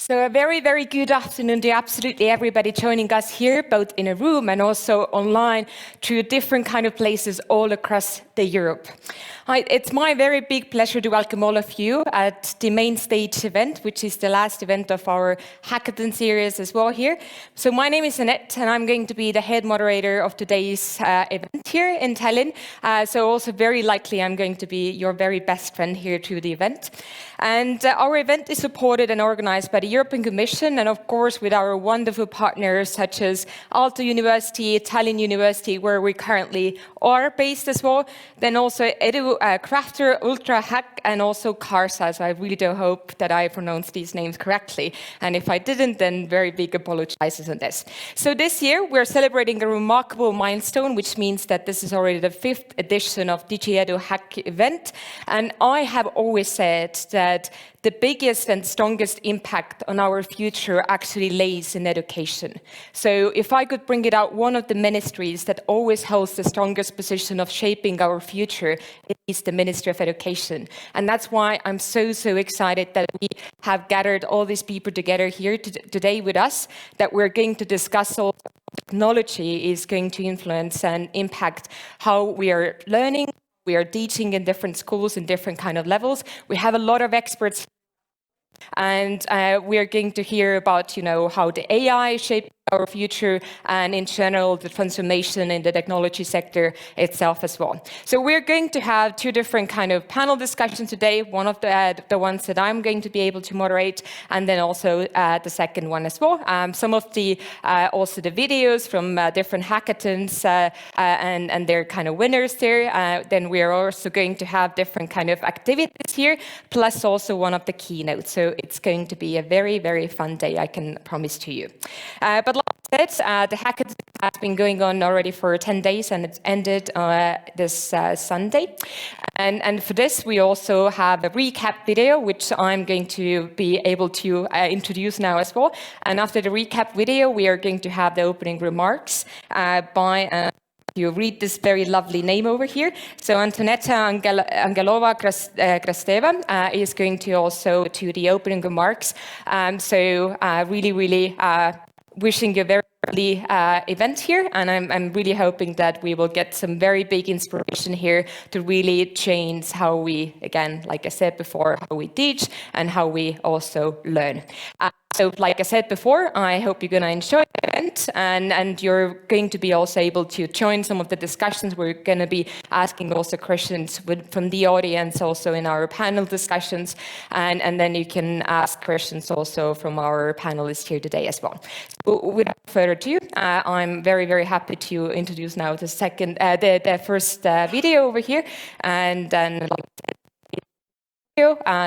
So a very, very good afternoon to absolutely everybody joining us here, both in a room and also online through different kind of places all across the Europe. Hi, it's my very big pleasure to welcome all of you at the main stage event, which is the last event of our Hackathon series as well here. So my name is Annette, and I'm going to be the head moderator of today's event here in Tallinn. So also very likely I'm going to be your very best friend here to the event. And our event is supported and organized by the European Commission, and of course with our wonderful partners such as Aalto University, Tallinn University, where we currently are based as well. Then also Crafter, DigiEduHack, and also Carsa. So I really do hope that I pronounced these names correctly. And if I didn't, then very big apologizes on this. So this year we're celebrating a remarkable milestone, which means that this is already the 5th edition of DigiEduHack event. And I have always said that the biggest and strongest impact on our future actually lays in education. So if I could bring it out, one of the ministries that always holds the strongest position of shaping our future is the Ministry of Education. And that's why I'm so excited that we have gathered all these people together here today with us, that we're going to discuss all technology is going to influence and impact how we are learning, we are teaching in different schools in different kind of levels. We have a lot of experts. And we are going to hear about, how the AI shapes our future and in general the transformation in the technology sector itself as well. So we're going to have two different kind of panel discussions today. One of the ones that I'm going to be able to moderate, and then also the second one as well. Some of the also the videos from different hackathons and their kind of winners there. Then we are also going to have different kind of activities here, plus also one of the keynotes. So it's going to be a very, very fun day, I can promise to you. But like I said, the hackathon has been going on already for 10 days and it's ended this Sunday. And for this, we also have a recap video, which I'm going to be able to introduce now as well. And after the recap video, we are going to have the opening remarks by you read this very lovely name over here. So Antonetta Angelova-Krasteva is going to also do the opening remarks. So really wishing you a very early event here, and I'm really hoping that we will get some very big inspiration here to really change how we, again, like I said before, how we teach and how we also learn. So like I said before, I hope you're going to enjoy the event and you're going to be also able to join some of the discussions. We're going to be asking also questions from the audience also in our panel discussions, and then you can ask questions also from our panelists here today as well. So without further ado, I'm very happy to introduce now the first video over here, and then like I said,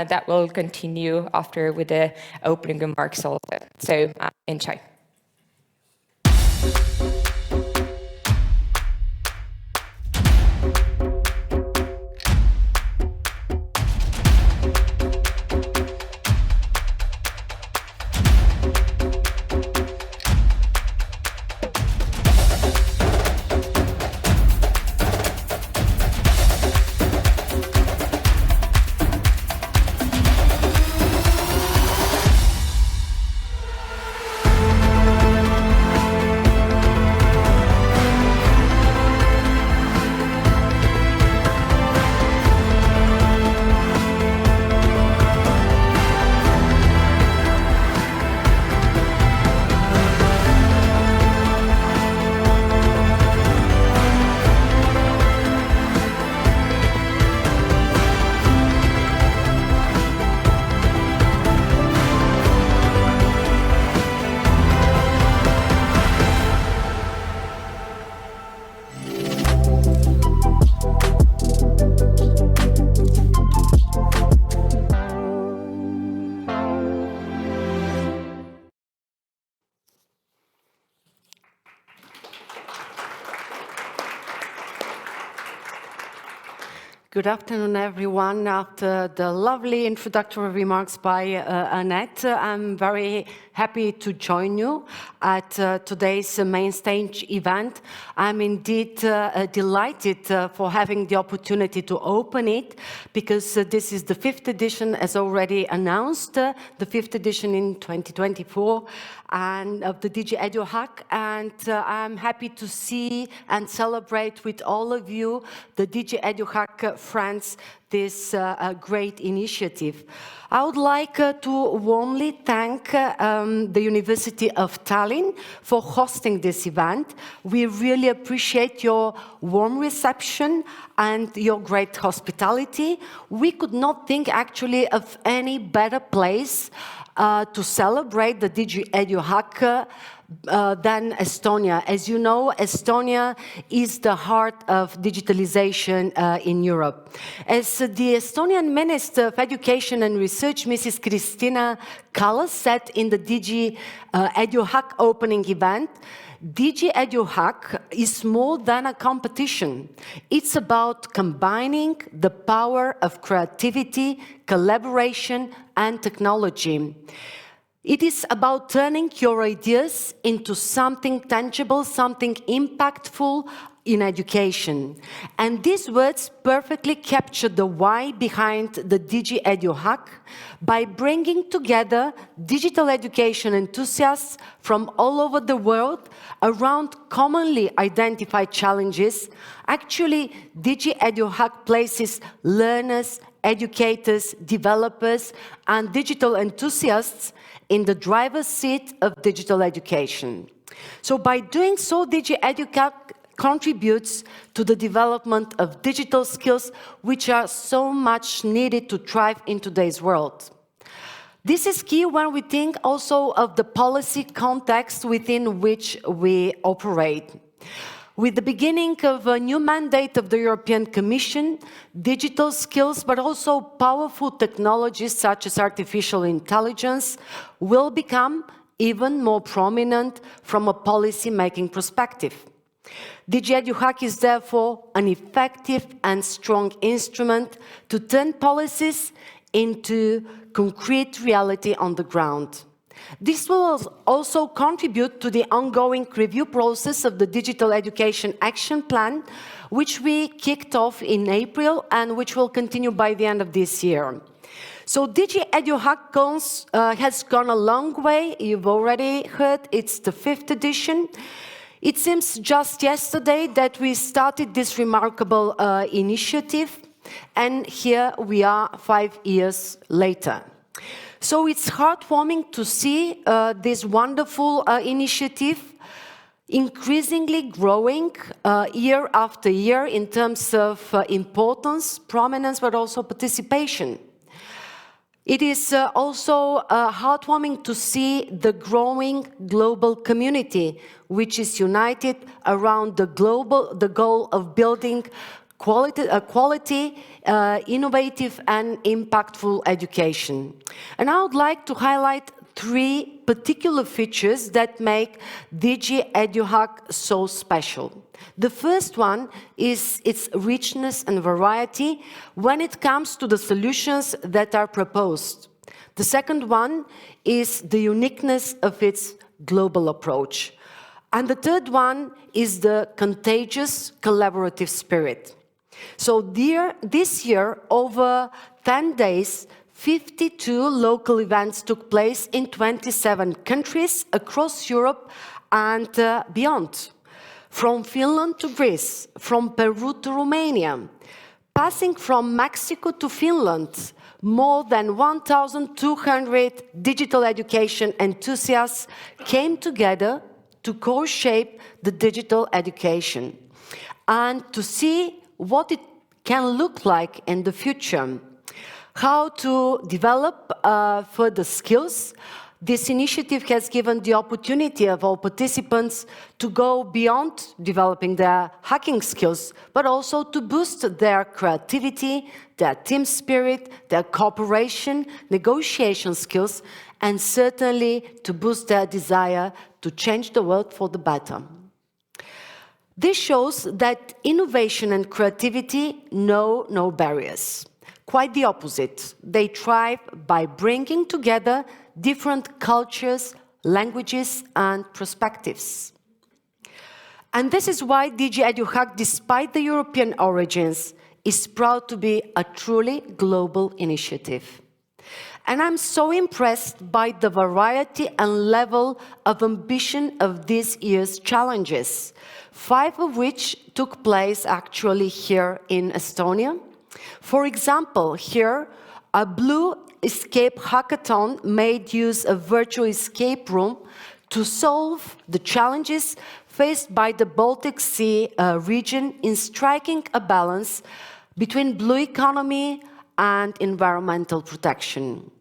that will continue after with the opening remarks also. So enjoy. Good afternoon, everyone. After the lovely introductory remarks by Annette, I'm very happy to join you at today's main stage event. I'm indeed delighted for having the opportunity to open it, because this is the 5th edition, as already announced, the 5th edition in 2024, and of the DigiEduHack, and I'm happy to see and celebrate with all of you, the DigiEduHack friends, this great initiative. I would like to warmly thank the University of Tallinn for hosting this event. We really appreciate your warm reception and your great hospitality. We could not think actually of any better place to celebrate the DigiEduHack than Estonia. As you know, Estonia is the heart of digitalization in Europe. As the Estonian Minister of Education and Research, Mrs. Kristina Kallas, said in the DigiEduHack opening event, DigiEduHack is more than a competition. It's about combining the power of creativity, collaboration, and technology. It is about turning your ideas into something tangible, something impactful in education. And these words perfectly capture the why behind the DigiEduHack by bringing together digital education enthusiasts from all over the world around commonly identified challenges. Actually, DigiEduHack places learners, educators, developers, and digital enthusiasts in the driver's seat of digital education. So by doing so, DigiEduHack contributes to the development of digital skills, which are so much needed to thrive in today's world. This is key when we think also of the policy context within which we operate. With the beginning of a new mandate of the European Commission, digital skills, but also powerful technologies such as artificial intelligence, will become even more prominent from a policy-making perspective. DigiEduHack is therefore an effective and strong instrument to turn policies into concrete reality on the ground. This will also contribute to the ongoing review process of the Digital Education Action Plan, which we kicked off in April and which will continue by the end of this year. So DigiEduHack has gone a long way. You've already heard it's the 5th edition. It seems just yesterday that we started this remarkable initiative, and here we are 5 years later. So it's heartwarming to see this wonderful initiative increasingly growing year after year in terms of importance, prominence, but also participation. It is also heartwarming to see the growing global community, which is united around the goal of building quality, innovative and impactful education. And I would like to highlight 3 particular features that make DigiEduHack so special. The first one is its richness and variety when it comes to the solutions that are proposed. The second one is the uniqueness of its global approach. And the third one is the contagious collaborative spirit. So this year, over 10 days, 52 local events took place in 27 countries across Europe and beyond. From Finland to Greece, from Peru to Romania, passing from Mexico to Finland, more than 1,200 digital education enthusiasts came together to co-shape the digital education and to see what it can look like in the future, how to develop further skills. This initiative has given the opportunity of all participants to go beyond developing their hacking skills, but also to boost their creativity, their team spirit, their cooperation, negotiation skills, and certainly to boost their desire to change the world for the better. This shows that innovation and creativity know no barriers. Quite the opposite. They thrive by bringing together different cultures, languages, and perspectives. And this is why DigiEduHack, despite the European origins, is proud to be a truly global initiative. And I'm so impressed by the variety and level of ambition of this year's challenges, 5 of which took place actually here in Estonia. For example, here, a Blue Escape Hackathon made use of virtual escape room to solve the challenges faced by the Baltic Sea region in striking a balance between blue economy and environmental protection.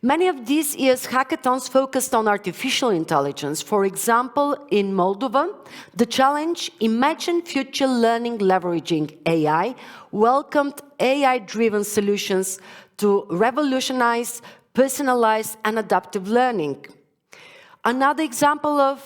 Many of this year's hackathons focused on artificial intelligence. For example, in Moldova, the challenge Imagine Future Learning Leveraging AI welcomed AI-driven solutions to revolutionize personalized and adaptive learning. Another example of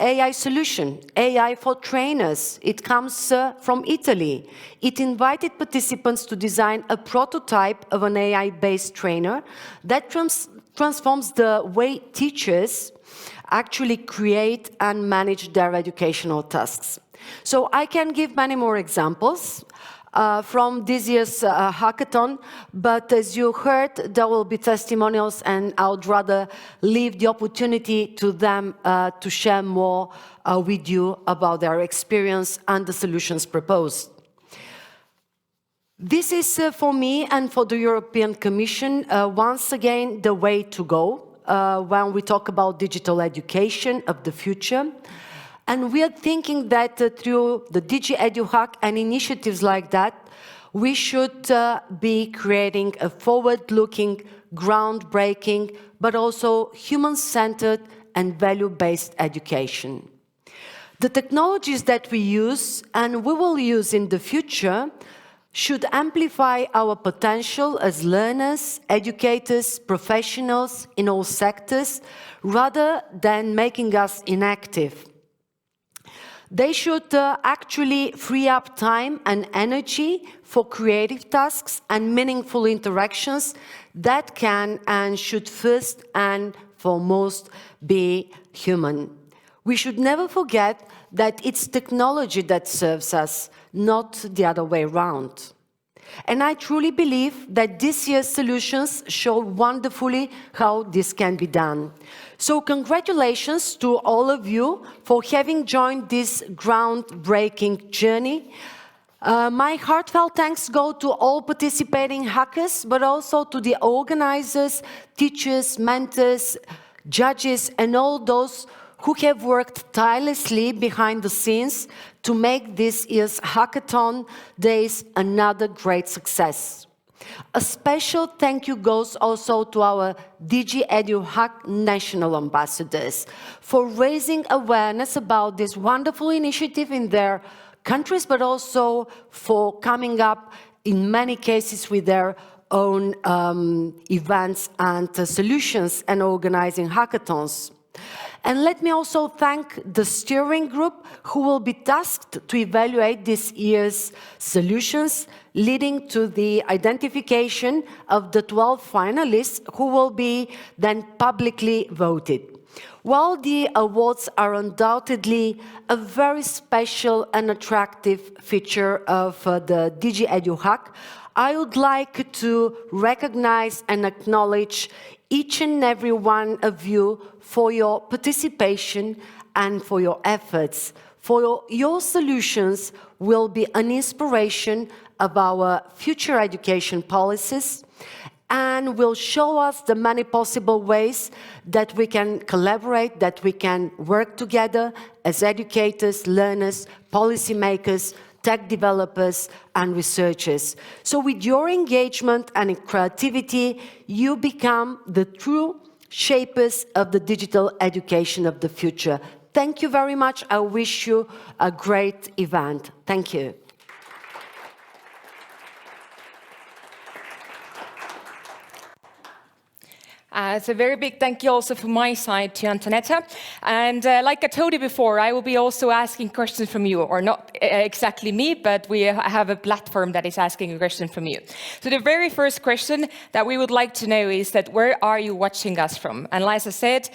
AI solution, AI for trainers. It comes from Italy. It invited participants to design a prototype of an AI-based trainer that transforms the way teachers actually create and manage their educational tasks. So I can give many more examples from this year's hackathon, but as you heard, there will be testimonials, and I would rather leave the opportunity to them to share more with you about their experience and the solutions proposed. This is, for me and for the European Commission, once again, the way to go when we talk about digital education of the future. And we are thinking that through the DigiEduHack and initiatives like that, we should be creating a forward-looking, groundbreaking, but also human-centered and value-based education. The technologies that we use and we will use in the future should amplify our potential as learners, educators, professionals in all sectors, rather than making us inactive. They should actually free up time and energy for creative tasks and meaningful interactions that can and should first and foremost be human. We should never forget that it's technology that serves us, not the other way around. And I truly believe that this year's solutions show wonderfully how this can be done. So congratulations to all of you for having joined this groundbreaking journey. My heartfelt thanks go to all participating hackers, but also to the organizers, teachers, mentors, judges, and all those who have worked tirelessly behind the scenes to make this year's Hackathon Days another great success. A special thank you goes also to our DigiEduHack national ambassadors for raising awareness about this wonderful initiative in their countries, but also for coming up in many cases with their own events and solutions and organizing hackathons. And let me also thank the steering group who will be tasked to evaluate this year's solutions, leading to the identification of the 12 finalists who will be then publicly voted. While the awards are undoubtedly a very special and attractive feature of the DigiEduHack, I would like to recognize and acknowledge each and every one of you for your participation and for your efforts. For your solutions will be an inspiration of our future education policies and will show us the many possible ways that we can collaborate, that we can work together as educators, learners, policymakers, tech developers and researchers. So with your engagement and creativity, you become the true shapers of the digital education of the future. Thank you very much. I wish you a great event. Thank you. It's a very big thank you also from my side to Antonetta. And like I told you before, I will be also asking questions from you, or not exactly me, but we have a platform that is asking a question from you. So the very first question that we would like to know is that where are you watching us from? And like I said,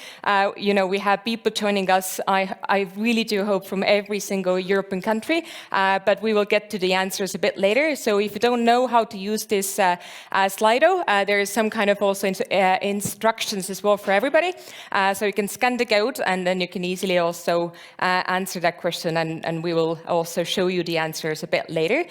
we have people joining us, I really do hope from every single European country, but we will get to the answers a bit later. So if you don't know how to use this Slido, there is some kind of also instructions as well for everybody. So you can scan the code and then you can easily also answer that question, and we will also show you the answers a bit later.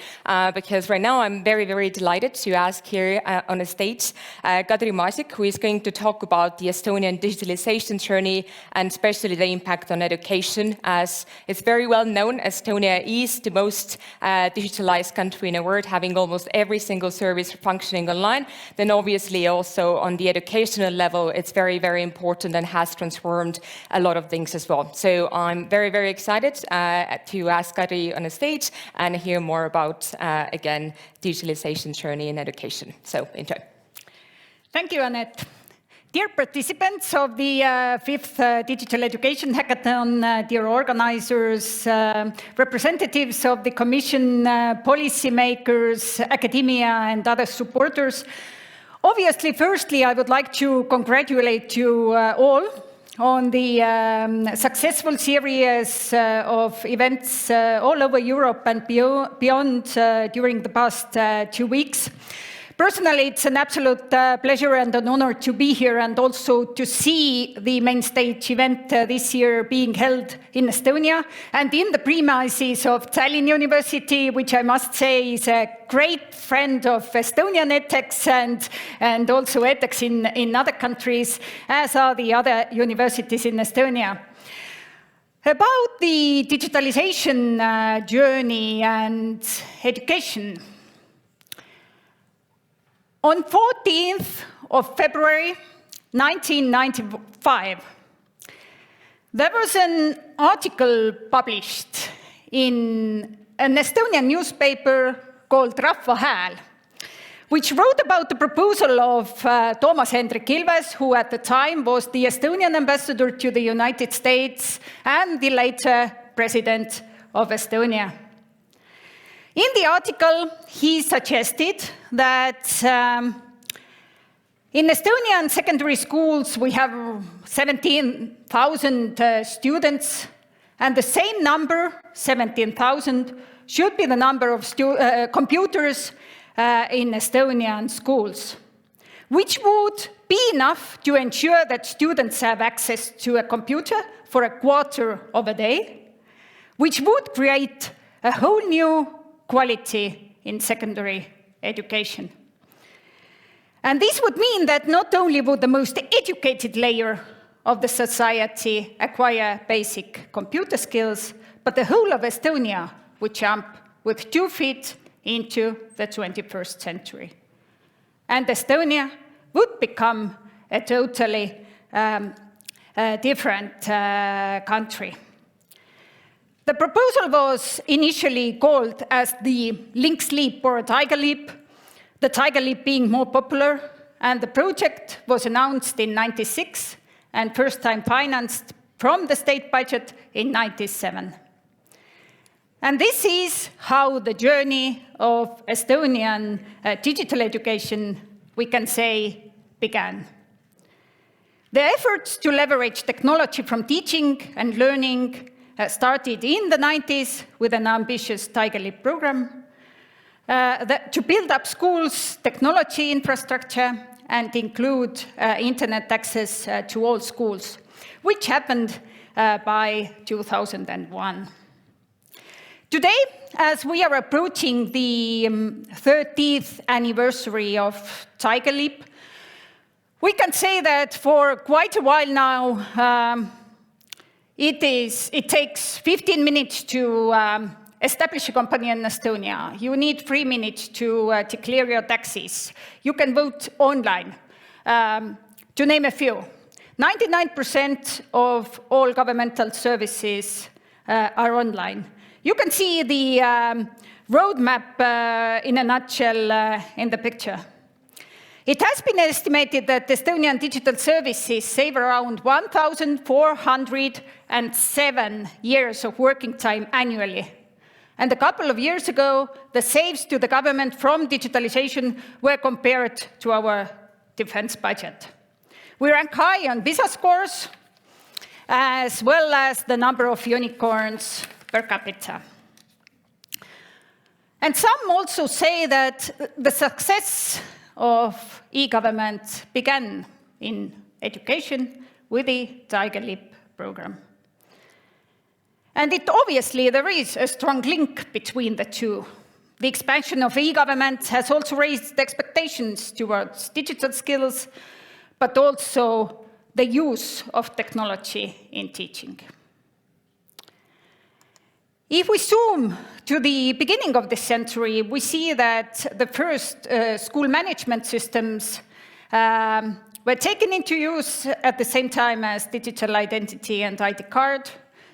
Because right now I'm very, very delighted to ask here on the stage Kadri Maasik, who is going to talk about the Estonian digitalization journey and especially the impact on education. As it's very well known, Estonia is the most digitalized country in the world, having almost every single service functioning online. Then obviously also on the educational level, it's very, very important and has transformed a lot of things as well. So I'm very, very excited to ask Kadri on the stage and hear more about, again, digitalization journey in education. So enjoy. Thank you, Annette. Dear participants of the 5th Digital Education Hackathon, dear organizers, representatives of the Commission, policymakers, academia, and other supporters. Obviously, firstly, I would like to congratulate you all on the successful series of events all over Europe and beyond during the past 2 weeks. Personally, it's an absolute pleasure and an honor to be here and also to see the main stage event this year being held in Estonia and in the premises of Tallinn University, which I must say is a great friend of Estonian edX and also edX in other countries, as are the other universities in Estonia. About the digitalization journey and education. On 14th of February 1995, there was an article published in an Estonian newspaper called Rahva Hääl, which wrote about the proposal of Toomas Hendrik Ilves, who at the time was the Estonian ambassador to the United States and the later president of Estonia. In the article, he suggested that in Estonian secondary schools, we have 17,000 students, and the same number, 17,000, should be the number of computers in Estonian schools, which would be enough to ensure that students have access to a computer for a quarter of a day, which would create a whole new quality in secondary education. And this would mean that not only would the most educated layer of the society acquire basic computer skills, but the whole of Estonia would jump with 2 feet into the 21st century. And Estonia would become a totally different country. The proposal was initially called as the Lynx Leap or Tiger Leap, the Tiger Leap being more popular, and the project was announced in '96 and first time financed from the state budget in '97. And this is how the journey of Estonian digital education, we can say, began. The efforts to leverage technology from teaching and learning started in the '90s with an ambitious Tiger Leap program to build up schools' technology infrastructure and include internet access to all schools, which happened by 2001. Today, as we are approaching the 30th anniversary of Tiger Leap, we can say that for quite a while now, it takes 15 minutes to establish a company in Estonia. You need 3 minutes to clear your taxes. You can vote online, to name a few. 99% of all governmental services are online. You can see the roadmap in a nutshell in the picture. It has been estimated that Estonian digital services save around 1,407 years of working time annually. And a couple of years ago, the saves to the government from digitalization were compared to our defense budget. We rank high on visa scores, as well as the number of unicorns per capita. And some also say that the success of e-government began in education with the Tiger Leap program. And obviously, there is a strong link between the two. The expansion of e-government has also raised expectations towards digital skills, but also the use of technology in teaching. If we zoom to the beginning of this century, we see that the first school management systems were taken into use at the same time as digital identity and ID card,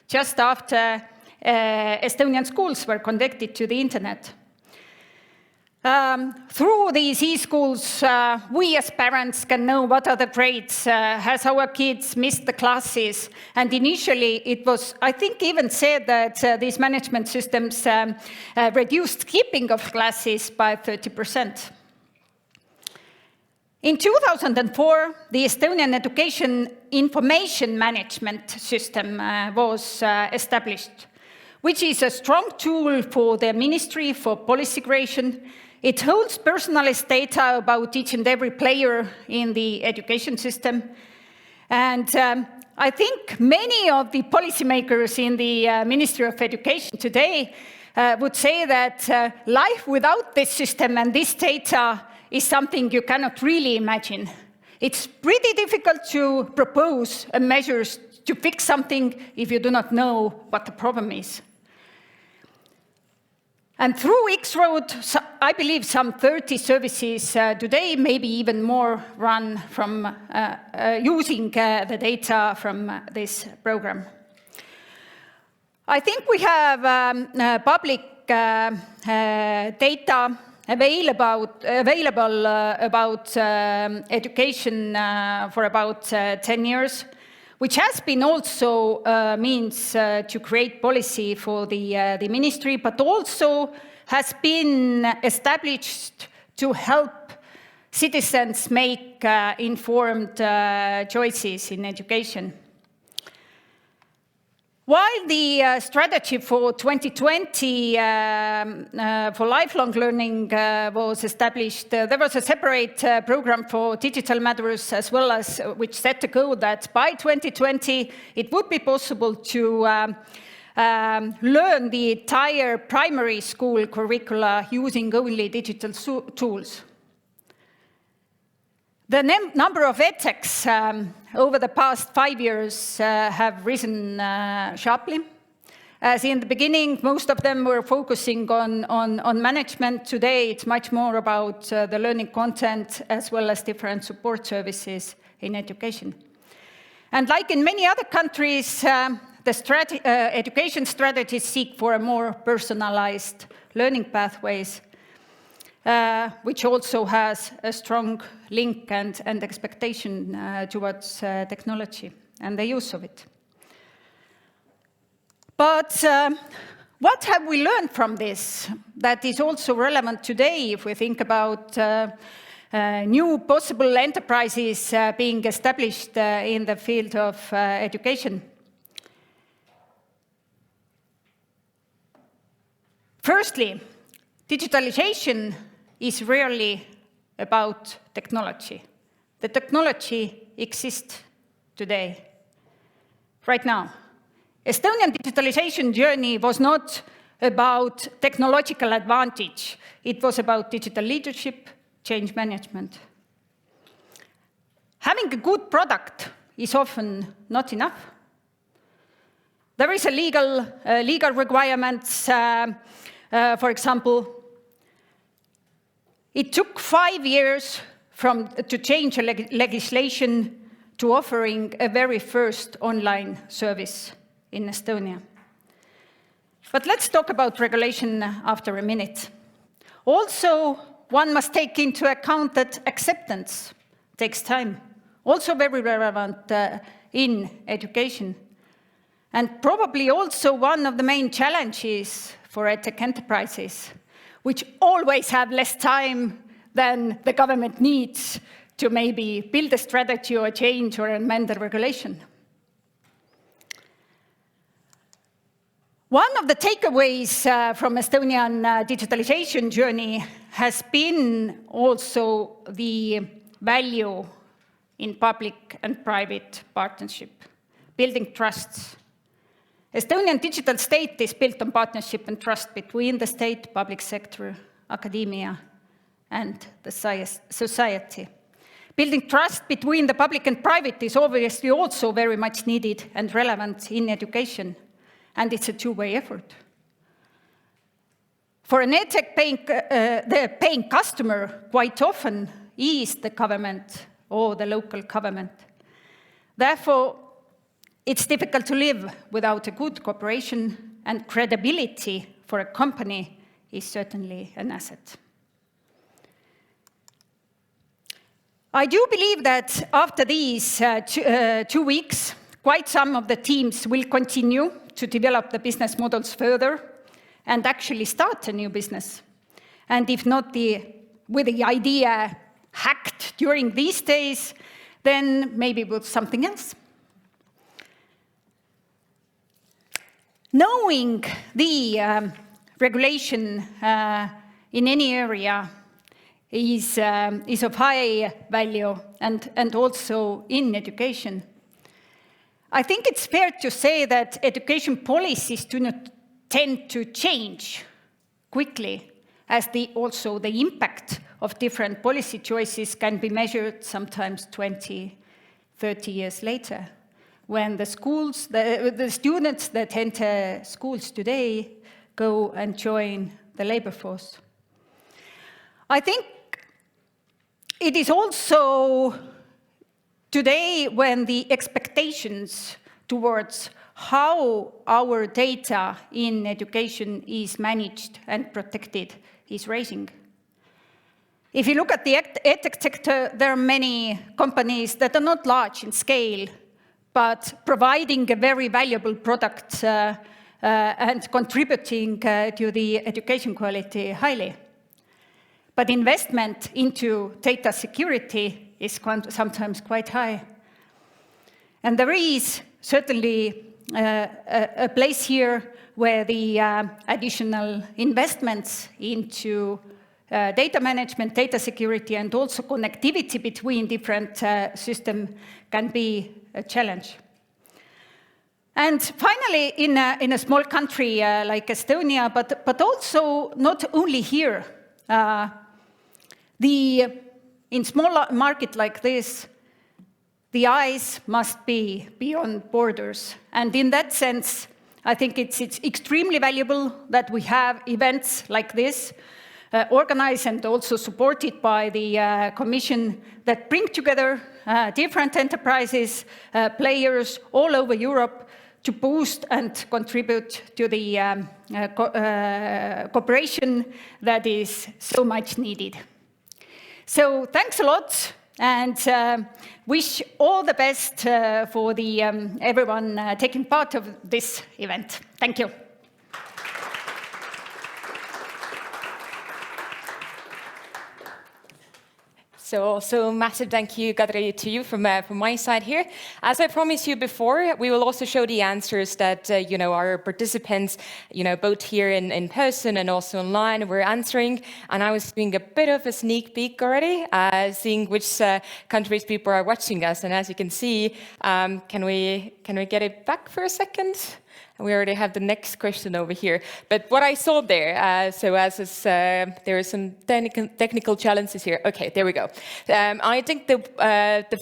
just after Estonian schools were connected to the internet. Through these e-schools, we as parents can know what are the grades, has our kids missed the classes, and initially it was, I think, even said that these management systems reduced skipping of classes by 30%. In 2004, the Estonian Education Information Management System was established, which is a strong tool for the Ministry for Policy Creation. It holds personalized data about each and every player in the education system. And I think many of the policymakers in the Ministry of Education today would say that life without this system and this data is something you cannot really imagine. It's pretty difficult to propose measures to fix something if you do not know what the problem is. And through X-Road, I believe some 30 services today, maybe even more, run from using the data from this program. I think we have public data available about education for about 10 years, which has been also means to create policy for the ministry, but also has been established to help citizens make informed choices in education. While the strategy for 2020 for lifelong learning was established, there was a separate program for digital matters as well, as which set the goal that by 2020 it would be possible to learn the entire primary school curricula using only digital tools. The number of edtechs over the past 5 years have risen sharply. As in the beginning, most of them were focusing on management. Today, it's much more about the learning content as well as different support services in education. And like in many other countries, the education strategies seek for a more personalized learning pathways, which also has a strong link and expectation towards technology and the use of it. But what have we learned from this that is also relevant today if we think about new possible enterprises being established in the field of education? Firstly, digitalization is rarely about technology. The technology exists today, right now. Estonian digitalization journey was not about technological advantage. It was about digital leadership, change management. Having a good product is often not enough. There is a legal requirements, for example. It took 5 years to change legislation to offering a very first online service in Estonia. But let's talk about regulation after a minute. Also, one must take into account that acceptance takes time, also very relevant in education, and probably also one of the main challenges for edtech enterprises, which always have less time than the government needs to maybe build a strategy or change or amend the regulation. One of the takeaways from Estonian digitalization journey has been also the value in public and private partnership, building trusts. Estonian digital state is built on partnership and trust between the state, public sector, academia, and the society. Building trust between the public and private is obviously also very much needed and relevant in education, and it's a two-way effort. For an edtech the paying customer quite often is the government or the local government. Therefore, it's difficult to live without a good cooperation, and credibility for a company is certainly an asset. I do believe that after these 2 weeks, quite some of the teams will continue to develop the business models further and actually start a new business. And if not with the idea hacked during these days, then maybe with something else. Knowing the regulation in any area is of high value, and also in education. I think it's fair to say that education policies do not tend to change quickly, as also the impact of different policy choices can be measured sometimes 20, 30 years later, when the students that enter schools today go and join the labor force. I think it is also today when the expectations towards how our data in education is managed and protected is rising. If you look at the edtech sector, there are many companies that are not large in scale, but providing a very valuable product and contributing to the education quality highly. But investment into data security is sometimes quite high. And there is certainly a place here where the additional investments into data management, data security, and also connectivity between different systems can be a challenge. And finally, in a small country like Estonia, but also not only here, in small market like this, the eyes must be beyond borders. And in that sense, I think it's extremely valuable that we have events like this, organized and also supported by the Commission, that bring together different enterprises, players all over Europe to boost and contribute to the cooperation that is so much needed. So thanks a lot, and wish all the best for everyone taking part of this event. Thank you. So also massive thank you, Kadri, to you from my side here. As I promised you before, we will also show the answers that our participants, both here in person and also online, were answering. And I was doing a bit of a sneak peek already, seeing which countries people are watching us. And as you can see, can we get it back for a second? We already have the next question over here. But what I saw there, there are some technical challenges here. Okay, there we go. I think the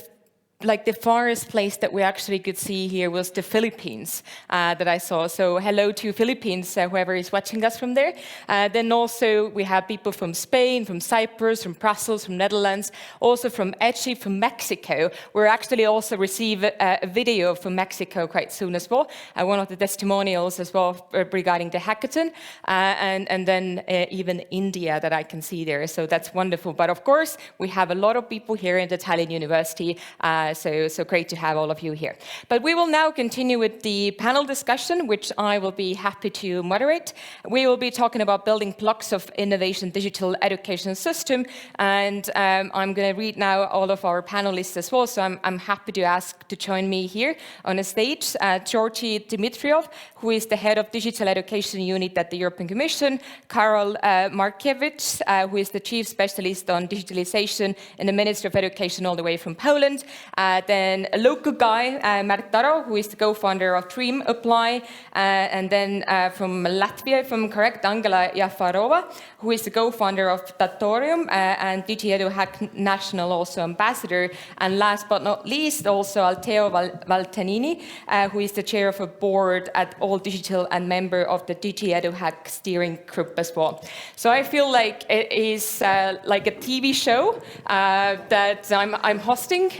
like the farthest place that we actually could see here was the Philippines that I saw. So hello to Philippines, whoever is watching us from there. Then also we have people from Spain, from Cyprus, from Brussels, from Netherlands, also from Edgy, from Mexico. We'll actually also receive a video from Mexico quite soon as well, one of the testimonials as well regarding the hackathon, and then even India that I can see there. So that's wonderful. But of course, we have a lot of people here in the Tallinn University. So great to have all of you here. But we will now continue with the panel discussion, which I will be happy to moderate. We will be talking about building blocks of innovation digital education system. And I'm going to read now all of our panelists as well. So I'm happy to ask to join me here on the stage. Georgi Dmitriov, who is the head of digital education unit at the European Commission. Karol Markiewicz, who is the chief specialist on digitalization in the Ministry of Education all the way from Poland. Then a local guy, Mart Taro, who is the co-founder of Dream Apply. And then from Latvia, if I'm correct, Angela Jafarova, who is the co-founder of Datorium and DigiEduHack National also ambassador. And last but not least, also Alteo Valtanini, who is the chair of a board at All Digital and member of the DigiEduHack steering group as well. So I feel like it is like a TV show that I'm hosting.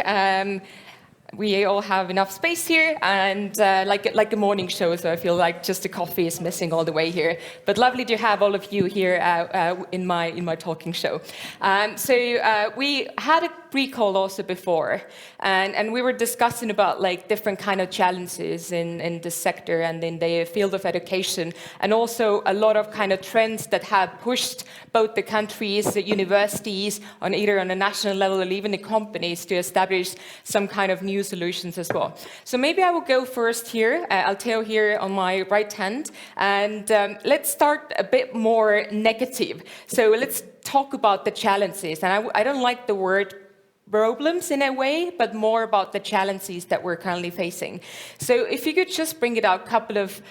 We all have enough space here, and like a morning show, so I feel like just the coffee is missing all the way here. But lovely to have all of you here in my talking show. So we had a pre-call also before, and we were discussing about like different kind of challenges in this sector and in the field of education, and also a lot of kind of trends that have pushed both the countries, the universities, on either on a national level or even the companies to establish some kind of new solutions as well. So maybe I will go first here. Alteo here on my right hand, and let's start a bit more negative. So let's talk about the challenges, and I don't like the word problems in a way, but more about the challenges that we're currently facing. So if you could just bring it out, a couple of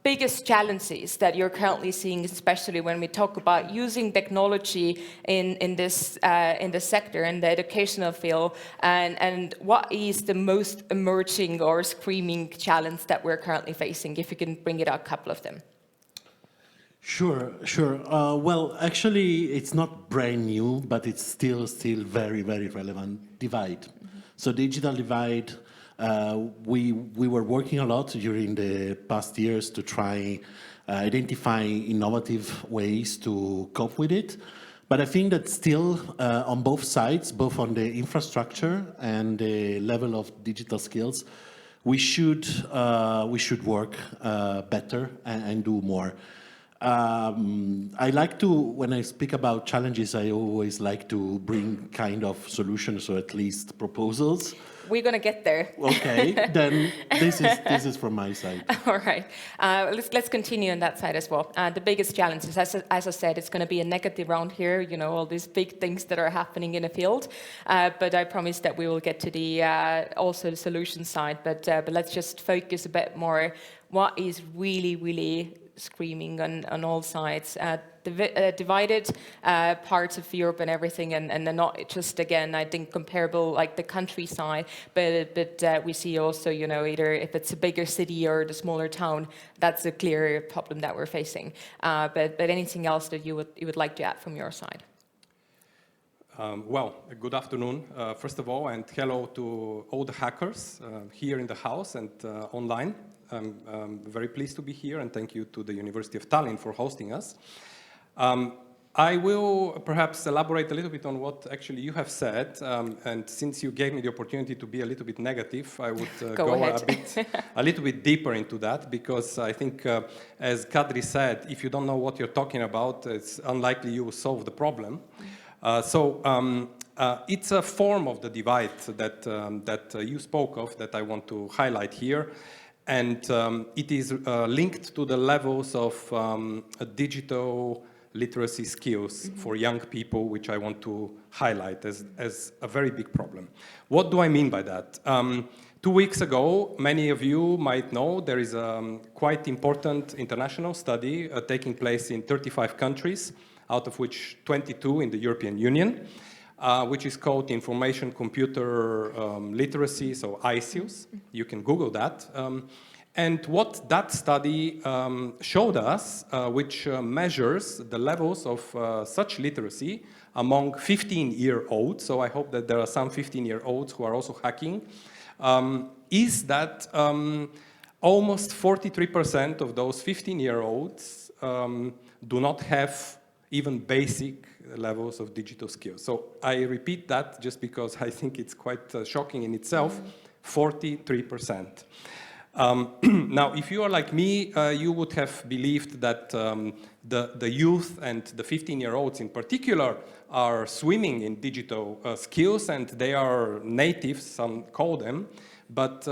biggest challenges that you're currently seeing, especially when we talk about using technology in this sector, in the educational field, and what is the most emerging or screaming challenge that we're currently facing, if you can bring it out, a couple of them. Sure. Well, actually, it's not brand new, but it's still very, very relevant. Divide. Mm-hmm. So digital divide. We were working a lot during the past years to try identify innovative ways to cope with it. But I think that still on both sides, both on the infrastructure and the level of digital skills, we should work better and do more. I like to, when I speak about challenges, I always like to bring kind of solutions or at least proposals. We're going to get there. Okay, then this is from my side. All right. Let's continue on that side as well. The biggest challenges, as I said, it's going to be a negative round here, you know, all these big things that are happening in the field. But I promise that we will get to the also the solution side. But let's just focus a bit more what is really screaming on all sides. Divided parts of Europe and everything, and not just, again, I think comparable like the countryside, but we see also, you know, either if it's a bigger city or the smaller town, that's a clear problem that we're facing. But anything else that you would like to add from your side? Well, good afternoon, first of all, and hello to all the hackers here in the house and online. I'm very pleased to be here, and thank you to the University of Tallinn for hosting us. I will perhaps elaborate a little bit on what actually you have said, and since you gave me the opportunity to be a little bit negative, I would go a little bit deeper into that, because I think, as Kadri said, if you don't know what you're talking about, it's unlikely you will solve the problem. It's a form of the divide that you spoke of that I want to highlight here. And it is linked to the levels of digital literacy skills for young people, which I want to highlight as a very big problem. What do I mean by that? 2 weeks ago, many of you might know, there is a quite important international study taking place in 35 countries, out of which 22 in the European Union, which is called Information Computer Literacy, so ICUs. You can Google that. And what that study showed us, which measures the levels of such literacy among 15-year-olds, so I hope that there are some 15-year-olds who are also hacking, is that almost 43% of those 15-year-olds do not have even basic levels of digital skills. So I repeat that just because I think it's quite shocking in itself, 43%. Now, if you are like me, you would have believed that the youth and the 15-year-olds in particular are swimming in digital skills, and they are natives, some call them, but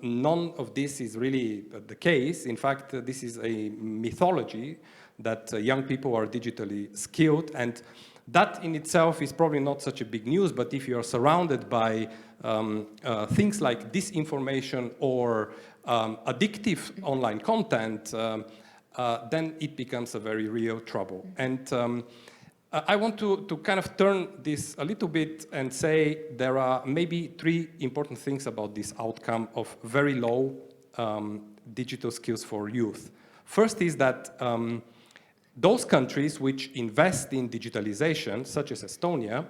none of this is really the case. In fact, this is a mythology that young people are digitally skilled, and that in itself is probably not such a big news, but if you are surrounded by things like disinformation or addictive online content, then it becomes a very real trouble. And I want to kind of turn this a little bit and say there are maybe 3 important things about this outcome of very low digital skills for youth. First is that those countries which invest in digitalization, such as Estonia,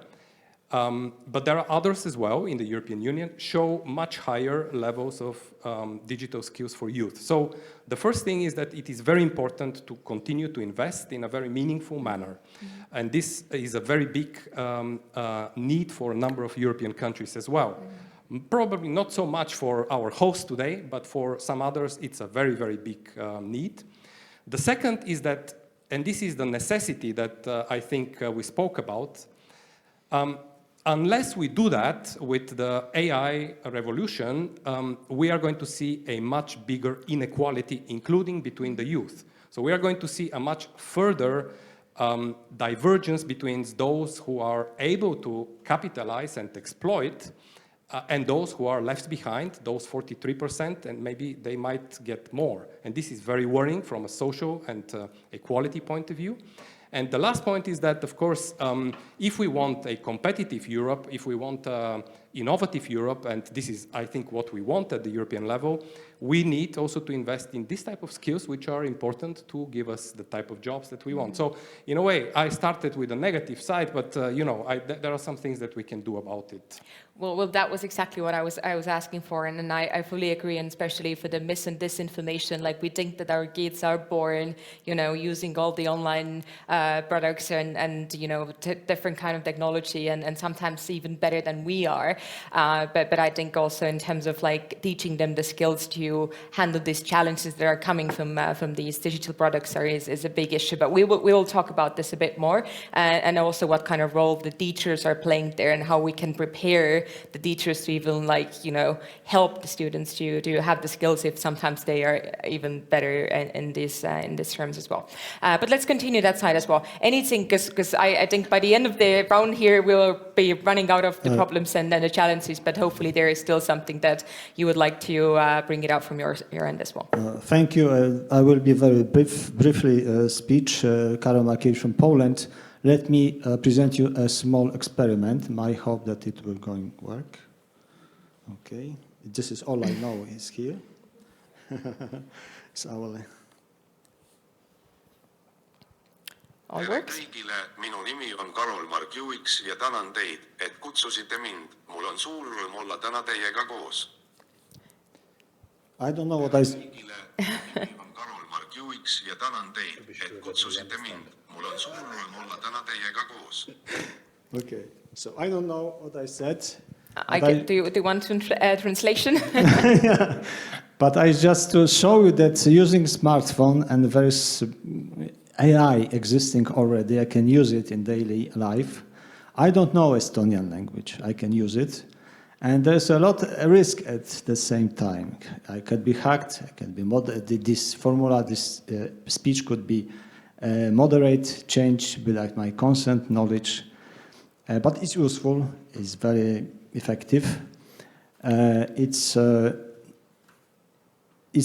but there are others as well in the European Union, show much higher levels of digital skills for youth. So the first thing is that it is very important to continue to invest in a very meaningful manner. And this is a very big need for a number of European countries as well. Probably not so much for our host today, but for some others, it's a very, very big need. The second is that, and this is the necessity that I think we spoke about, unless we do that with the AI revolution, we are going to see a much bigger inequality, including between the youth. So we are going to see a much further divergence between those who are able to capitalize and exploit and those who are left behind, those 43%, and maybe they might get more. And this is very worrying from a social and equality point of view. And the last point is that, of course, if we want a competitive Europe, if we want innovative Europe, and this is, I think, what we want at the European level, we need also to invest in this type of skills, which are important to give us the type of jobs that we want. So, in a way, I started with a negative side, but, you know, there are some things that we can do about it. Well, that was exactly what I was asking for, and I fully agree, and especially for the mis and disinformation. Like, we think that our kids are born, you know, using all the online products and you know, different kind of technology, and sometimes even better than we are. But I think also in terms of like teaching them the skills to handle these challenges that are coming from these digital products is a big issue. But we will talk about this a bit more, and also what kind of role the teachers are playing there, and how we can prepare the teachers to even, like, you know, help the students to have the skills if sometimes they are even better in these terms as well. But let's continue that side as well. Anything, because I think by the end of the round here we'll be running out of the problems and the challenges, but hopefully there is still something that you would like to bring it out from your end as well. Thank you. I will be very briefly speech. Karol Markiewicz from Poland. Let me present you a small experiment. I hope that it will going work. Okay, this is all I know is here. So All works. Kõigile, minu nimi on Karol Markiewicz ja tänan teid, et kutsusite mind. Mul on suur rõõm olla täna teiega koos. I don't know what I... Kõigile, minu nimi on Karol Markiewicz ja tänan teid, et kutsusite mind. Mul on suur rõõm olla täna teiega koos. Okay, so I don't know what I said. Do you want translation? Yeah. But I just to show you that using smartphone and various AI existing already, I can use it in daily life. I don't know Estonian language. I can use it. And there's a lot of risk at the same time. I can be hacked. I can be this formula, this speech could be moderate, change without my consent, knowledge. But it's useful. It's very effective. It's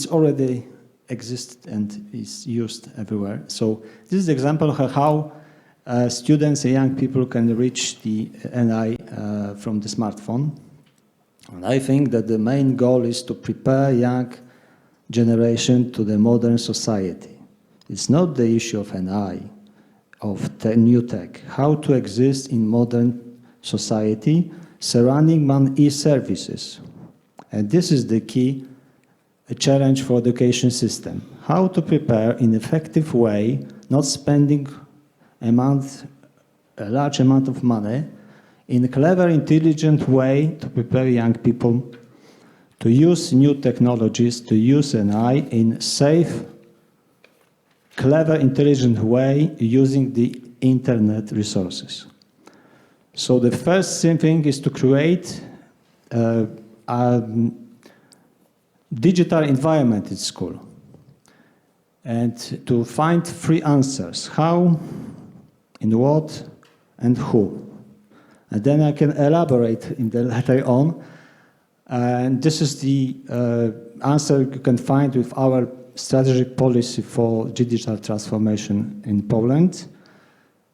already exists and is used everywhere. So this is an example of how students and young people can reach the NI from the smartphone. And I think that the main goal is to prepare young generation to the modern society. It's not the issue of NI, of new tech, how to exist in modern society surrounding on e-services. And this is the key challenge for the education system. How to prepare in an effective way, not spending a large amount of money, in a clever, intelligent way to prepare young people to use new technologies, to use NI in safe, clever, intelligent way using the internet resources. So the first thing is to create a digital environment in school and to find three answers: how, in what, and who. And then I can elaborate in the later on. And this is the answer you can find with our strategic policy for digital transformation in Poland.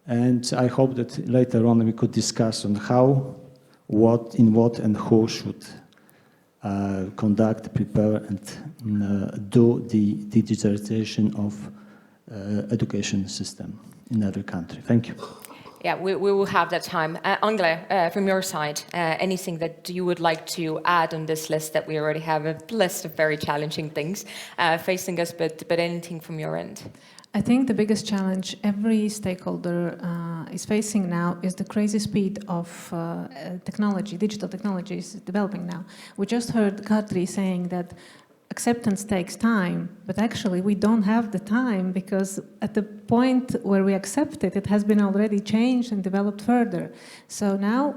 And I hope that later on we could discuss on how, what, in what, and who should conduct, prepare, and do the digitalization of education system in every country. Thank you. Yeah, we will have that time. Angle, from your side, anything that you would like to add on this list that we already have a list of very challenging things facing us, but anything from your end? I think the biggest challenge every stakeholder is facing now is the crazy speed of technology, digital technology is developing now. We just heard Katri saying that acceptance takes time, but actually we don't have the time because at the point where we accept it, it has been already changed and developed further. So now,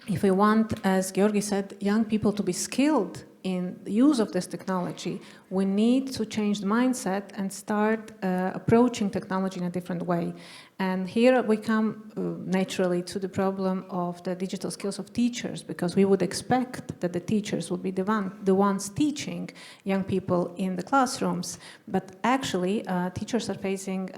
if we want, as Georgi said, young people to be skilled in the use of this technology, we need to change the mindset and start approaching technology in a different way. And here we come naturally to the problem of the digital skills of teachers, because we would expect that the teachers would be the ones teaching young people in the classrooms. But actually, teachers are facing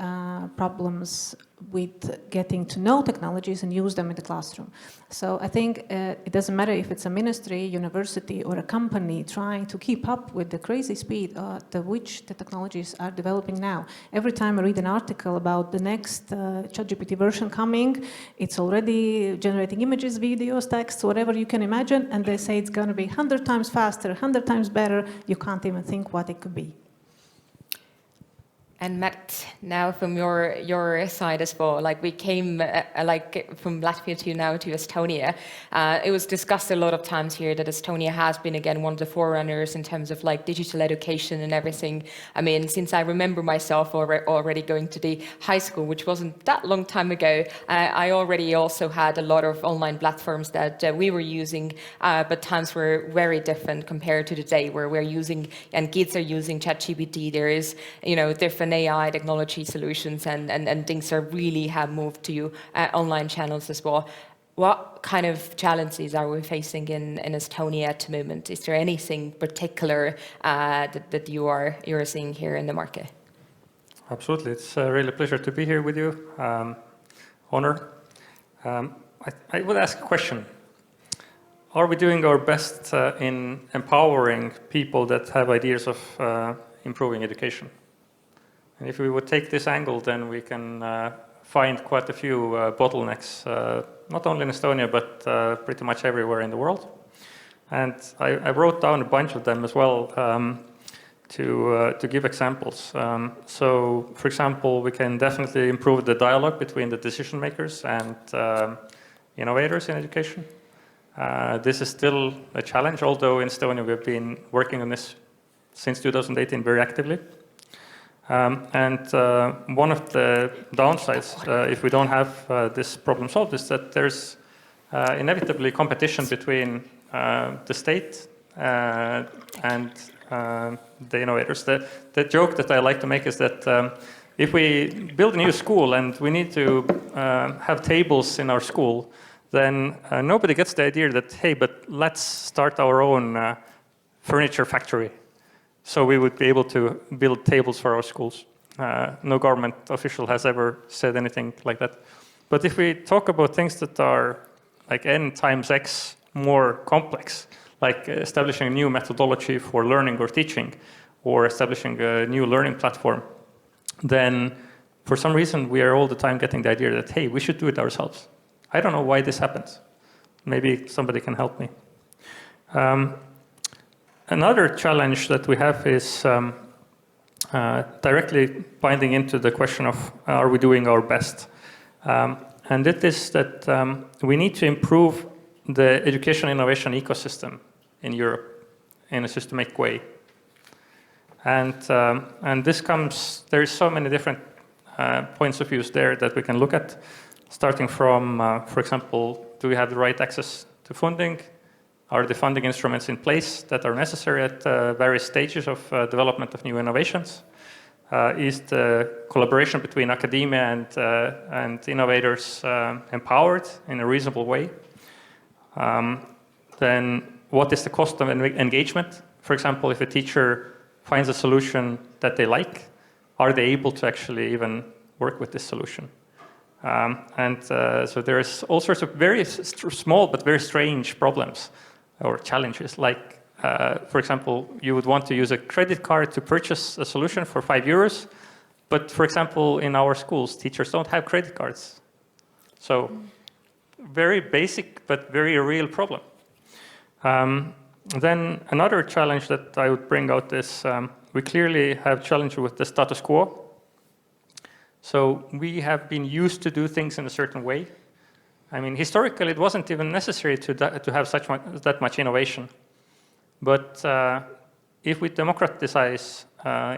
problems with getting to know technologies and use them in the classroom. So I think it doesn't matter if it's a ministry, university, or a company trying to keep up with the crazy speed at which the technologies are developing now. Every time I read an article about the next ChatGPT version coming, it's already generating images, videos, texts, whatever you can imagine, and they say it's going to be 100 times faster, 100 times better. You can't even think what it could be. And Matt, now from your side as well, like we came like from Latvia to now to Estonia. It was discussed a lot of times here that Estonia has been again one of the forerunners in terms of like digital education and everything. I mean, since I remember myself already going to the high school, which wasn't that long time ago, I already also had a lot of online platforms that we were using, but times were very different compared to today, where we're using and kids are using ChatGPT. There is, different AI technology solutions and things are really have moved to online channels as well. What kind of challenges are we facing in Estonia at the moment? Is there anything particular that you're seeing here in the market? Absolutely, it's really a pleasure to be here with you. Honor. I would ask a question. Are we doing our best in empowering people that have ideas of improving education? And if we would take this angle, then we can find quite a few bottlenecks, not only in Estonia, but pretty much everywhere in the world. And I wrote down a bunch of them as well to give examples. So, for example, we can definitely improve the dialogue between the decision makers and innovators in education. This is still a challenge, although in Estonia we've been working on this since 2018 very actively. And one of the downsides, if we don't have this problem solved, is that there's inevitably competition between the state and the innovators. The joke that I like to make is that if we build a new school and we need to have tables in our school, then nobody gets the idea that, hey, but let's start our own furniture factory. So we would be able to build tables for our schools. No government official has ever said anything like that. But if we talk about things that are like n times x more complex, like establishing a new methodology for learning or teaching, or establishing a new learning platform, then for some reason we are all the time getting the idea that, hey, we should do it ourselves. I don't know why this happens. Maybe somebody can help me. Another challenge that we have is directly binding into the question of are we doing our best? And it is that we need to improve the education innovation ecosystem in Europe in a systematic way. And this comes, there's so many different points of views there that we can look at, starting from, for example, do we have the right access to funding? Are the funding instruments in place that are necessary at various stages of development of new innovations? Is the collaboration between academia and innovators empowered in a reasonable way? Then what is the cost of engagement? For example, if a teacher finds a solution that they like, are they able to actually even work with this solution? So there's all sorts of very small but very strange problems or challenges. Like, for example, you would want to use a credit card to purchase a solution for €5, but for example, in our schools, teachers don't have credit cards. So very basic but very real problem. Then another challenge that I would bring out is we clearly have challenge with the status quo. So we have been used to do things in a certain way. I mean, historically, it wasn't even necessary to have that much innovation. But if we democratize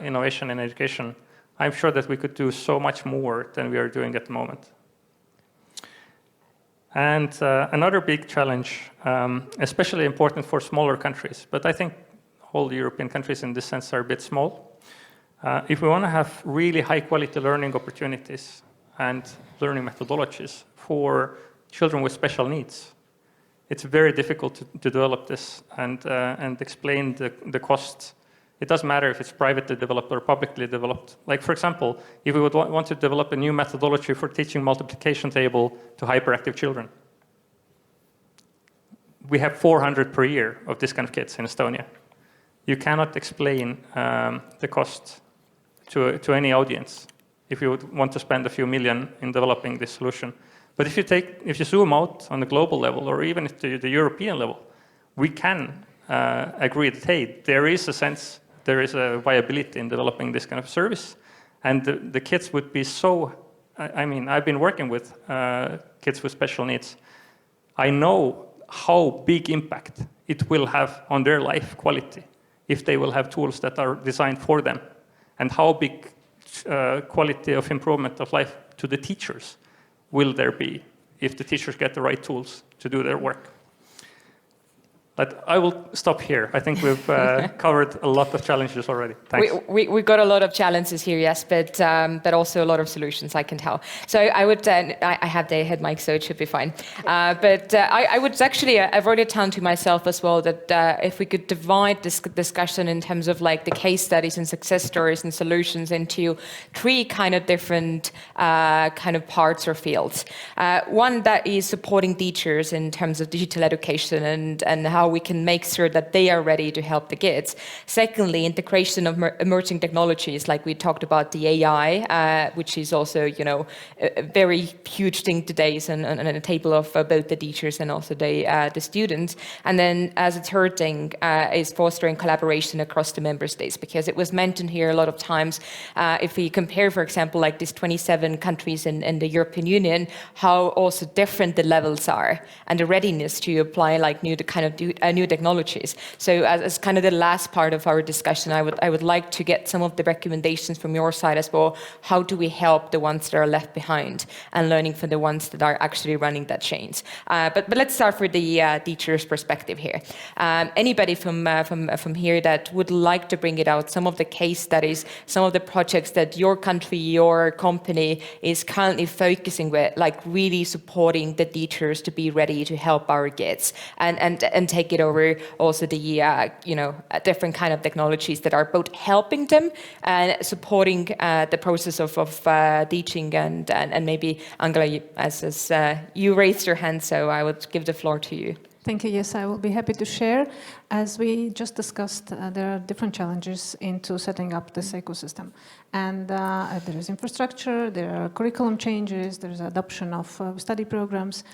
innovation in education, I'm sure that we could do so much more than we are doing at the moment. And another big challenge, especially important for smaller countries, but I think all European countries in this sense are a bit small. If we want to have really high-quality learning opportunities and learning methodologies for children with special needs, it's very difficult to develop this and explain the costs. It doesn't matter if it's privately developed or publicly developed. Like, for example, if we would want to develop a new methodology for teaching multiplication table to hyperactive children, we have 400 per year of this kind of kids in Estonia. You cannot explain the cost to any audience if you would want to spend a few million in developing this solution. But if you zoom out on the global level or even to the European level, we can agree that, hey, there is a viability in developing this kind of service. And the kids would be so, I mean, I've been working with kids with special needs. I know how big impact it will have on their life quality if they will have tools that are designed for them, and how big quality of improvement of life to the teachers will there be if the teachers get the right tools to do their work. But I will stop here. I think we've covered a lot of challenges already. Thanks. We got a lot of challenges here, yes, but also a lot of solutions, I can tell. So I would, I have the head mic, so it should be fine. But I would actually, I wrote it down to myself as well, that if we could divide this discussion in terms of like the case studies and success stories and solutions into 3 kind of different kind of parts or fields. One that is supporting teachers in terms of digital education and how we can make sure that they are ready to help the kids. Secondly, integration of emerging technologies, like we talked about the AI, which is also, you know, a very huge thing today and on the table of both the teachers and also the students. And then as a third thing is fostering collaboration across the member states, because it was mentioned here a lot of times, if we compare, for example, like these 27 countries in the European Union, how also different the levels are and the readiness to apply like new technologies. So as kind of the last part of our discussion, I would like to get some of the recommendations from your side as well. How do we help the ones that are left behind and learning from the ones that are actually running that change? But let's start with the teacher's perspective here. Anybody from here that would like to bring it out, some of the case studies, some of the projects that your country, your company is currently focusing with, like really supporting the teachers to be ready to help our kids and take it over also the different kind of technologies that are both helping them and supporting the process of teaching. And maybe Angela, as you raised your hand, so I would give the floor to you. Thank you. Yes, I will be happy to share. As we just discussed, there are different challenges into setting up this ecosystem. And there is infrastructure, there are curriculum changes, there is adoption of study programs.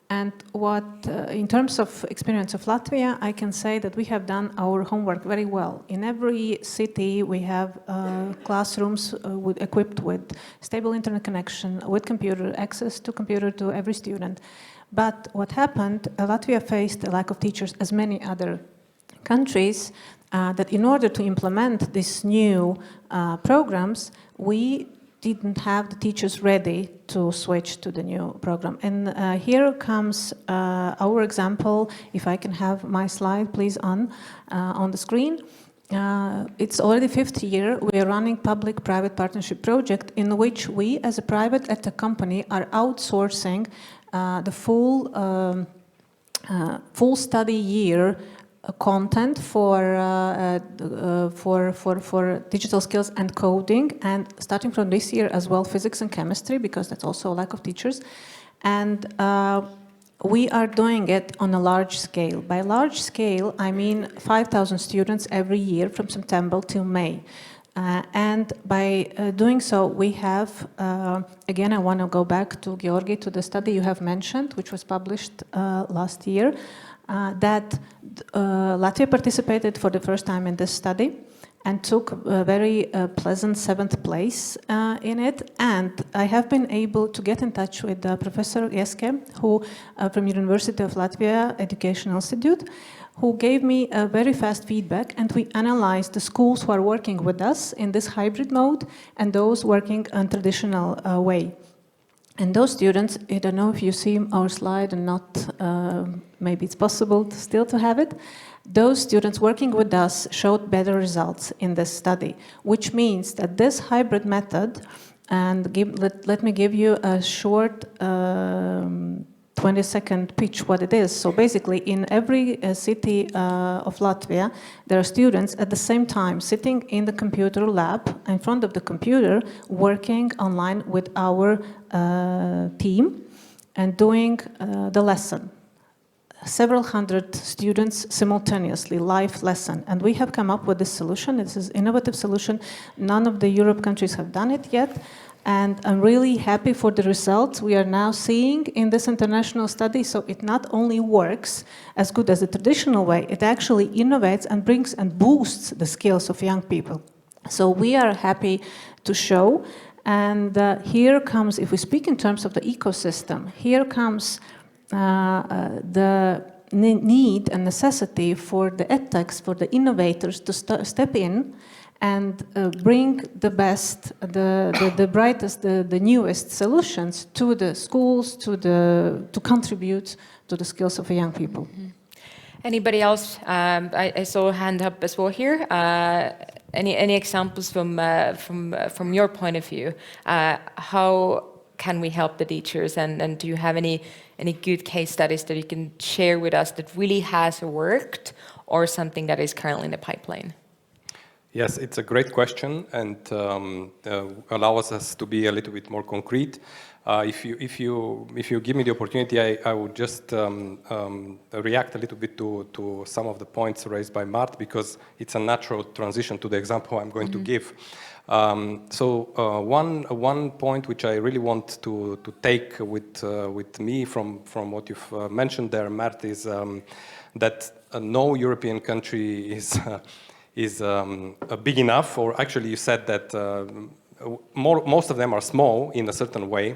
And what, in terms of experience of Latvia, I can say that we have done our homework very well. In every city, we have classrooms equipped with stable internet connection, with computer, access to computer to every student. But what happened, Latvia faced a lack of teachers, as many other countries, that in order to implement these new programs, we didn't have the teachers ready to switch to the new program. And here comes our example. If I can have my slide, please, on the screen. It's already 5th year. We are running public-private partnership project in which we, as a private EdTech company, are outsourcing the full study year content for digital skills and coding, and starting from this year as well, physics and chemistry, because that's also a lack of teachers. And we are doing it on a large scale. By large scale, I mean 5,000 students every year from September till May. And by doing so, we have, again, I want to go back to Georgi, to the study you have mentioned, which was published last year, that Latvia participated for the first time in this study and took a very pleasant 7th place in it. And I have been able to get in touch with Professor Jeske, who from University of Latvia Educational Institute, who gave me a very fast feedback, and we analyzed the schools who are working with us in this hybrid mode and those working in traditional way. And those students, I don't know if you see our slide and not, maybe it's possible still to have it. Those students working with us showed better results in this study, which means that this hybrid method, and let me give you a short 20-second pitch what it is. So basically, in every city of Latvia, there are students at the same time sitting in the computer lab in front of the computer, working online with our team and doing the lesson. Several hundred students simultaneously, live lesson. And we have come up with this solution. This is an innovative solution. None of the Europe countries have done it yet. And I'm really happy for the results we are now seeing in this international study. So it not only works as good as the traditional way, it actually innovates and brings and boosts the skills of young people. So we are happy to show. And here comes, if we speak in terms of the ecosystem, here comes the need and necessity for the edtechs, for the innovators to step in and bring the best, the brightest, the newest solutions to the schools, to contribute to the skills of young people. Mm-hmm. Anybody else? I saw a hand up as well here. Any examples from your point of view? How can we help the teachers? And do you have any good case studies that you can share with us that really has worked, or something that is currently in the pipeline? Yes, it's a great question, and allows us to be a little bit more concrete. If you give me the opportunity, I would just react a little bit to some of the points raised by Mart, because it's a natural transition to the example I'm going to give. One point which I really want to take with me from what you've mentioned there, Mart, is that no European country is big enough, or actually you said that most of them are small in a certain way.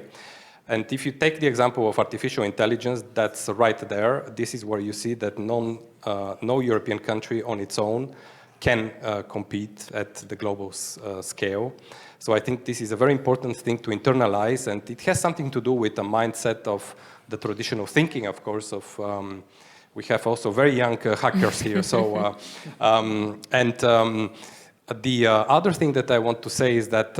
And if you take the example of artificial intelligence, that's right there. This is where you see that no European country on its own can compete at the global scale. So I think this is a very important thing to internalize, and it has something to do with the mindset of the traditional thinking, of course, of we have also very young hackers here. So, the other thing that I want to say is that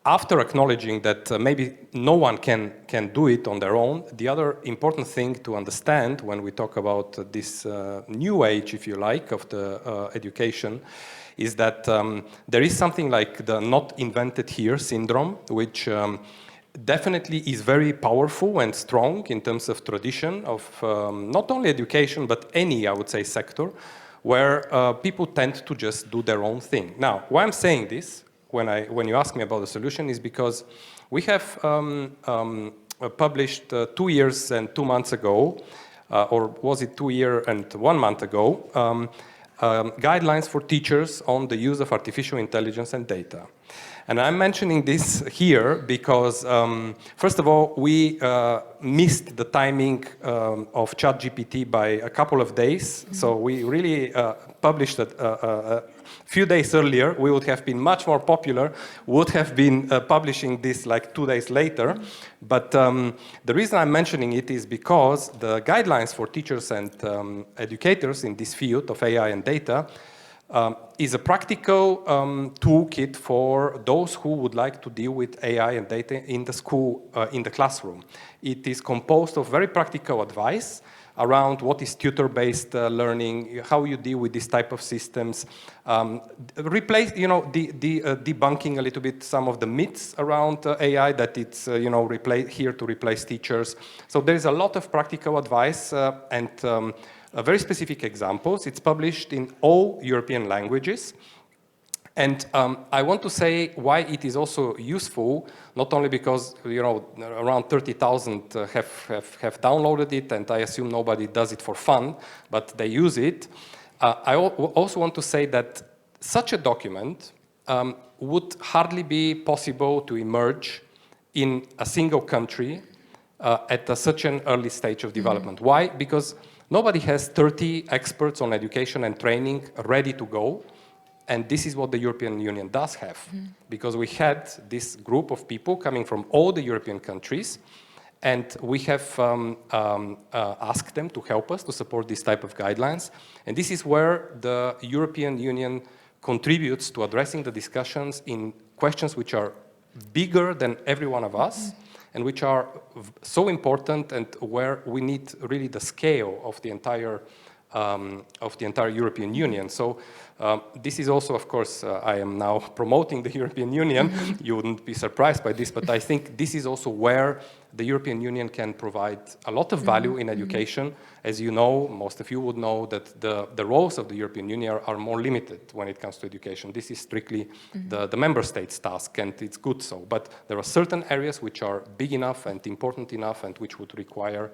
after acknowledging that maybe no one can do it on their own, the other important thing to understand when we talk about this new age, if you like, of the education, is that there is something like the not invented here syndrome, which definitely is very powerful and strong in terms of tradition of not only education, but any, I would say, sector, where people tend to just do their own thing. Now, why I'm saying this, when you ask me about the solution, is because we have published 2 years and 2 months ago, or was it 2 years and 1 month ago, guidelines for teachers on the use of artificial intelligence and data. And I'm mentioning this here because, first of all, we missed the timing of ChatGPT by a couple of days. So we really published it a few days earlier. We would have been much more popular, would have been publishing this like 2 days later. But the reason I'm mentioning it is because the guidelines for teachers and educators in this field of AI and data is a practical toolkit for those who would like to deal with AI and data in the school, in the classroom. It is composed of very practical advice around what is tutor-based learning, how you deal with this type of systems, debunking a little bit some of the myths around AI, that it's here to replace teachers. So there is a lot of practical advice and very specific examples. It's published in all European languages. And I want to say why it is also useful, not only because around 30,000 have downloaded it, and I assume nobody does it for fun, but they use it. I also want to say that such a document would hardly be possible to emerge in a single country at such an early stage of development. Why? Because nobody has 30 experts on education and training ready to go. And this is what the European Union does have, because we had this group of people coming from all the European countries, and we have asked them to help us to support this type of guidelines. And this is where the European Union contributes to addressing the discussions in questions which are bigger than every one of us, and which are so important, and where we need really the scale of the entire European Union. So this is also, of course, I am now promoting the European Union. You wouldn't be surprised by this, but I think this is also where the European Union can provide a lot of value in education. As you know, most of you would know that the roles of the European Union are more limited when it comes to education. This is strictly the member states' task, and it's good so. But there are certain areas which are big enough and important enough, and which would require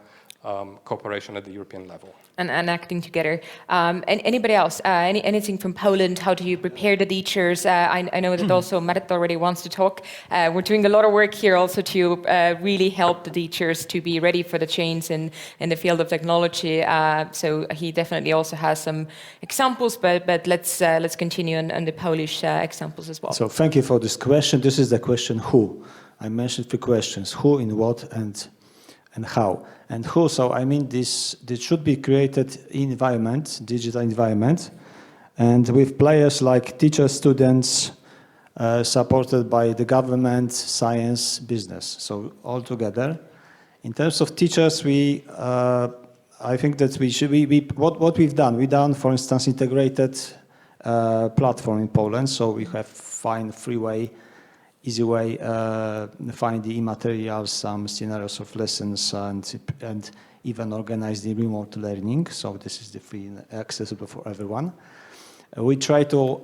cooperation at the European level. And acting together. And anybody else? Anything from Poland? How do you prepare the teachers? I know that also Marit already wants to talk. We're doing a lot of work here also to really help the teachers to be ready for the change in the field of technology. So he definitely also has some examples, but let's continue on the Polish examples as well. So thank you for this question. This is the question who. I mentioned 3 questions: who, in what, and how. And who, so I mean this should be created environment, digital environment, and with players like teachers, students, supported by the government, science, business, so all together. In terms of teachers, I think that what we've done, for instance, integrated platform in Poland, so we have easy way, find the e-materials, some scenarios of lessons, and even organize the remote learning. So this is the free and accessible for everyone. We try to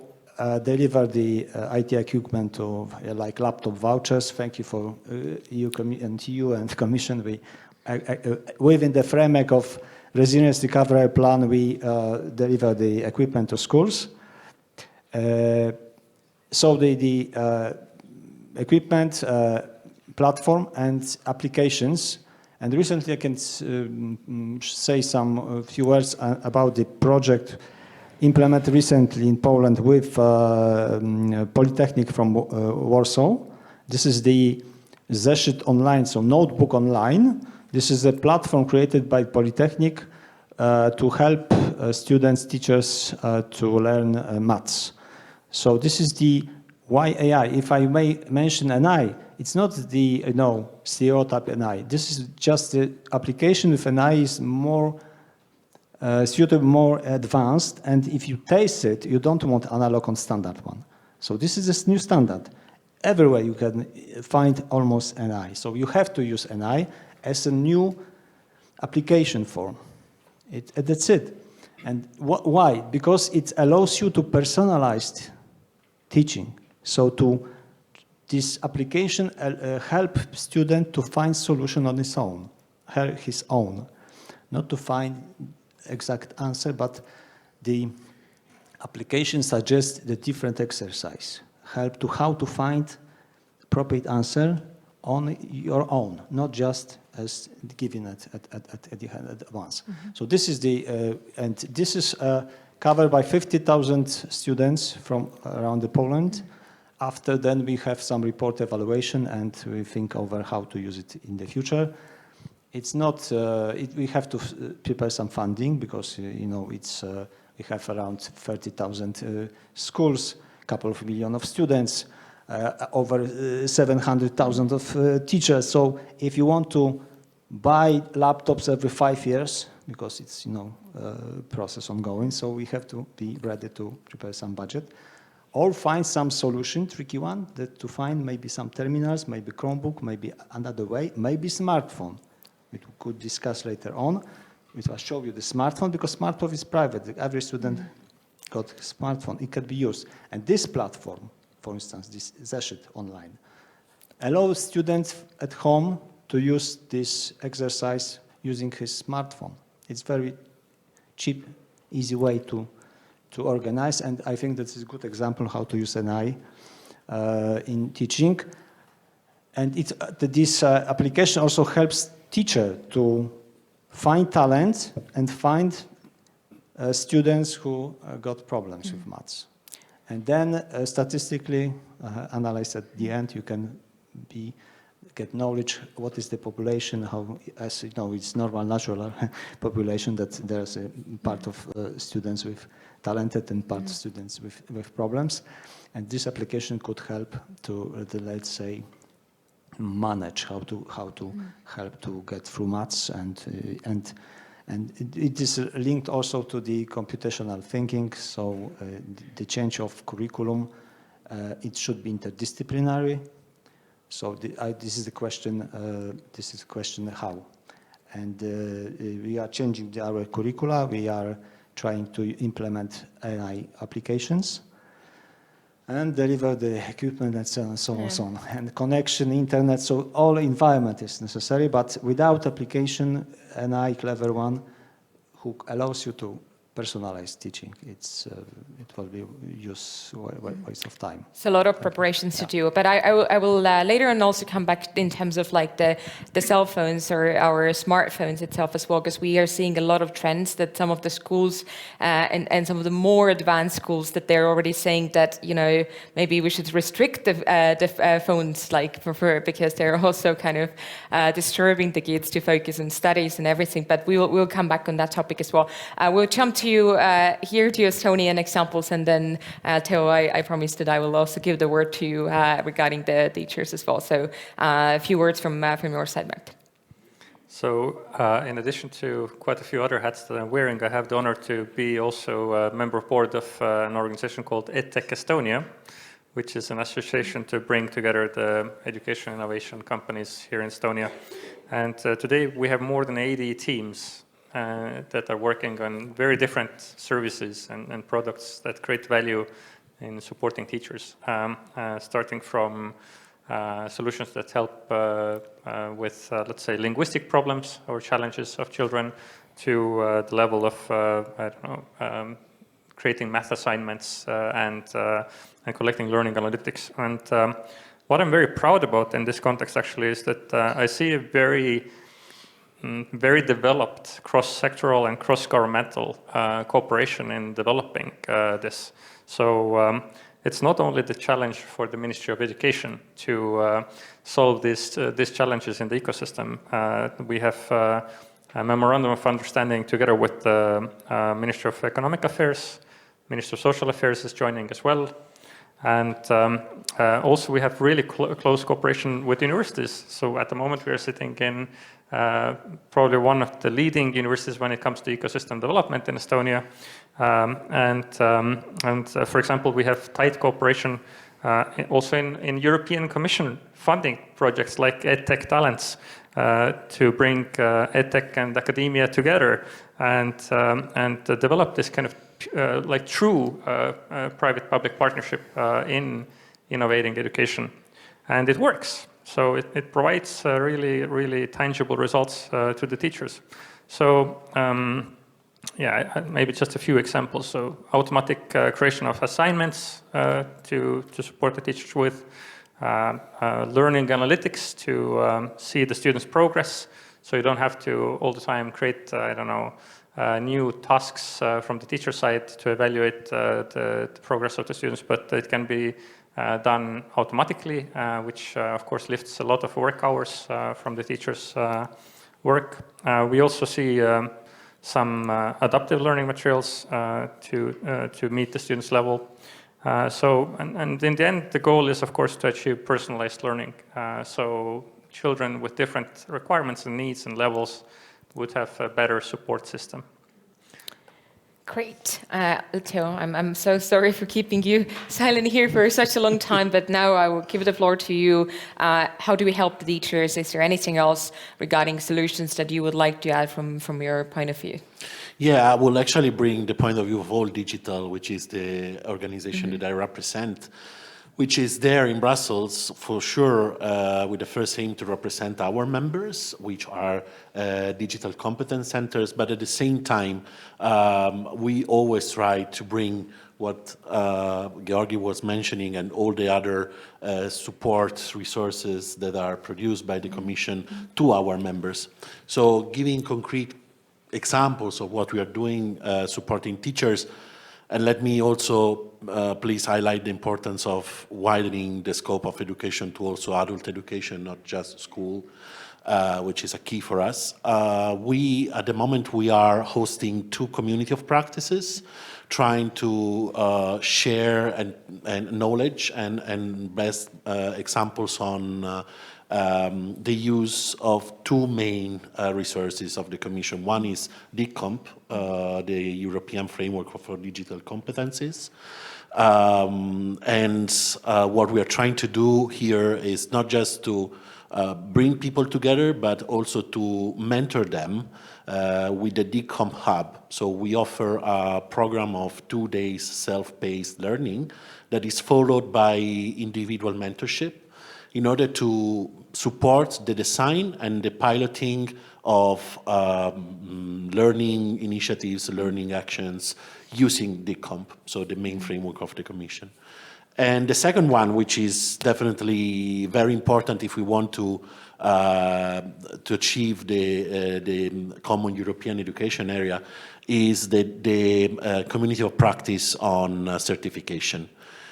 deliver the IT equipment to like laptop vouchers. Thank you for you and Commission. Within the framework of resilience recovery plan, we deliver the equipment to schools. So the equipment, platform, and applications. And recently I can say some few words about the project implemented recently in Poland with Polytechnic from Warsaw. This is the Zeszyt Online, so notebook online. This is a platform created by Polytechnic to help students, teachers to learn maths. So this is the why AI? If I may mention NI, it's not the stereotype NI. This is just the application with NI is more suitable, more advanced, and if you taste it, you don't want analog on standard one. So this is this new standard. Everywhere you can find almost NI. So you have to use NI as a new application form. That's it. And why? Because it allows you to personalize teaching. So this application help student to find solution on his own, not to find exact answer, but the application suggests the different exercise, help to how to find appropriate answer on your own, not just as given at once. Mm-hmm. So this is and this is covered by 50,000 students from around Poland. After then, we have some report evaluation, and we think over how to use it in the future. It's not. We have to prepare some funding because it's. We have around 30,000 schools, a couple of million of students, over 700,000 of teachers. So if you want to buy laptops every 5 years, because it's process ongoing, so we have to be ready to prepare some budget. Or find some solution, tricky one, that to find maybe some terminals, maybe Chromebook, maybe another way, maybe smartphone. We could discuss later on. We will show you the smartphone, because smartphone is private. Every student got a smartphone. It can be used. And this platform, for instance, this Zeszyt online, allows students at home to use this exercise using his smartphone. It's very cheap, easy way to organize, and I think this is a good example how to use NI in teaching. And this application also helps teacher to find talent and find students who got problems with maths. And then statistically analyze at the end, you can get knowledge, what is the population, how, as you know, it's normal, natural population, that there's a part of students with talented and part of students with problems. And this application could help to, let's say, manage how to help to get through maths, and it is linked also to the computational thinking. So the change of curriculum, it should be interdisciplinary. So this is the question. This is the question how, and we are changing our curricula. We are trying to implement AI applications and deliver the equipment and so on and so on and so on. And connection, internet, so all environment is necessary, but without application, AI clever one who allows you to personalized teaching, it will be waste of time. It's a lot of preparations to do, but I will later on also come back in terms of like the cell phones or our smartphones itself as well, because we are seeing a lot of trends that some of the schools and some of the more advanced schools, that they're already saying that maybe we should restrict the phones because they're also kind of disturbing the kids to focus on studies and everything. But we'll come back on that topic as well. We'll jump to here to Estonian examples, and then Teo, I promised that I will also give the word to you regarding the teachers as well. So a few words from your side, Matt. So in addition to quite a few other hats that I'm wearing, I have the honor to be also a member of board of an organization called EdTech Estonia, which is an association to bring together the education innovation companies here in Estonia. And today we have more than 80 teams that are working on very different services and products that create value in supporting teachers, starting from solutions that help with, let's say, linguistic problems or challenges of children, to the level of, creating math assignments and collecting learning analytics. And what I'm very proud about in this context actually is that I see a very developed cross-sectoral and cross-governmental cooperation in developing this. So it's not only the challenge for the Ministry of Education to solve these challenges in the ecosystem. We have a memorandum of understanding together with the Ministry of Economic Affairs. Minister of Social Affairs is joining as well. And also we have really close cooperation with universities. So at the moment we are sitting in probably one of the leading universities when it comes to ecosystem development in Estonia. For example, we have tight cooperation also in European Commission funding projects like EdTech Talents to bring EdTech and academia together and develop this kind of like true private-public partnership in innovating education. And it works. So it provides really, really tangible results to the teachers. So yeah, maybe just a few examples. So automatic creation of assignments to support the teachers with, learning analytics to see the students' progress. So you don't have to all the time create, I don't know, new tasks from the teacher side to evaluate the progress of the students, but it can be done automatically, which of course lifts a lot of work hours from the teachers' work. We also see some adaptive learning materials to meet the students' level. And in the end, the goal is, of course, to achieve personalized learning. So children with different requirements and needs and levels would have a better support system. Great. Theo, I'm so sorry for keeping you silent here for such a long time, but now I will give the floor to you. How do we help the teachers? Is there anything else regarding solutions that you would like to add from your point of view? Yeah, I will actually bring the point of view of All Digital, which is the organization that I represent, which is there in Brussels for sure with the first aim to represent our members, which are digital competence centers, but at the same time, we always try to bring what Georgi was mentioning and all the other support resources that are produced by the Commission to our members. So giving concrete examples of what we are doing supporting teachers. And let me also please highlight the importance of widening the scope of education to also adult education, not just school, which is a key for us. At the moment, we are hosting 2 community of practices, trying to share and knowledge and best examples on the use of 2 main resources of the Commission. One is DigiComp, the European Framework for Digital Competencies. What we are trying to do here is not just to bring people together, but also to mentor them with the DigiComp Hub. So we offer a program of 2 days self-paced learning that is followed by individual mentorship in order to support the design and the piloting of learning initiatives, learning actions using DigiComp, so the main framework of the Commission. And the second one, which is definitely very important if we want to achieve the common European education area, is the community of practice on certification.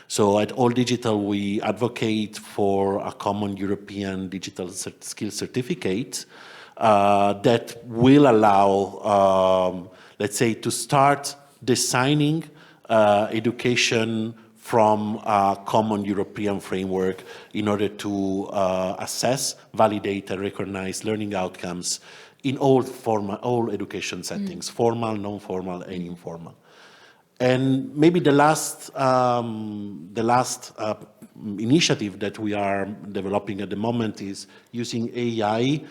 So at All Digital, we advocate for a common European digital skills certificate that will allow, let's say, to start designing education from a common European framework in order to assess, validate, and recognize learning outcomes in all education settings, formal, non-formal, and informal. And maybe the last initiative that we are developing at the moment is using AI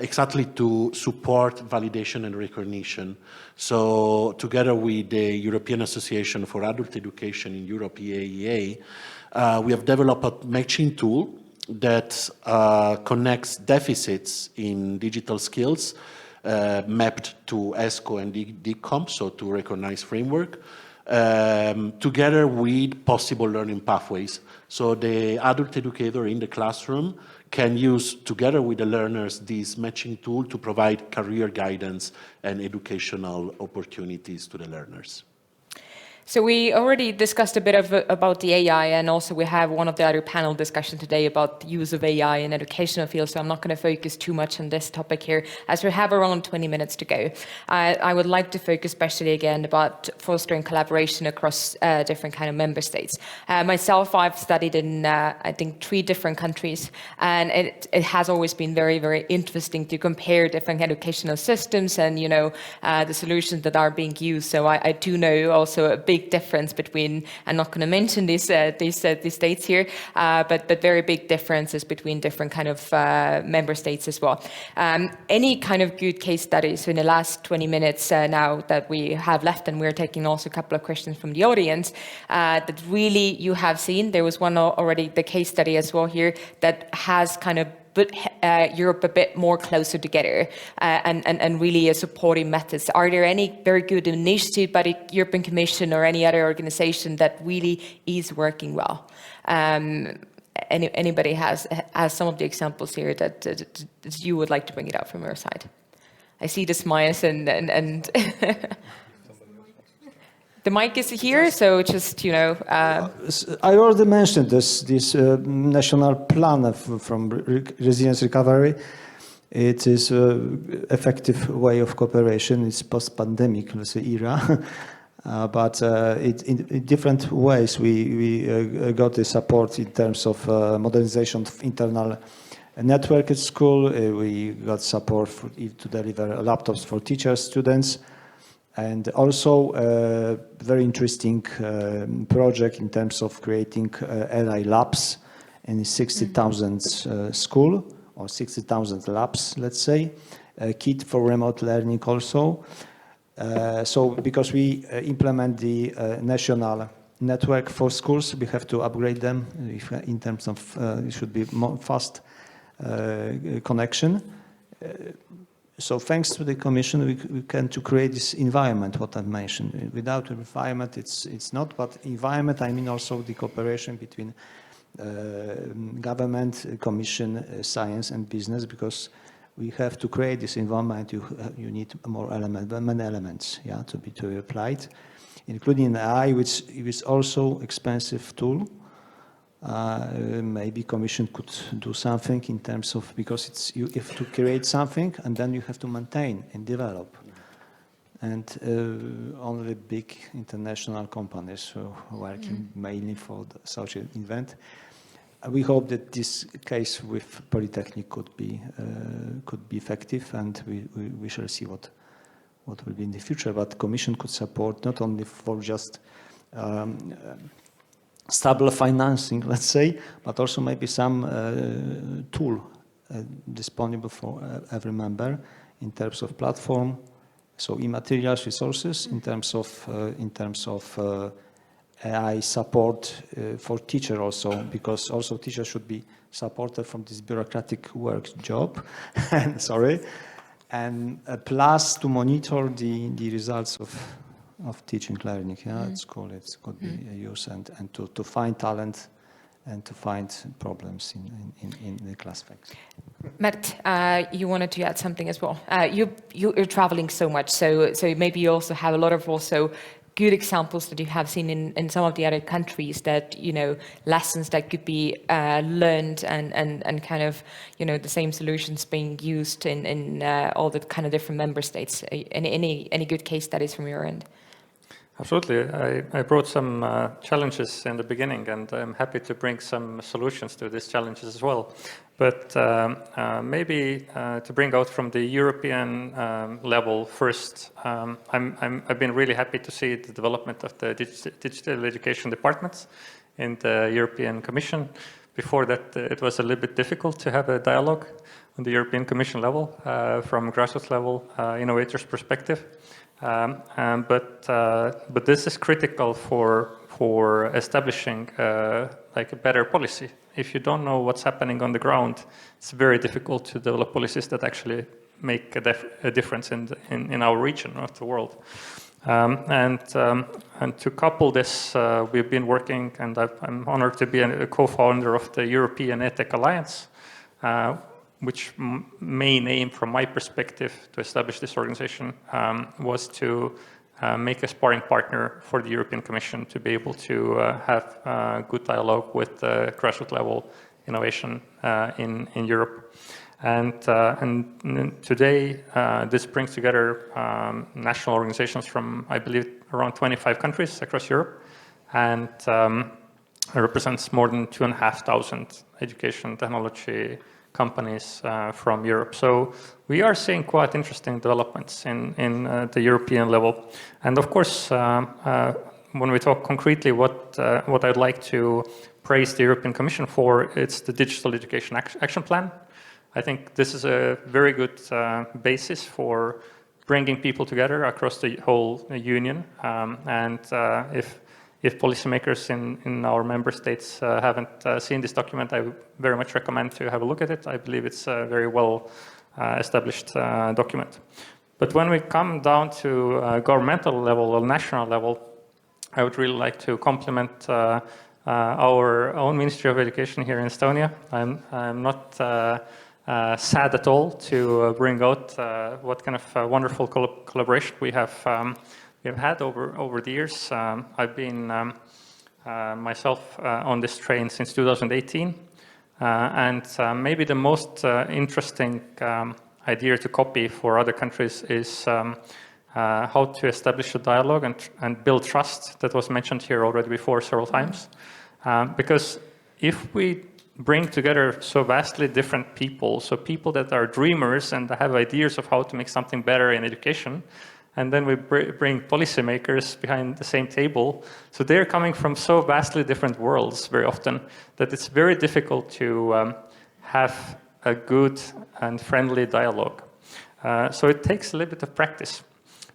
exactly to support validation and recognition. So together with the European Association for Adult Education in Europe, EAEA, we have developed a matching tool that connects deficits in digital skills mapped to ESCO and DigiComp, so to recognize framework, together with possible learning pathways. So the adult educator in the classroom can use, together with the learners, this matching tool to provide career guidance and educational opportunities to the learners. So we already discussed a bit about the AI, and also we have one of the other panel discussion today about the use of AI in educational fields, so I'm not going to focus too much on this topic here, as we have around 20 minutes to go. I would like to focus especially again about fostering collaboration across different kind of member states. Myself, I've studied in, I think, 3 different countries, and it has always been very, very interesting to compare different educational systems and, you know, the solutions that are being used. So I do know also a big difference between, I'm not going to mention these states here, but very big differences between different kind of member states as well. Any kind of good case studies in the last 20 minutes now that we have left, and we're taking also a couple of questions from the audience that really you have seen. There was one already, the case study as well here, that has kind of put Europe a bit more closer together and really a supporting methods. Are there any very good initiative by the European Commission or any other organization that really is working well? Anybody has some of the examples here that you would like to bring it up from your side? I see the smiles and the mic is here, so just, you know. I already mentioned this national plan from resilience recovery. It is an effective way of cooperation. It's post-pandemic, let's say, era. But in different ways, we got the support in terms of modernization of internal network at school. We got support to deliver laptops for teachers, students. And also a very interesting project in terms of creating AI labs in 60,000 school, or 60,000 labs, let's say, a kit for remote learning also. So because we implement the national network for schools, we have to upgrade them in terms of it should be more fast connection. So thanks to the Commission, we can to create this environment, what I mentioned. Without an environment, it's not, but environment, I mean also the cooperation between government, Commission, science and business, because we have to create this environment. You need more many elements, yeah, to be applied, including AI, which is also expensive tool. Maybe Commission could do something in terms of, because you have to create something and then you have to maintain and develop. And only big international companies working mainly for such an event. We hope that this case with Polytechnic could be effective, and we shall see what will be in the future. But Commission could support not only for just stable financing, let's say, but also maybe some tool disponible for every member in terms of platform, so e-materials, resources, in terms of AI support for teacher also, because also teachers should be supported from this bureaucratic work job, sorry, and plus to monitor the results of teaching learning, yeah, at school. It could be used and to find talent and to find problems in the class facts. Matt, you wanted to add something as well. You're traveling so much, so maybe you also have a lot of also good examples that you have seen in some of the other countries that, you know, lessons that could be learned and kind of, you know, the same solutions being used in all the kind of different member states. Any good case studies from your end? Absolutely. I brought some challenges in the beginning, and I'm happy to bring some solutions to these challenges as well. But maybe to bring out from the European level first, I've been really happy to see the development of the digital education departments in the European Commission. Before that, it was a little bit difficult to have a dialogue on the European Commission level, from grassroots level, innovators' perspective. But this is critical for establishing like a better policy. If you don't know what's happening on the ground, it's very difficult to develop policies that actually make a difference in our region or the world. And to couple this, we've been working, and I'm honored to be a co-founder of the European EdTech Alliance, which main aim from my perspective to establish this organization was to make a sparring partner for the European Commission to be able to have good dialogue with grassroots level innovation in Europe. And today, this brings together national organizations from, I believe, around 25 countries across Europe, and represents more than 2,500 education technology companies from Europe. So we are seeing quite interesting developments in the European level. And of course, when we talk concretely what I'd like to praise the European Commission for, it's the Digital Education Action Plan. I think this is a very good basis for bringing people together across the whole union. And if policymakers in our member states haven't seen this document, I very much recommend to have a look at it. I believe it's a very well established document. But when we come down to governmental level or national level, I would really like to compliment our own Ministry of Education here in Estonia. I'm not sad at all to bring out what kind of wonderful collaboration we have had over the years. I've been myself on this train since 2018, and maybe the most interesting idea to copy for other countries is how to establish a dialogue and build trust that was mentioned here already before several times. Because if we bring together so vastly different people, so people that are dreamers and have ideas of how to make something better in education, and then we bring policymakers behind the same table. So they're coming from so vastly different worlds very often that it's very difficult to have a good and friendly dialogue. So it takes a little bit of practice,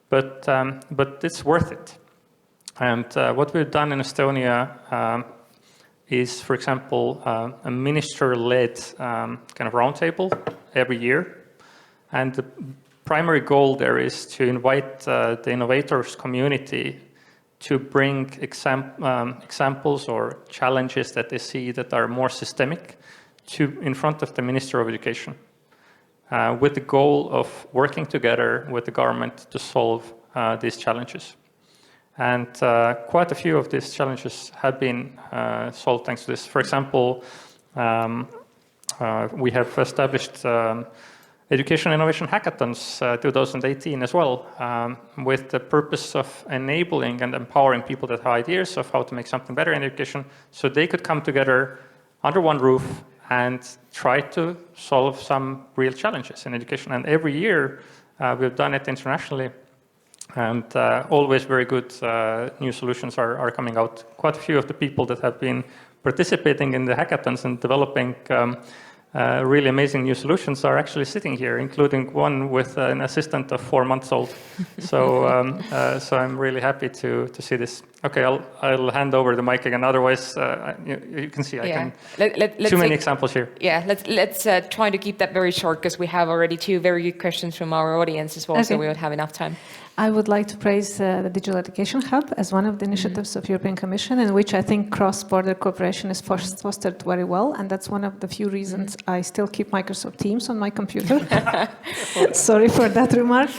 but it's worth it. And what we've done in Estonia is, for example, a minister-led kind of roundtable every year. And the primary goal there is to invite the innovators community to bring examples or challenges that they see that are more systemic in front of the Minister of Education, with the goal of working together with the government to solve these challenges. And quite a few of these challenges have been solved thanks to this. For example, we have established Education Innovation Hackathons 2018 as well, with the purpose of enabling and empowering people that have ideas of how to make something better in education, so they could come together under one roof and try to solve some real challenges in education. And every year we've done it internationally, and always very good new solutions are coming out. Quite a few of the people that have been participating in the hackathons and developing really amazing new solutions are actually sitting here, including one with an assistant of 4 months old. So, so I'm really happy to see this. Okay, I'll hand over the mic again. Otherwise, you can see I can. Too many examples here. Yeah, let's try to keep that very short, because we have already 2 very good questions from our audience as well, so we would have enough time. I would like to praise the Digital Education Hub as one of the initiatives of European Commission, in which I think cross-border cooperation is fostered very well, and that's one of the few reasons I still keep Microsoft Teams on my computer. Sorry for that remark.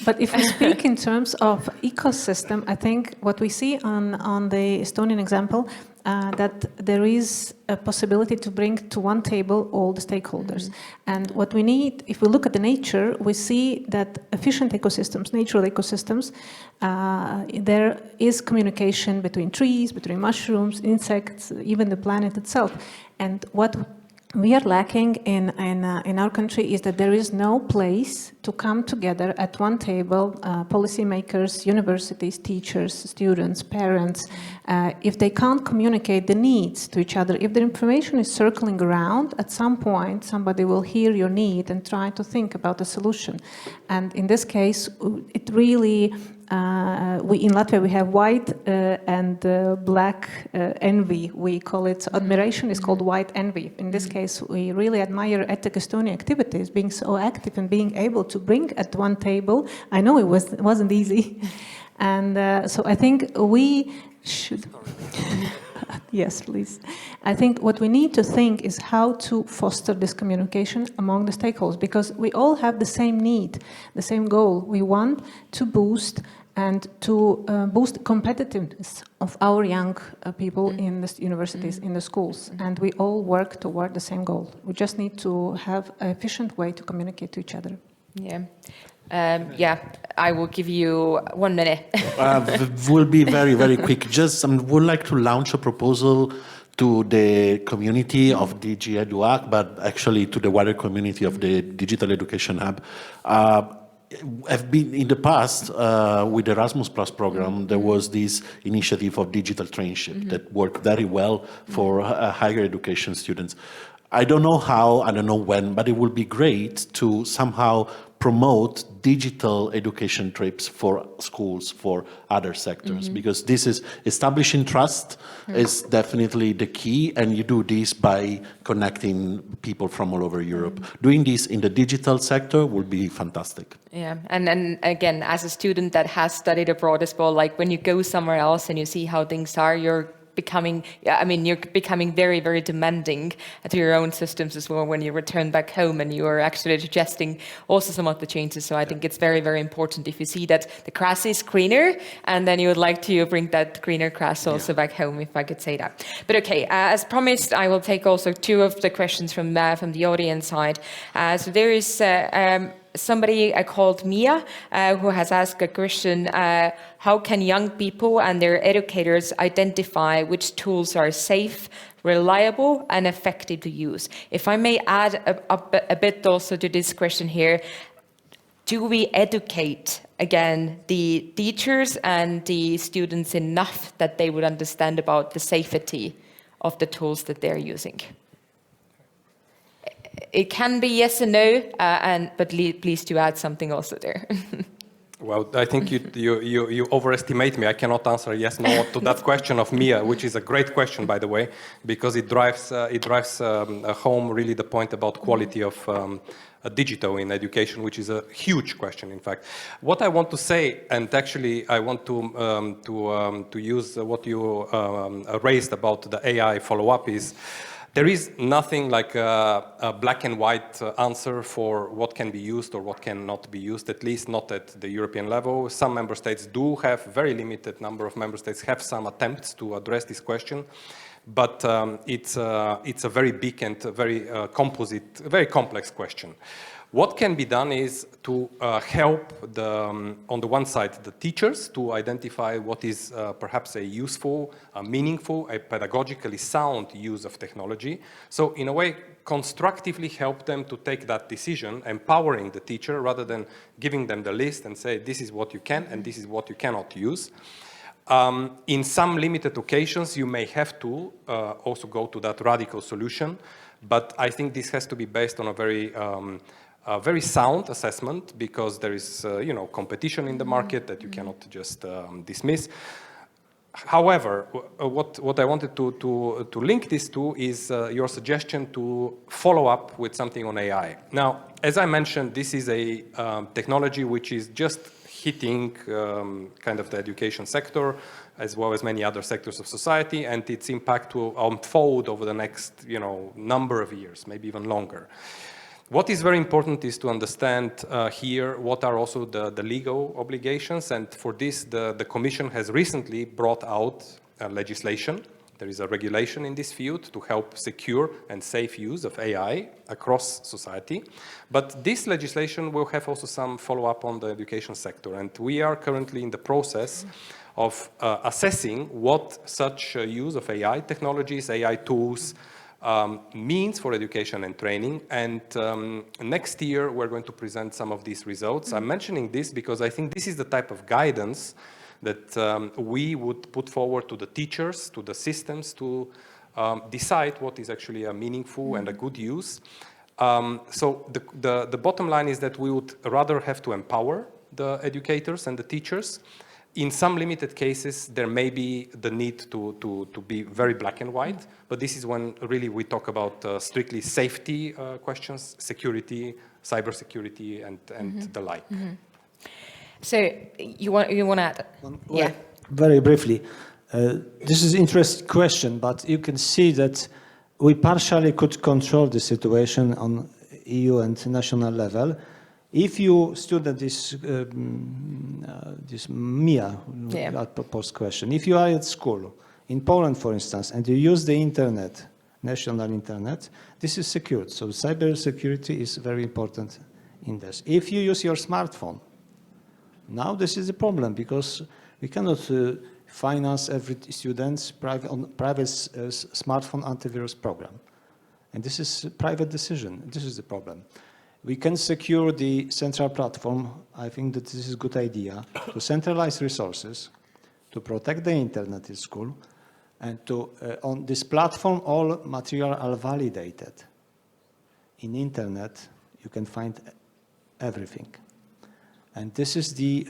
But if we speak in terms of ecosystem, I think what we see on the Estonian example, that there is a possibility to bring to one table all the stakeholders. And what we need, if we look at the nature, we see that efficient ecosystems, natural ecosystems, there is communication between trees, between mushrooms, insects, even the planet itself. And what we are lacking in our country is that there is no place to come together at one table, policymakers, universities, teachers, students, parents, if they can't communicate the needs to each other. If the information is circling around, at some point somebody will hear your need and try to think about a solution. And in this case, it really, in Latvia we have white and black envy. We call it, admiration is called white envy. In this case, we really admire EdTech Estonia activities, being so active and being able to bring at one table. I know it wasn't easy. And so I think we should... Yes, please. I think what we need to think is how to foster this communication among the stakeholders, because we all have the same need, the same goal. We want to boost and to boost the competitiveness of our young people in the universities, in the schools. And we all work toward the same goal. We just need to have an efficient way to communicate to each other. Yeah. Yeah, I will give you 1 minute. We'll be very, very quick. Just would like to launch a proposal to the community of DigiEduHack, but actually to the wider community of the Digital Education Hub. Have been in the past with the Erasmus Plus program, there was this initiative of digital traineeship that worked very well for higher education students. I don't know how, I don't know when, but it would be great to somehow promote digital education trips for schools, for other sectors, because this is establishing trust is definitely the key, and you do this by connecting people from all over Europe. Doing this in the digital sector would be fantastic. Yeah, and again, as a student that has studied abroad as well, like when you go somewhere else and you see how things are, you're becoming very, very demanding to your own systems as well when you return back home, and you are actually suggesting also some of the changes. So I think it's very, very important if you see that the grass is greener, and then you would like to bring that greener grass also back home, if I could say that. But okay, as promised, I will take also 2 of the questions from the audience side. So there is somebody called Mia who has asked a question, how can young people and their educators identify which tools are safe, reliable and effective to use? If I may add a bit also to this question here, do we educate, again, the teachers and the students enough that they would understand about the safety of the tools that they're using? It can be yes and no, but please do add something also there. Well, I think you overestimate me. I cannot answer yes, no to that question of Mia, which is a great question, by the way, because it drives home really the point about quality of digital in education, which is a huge question, in fact. What I want to say, and actually I want to use what you raised about the AI follow-up, is there is nothing like a black and white answer for what can be used or what cannot be used, at least not at the European level. Some member states do have, very limited number of member states have some attempts to address this question, but it's a very big and very very complex question. What can be done is to help, on the one side, the teachers to identify what is perhaps a useful, a meaningful, a pedagogically sound use of technology. So in a way, constructively help them to take that decision, empowering the teacher rather than giving them the list and say, this is what you can and this is what you cannot use. In some limited occasions, you may have to also go to that radical solution, but I think this has to be based on a very sound assessment, because there is competition in the market that you cannot just dismiss. However, what I wanted to link this to is your suggestion to follow up with something on AI. Now, as I mentioned, this is a technology which is just hitting kind of the education sector, as well as many other sectors of society, and its impact will unfold over the next number of years, maybe even longer. What is very important is to understand here what are also the legal obligations, and for this the Commission has recently brought out legislation. There is a regulation in this field to help secure and safe use of AI across society. But this legislation will have also some follow-up on the education sector, and we are currently in the process of assessing what such use of AI technologies, AI tools, means for education and training, and next year we're going to present some of these results. I'm mentioning this because I think this is the type of guidance that we would put forward to the teachers, to the systems, to decide what is actually a meaningful and a good use. So the bottom line is that we would rather have to empower the educators and the teachers. In some limited cases, there may be the need to be very black and white, but this is when really we talk about strictly safety questions, security, cybersecurity, and the like. So you want to add? Yeah. Very briefly, this is an interesting question, but you can see that we partially could control the situation on EU and national level. If you student this Mia proposed question, if you are at school in Poland, for instance, and you use the internet, national internet, this is secured. So cyber security is very important in this. If you use your smartphone, now this is a problem because we cannot finance every student's private smartphone antivirus program. And this is a private decision. This is the problem. We can secure the central platform. I think that this is a good idea to centralize resources, to protect the internet in school, and to, on this platform, all material are validated. In internet, you can find everything. And this is the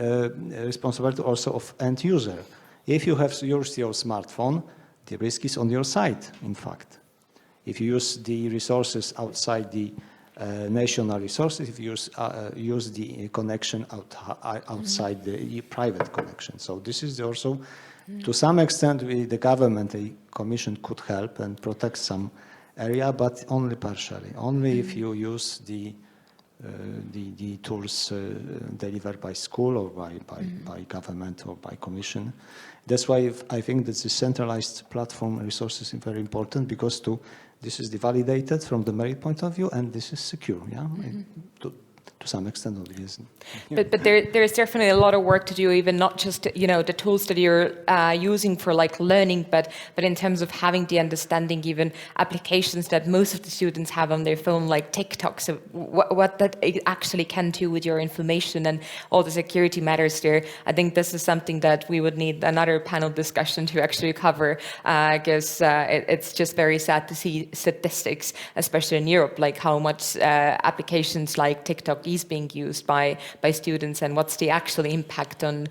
responsibility also of end user. If you have used your smartphone, the risk is on your side, in fact. If you use the resources outside the national resources, if you use the connection outside the private connection. So this is also, to some extent, the government, the commission could help and protect some area, but only partially. Only if you use the tools delivered by school or by government or by commission. That's why I think that the centralized platform resources is very important because this is validated from the merit point of view and this is secure, yeah? To some extent, obviously. But there's definitely a lot of work to do, even not just the tools that you're using for like learning, but in terms of having the understanding, even applications that most of the students have on their phone, like TikTok. So what that actually can do with your information and all the security matters there. I think this is something that we would need another panel discussion to actually cover, because it's just very sad to see statistics, especially in Europe, like how much applications like TikTok is being used by students and what's the actual impact on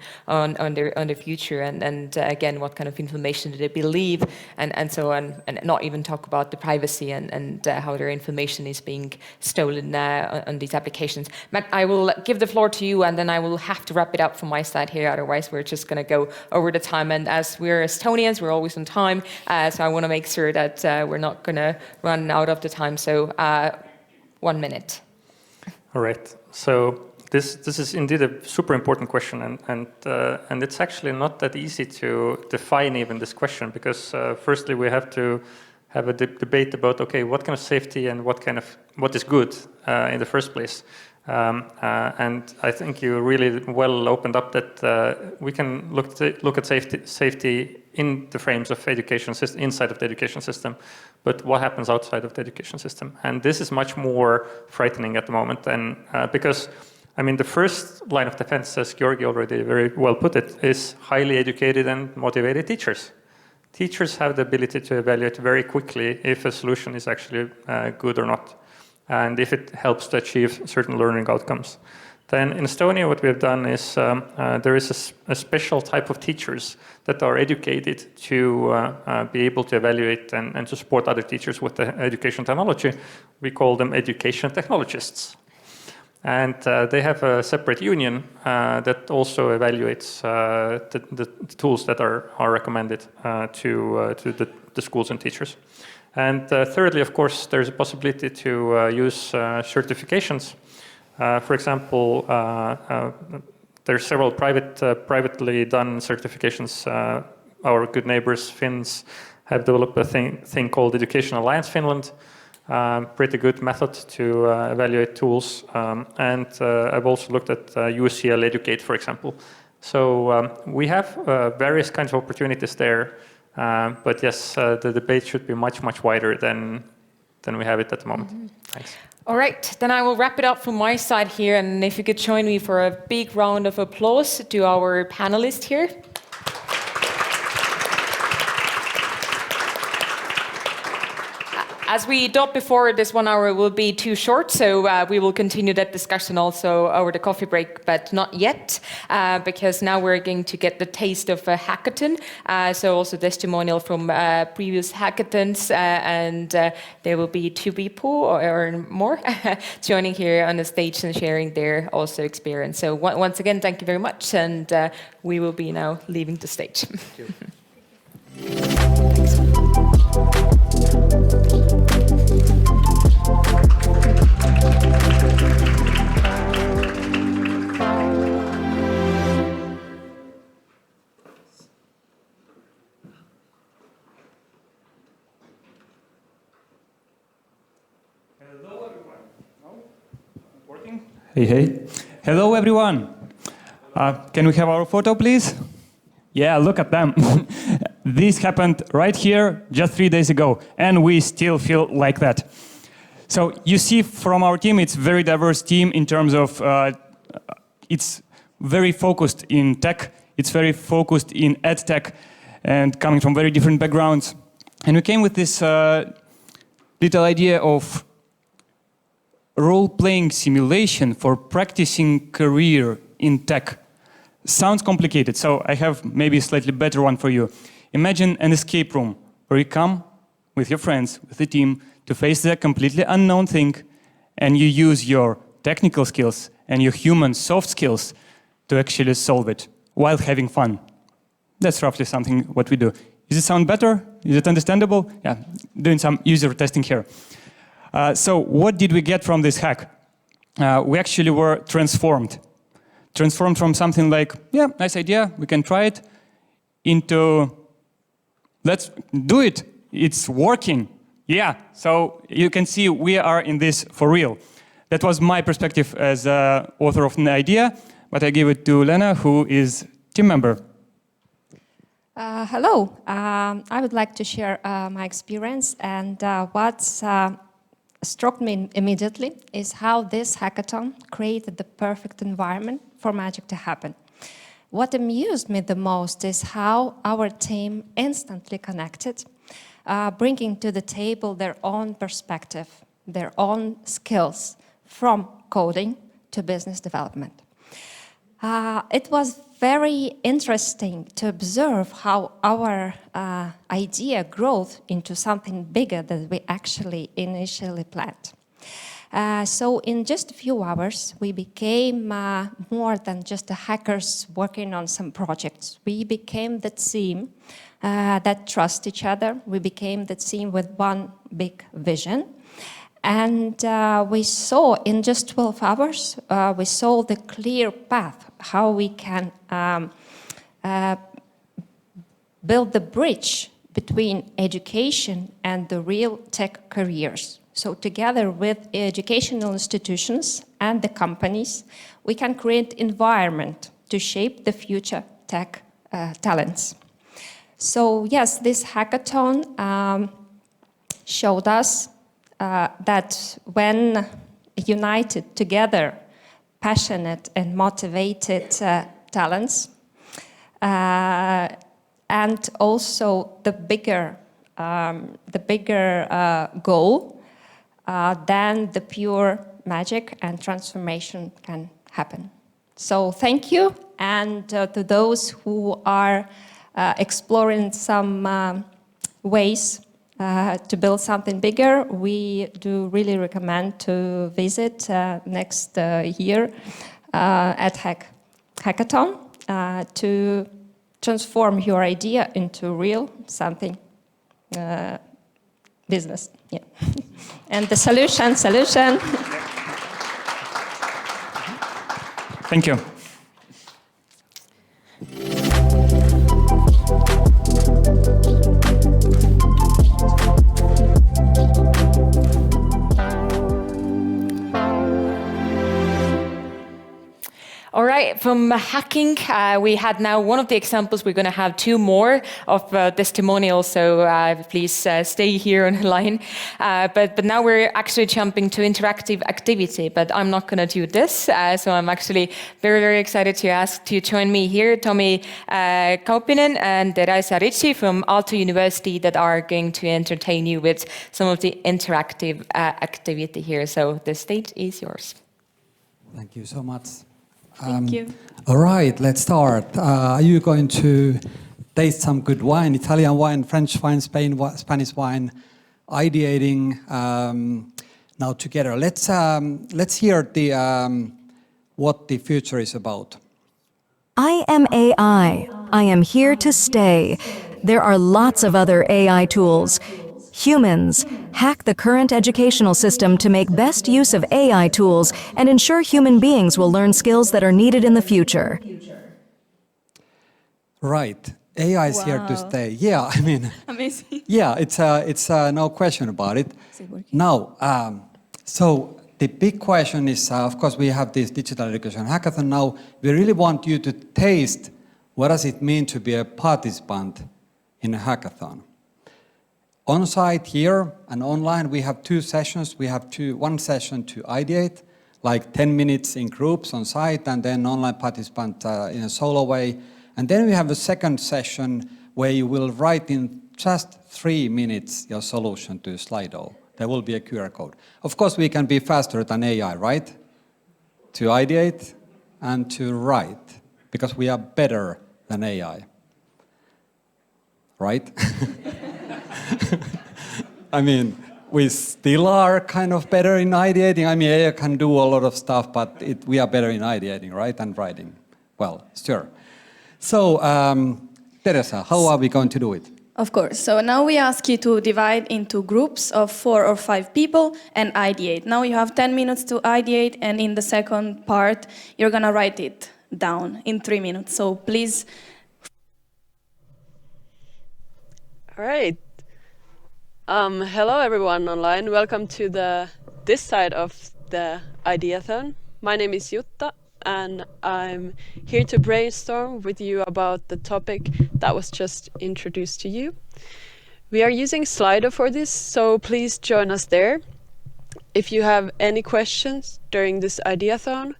their future and again what kind of information do they believe and so on, and not even talk about the privacy and how their information is being stolen on these applications. Matt, I will give the floor to you and then I will have to wrap it up from my side here, otherwise we're just going to go over the time, and as we're Estonians we're always on time, so I want to make sure that we're not going to run out of the time, so 1 minute. All right. So this is indeed a super important question, and it's actually not that easy to define even this question, because firstly we have to have a debate about, okay, what kind of safety and what is good in the first place. And I think you really well opened up that we can look at safety in the frames of education system, inside of the education system, but what happens outside of the education system? And this is much more frightening at the moment, and because I mean the first line of defense, as Georgi already very well put it, is highly educated and motivated teachers. Teachers have the ability to evaluate very quickly if a solution is actually good or not, and if it helps to achieve certain learning outcomes. Then in Estonia, what we have done is there is a special type of teachers that are educated to be able to evaluate and to support other teachers with the education technology. We call them education technologists. And they have a separate union that also evaluates the tools that are recommended to the schools and teachers. And thirdly, of course, there's a possibility to use certifications. For example, there are several privately done certifications. Our good neighbors, Finns, have developed a thing called Education Alliance Finland. Pretty good method to evaluate tools. And I've also looked at UCL Educate, for example. So we have various kinds of opportunities there. But yes, the debate should be much, much wider than we have it at the moment. Mm-hmm. Thanks. All right, then I will wrap it up from my side here, and if you could join me for a big round of applause to our panelists here. As we thought before, this 1 hour will be too short, so we will continue that discussion also over the coffee break, but not yet, because now we're going to get the taste of a hackathon. So also testimonial from previous hackathons, and there will be 2 people or more joining here on the stage and sharing their also experience. So once again, thank you very much, and we will be now leaving the stage. Thank you. Thanks. Hey, hey. Hello, everyone. Can we have our photo, please? Yeah, look at them. This happened right here just 3 days ago, and we still feel like that. So you see from our team, it's a very diverse team in terms of it's very focused in tech, it's very focused in ed tech, and coming from very different backgrounds. And we came with this little idea of role-playing simulation for practicing career in tech. Sounds complicated, so I have maybe a slightly better one for you. Imagine an escape room where you come with your friends, with the team, to face a completely unknown thing, and you use your technical skills and your human soft skills to actually solve it while having fun. That's roughly something what we do. Does it sound better? Is it understandable? Yeah, doing some user testing here. So what did we get from this hack? We actually were transformed. Transformed from something like, yeah, nice idea, we can try it, into, let's do it, it's working. Yeah, so you can see we are in this for real. That was my perspective as author of the idea, but I give it to Lena, who is team member. Hello, I would like to share my experience, and what struck me immediately is how this hackathon created the perfect environment for magic to happen. What amused me the most is how our team instantly connected, bringing to the table their own perspective, their own skills, from coding to business development. It was very interesting to observe how our idea grew into something bigger than we actually initially planned. So in just a few hours, we became more than just the hackers working on some projects. We became the team that trust each other. We became the team with one big vision. And we saw in just 12 hours, we saw the clear path, how we can build the bridge between education and the real tech careers. So together with educational institutions and the companies, we can create environment to shape the future tech talents. So yes, this hackathon showed us that when united together, passionate and motivated talents, and also the bigger goal, then the pure magic and transformation can happen. So thank you, and to those who are exploring some ways to build something bigger, we do really recommend to visit next year at Hackathon to transform your idea into real something business. Yeah. And the solution. Thank you. All right, from hacking, we had now one of the examples. We're going to have two more of testimonials, so please stay here on the line. But now we're actually jumping to interactive activity, but I'm not going to do this. So I'm actually very, very excited to ask to join me here, Tomi Kaupinen and Raisa Ritsi from Aalto University, that are going to entertain you with some of the interactive activity here. So the stage is yours. Thank you so much. Thank you. All right, let's start. Are you going to taste some good wine, Italian wine, French wine, Spanish wine, ideating now together? Let's hear what the future is about. I am AI. I am here to stay. There are lots of other AI tools. Humans, hack the current educational system to make best use of AI tools and ensure human beings will learn skills that are needed in the future. Right. AI is here to stay. Yeah, I mean, amazing. Yeah, it's no question about it. Now, so the big question is, of course, we have this digital education hackathon now. We really want you to taste what does it mean to be a participant in a hackathon. On site here and online, we have 2 sessions. We have one session to ideate, like 10 minutes in groups on site, and then online participant in a solo way. And then we have a second session where you will write in just 3 minutes your solution to Slido. There will be a QR code. Of course, we can be faster than AI, right? To ideate and to write, because we are better than AI. Right? I mean, we still are kind of better in ideating. I mean, AI can do a lot of stuff, but we are better in ideating, right? And writing. Well, sure. So, Teresa, how are we going to do it? Of course. So now we ask you to divide into groups of 4 or 5 people and ideate. Now you have 10 minutes to ideate, and in the second part, you're going to write it down in 3 minutes. So please. All right. Hello, everyone online. Welcome to this side of the Ideathon. My name is Jutta, and I'm here to brainstorm with you about the topic that was just introduced to you. We are using Slido for this, so please join us there. If you have any questions during this Ideathon,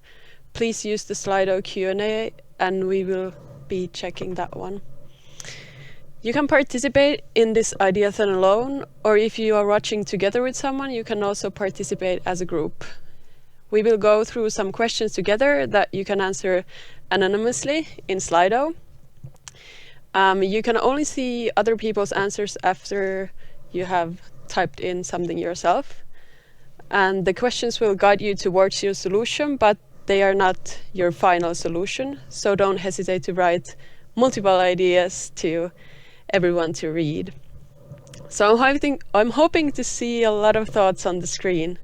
please use the Slido Q&A, and we will be checking that one. You can participate in this Ideathon alone, or if you are watching together with someone, you can also participate as a group. We will go through some questions together that you can answer anonymously in Slido. You can only see other people's answers after you have typed in something yourself. And the questions will guide you towards your solution, but they are not your final solution. So don't hesitate to write multiple ideas to everyone to read. So I'm hoping to see a lot of thoughts on the screen.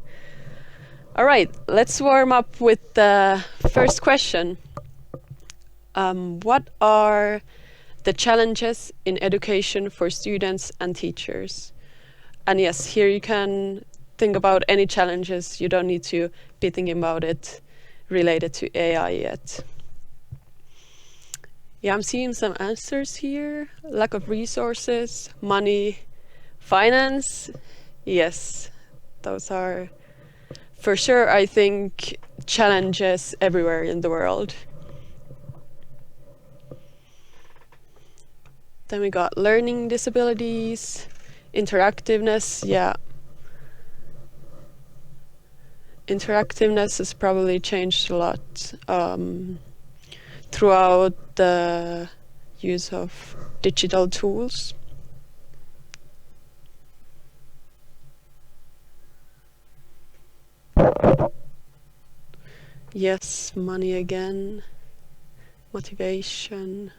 All right, let's warm up with the first question. What are the challenges in education for students and teachers? And yes, here you can think about any challenges. You don't need to be thinking about it related to AI yet. Yeah, I'm seeing some answers here. Lack of resources, money, finance. Yes, those are for sure, I think, challenges everywhere in the world. Then we got learning disabilities, interactiveness, yeah. Interactiveness has probably changed a lot throughout the use of digital tools. Yes, money again, motivation.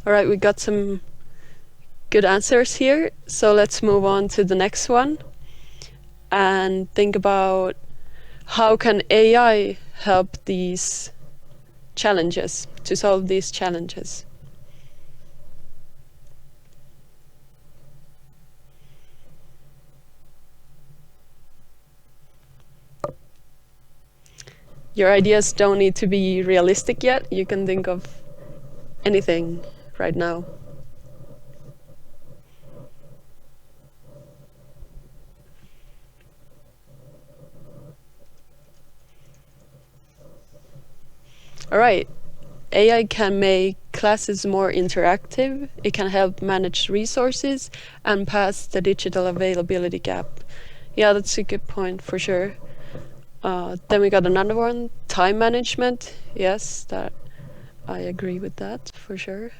All right, we got some good answers here. So let's move on to the next one and think about how can AI help these challenges, to solve these challenges. Your ideas don't need to be realistic yet. You can think of anything right now. All right, AI can make classes more interactive. It can help manage resources and pass the digital availability gap. Yeah, that's a good point for sure. Then we got another one, time management. Yes, that I agree with that for sure.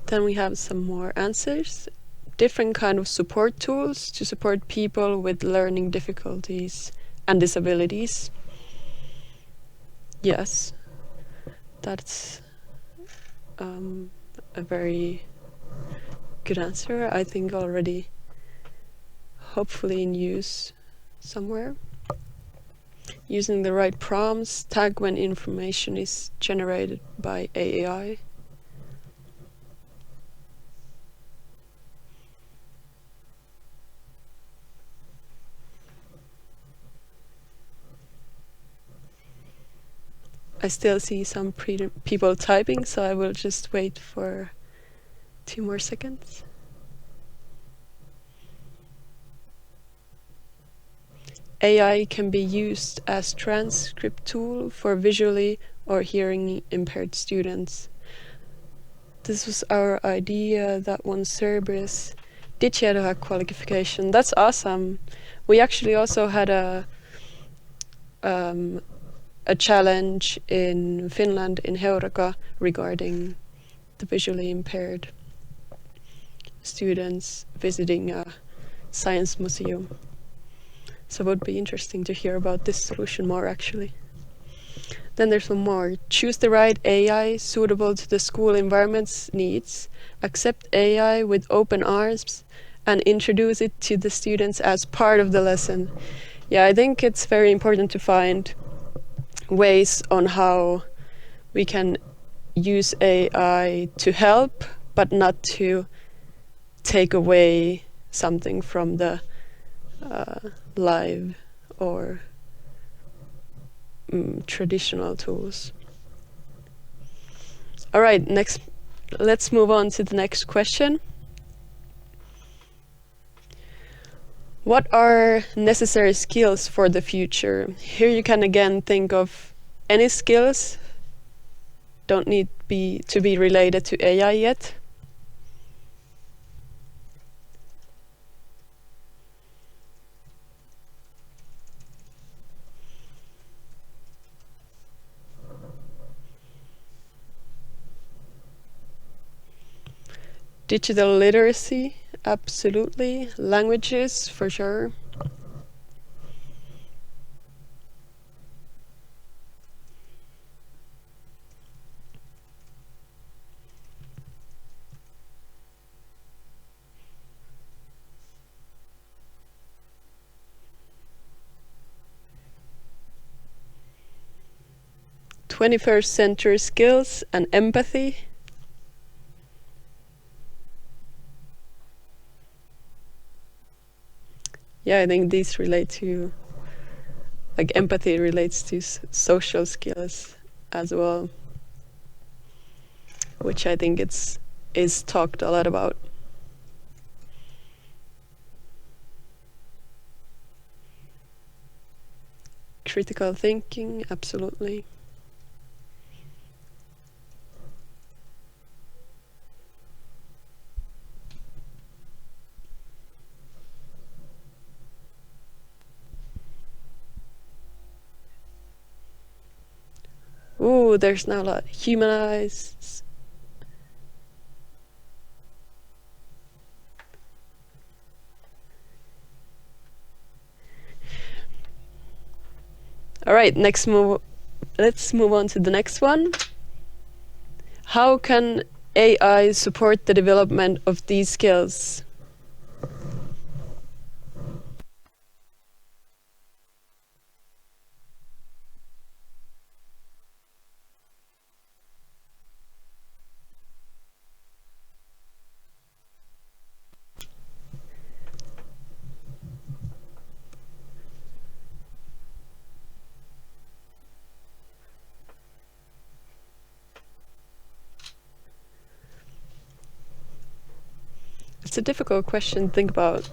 Then we have some more answers. Different kind of support tools to support people with learning difficulties and disabilities. Yes, that's a very good answer. I think already hopefully in use somewhere. Using the right prompts, tag when information is generated by AI. I still see some people typing, so I will just wait for 2 more seconds. AI can be used as transcript tool for visually or hearing impaired students. This was our idea, that one Cerberus DigiEduHack qualification. That's awesome. We actually also had a challenge in Finland, in Heureka, regarding the visually impaired students visiting a science museum. So it would be interesting to hear about this solution more, actually. Then there's one more. Choose the right AI suitable to the school environment's needs. Accept AI with open arms and introduce it to the students as part of the lesson. Yeah, I think it's very important to find ways on how we can use AI to help, but not to take away something from the live or traditional tools. All right, let's move on to the next question. What are necessary skills for the future? Here you can again think of any skills, don't need to be related to AI yet. Digital literacy, absolutely. Languages, for sure. '21st century skills and empathy. Yeah, I think these relate to, like, empathy relates to social skills as well, which I think is talked a lot about. Critical thinking, absolutely. Ooh, there's now a lot. Humanize. All right, let's move on to the next one. How can AI support the development of these skills? It's a difficult question to think about.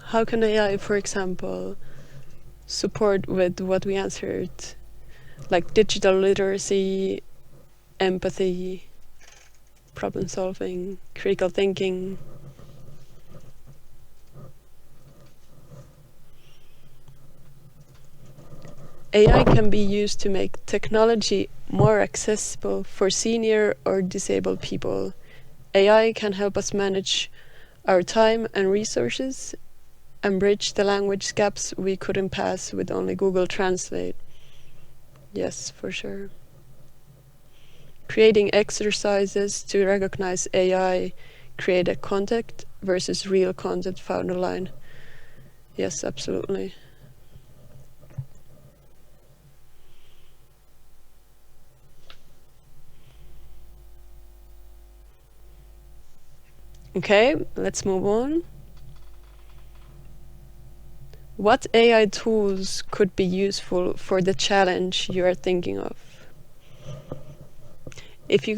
How can AI, for example, support with what we answered, like digital literacy, empathy, problem solving, critical thinking? AI can be used to make technology more accessible for senior or disabled people. AI can help us manage our time and resources and bridge the language gaps we couldn't pass with only Google Translate. Yes, for sure. Creating exercises to recognize AI created content versus real content found online. Yes, absolutely. Okay, let's move on. What AI tools could be useful for the challenge you are thinking of? If you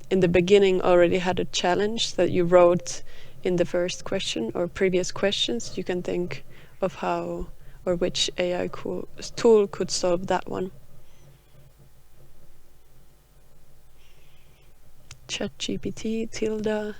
in the beginning already had a challenge that you wrote in the first question or previous questions, you can think of how or which AI tool could solve that one. ChatGPT, Tilda.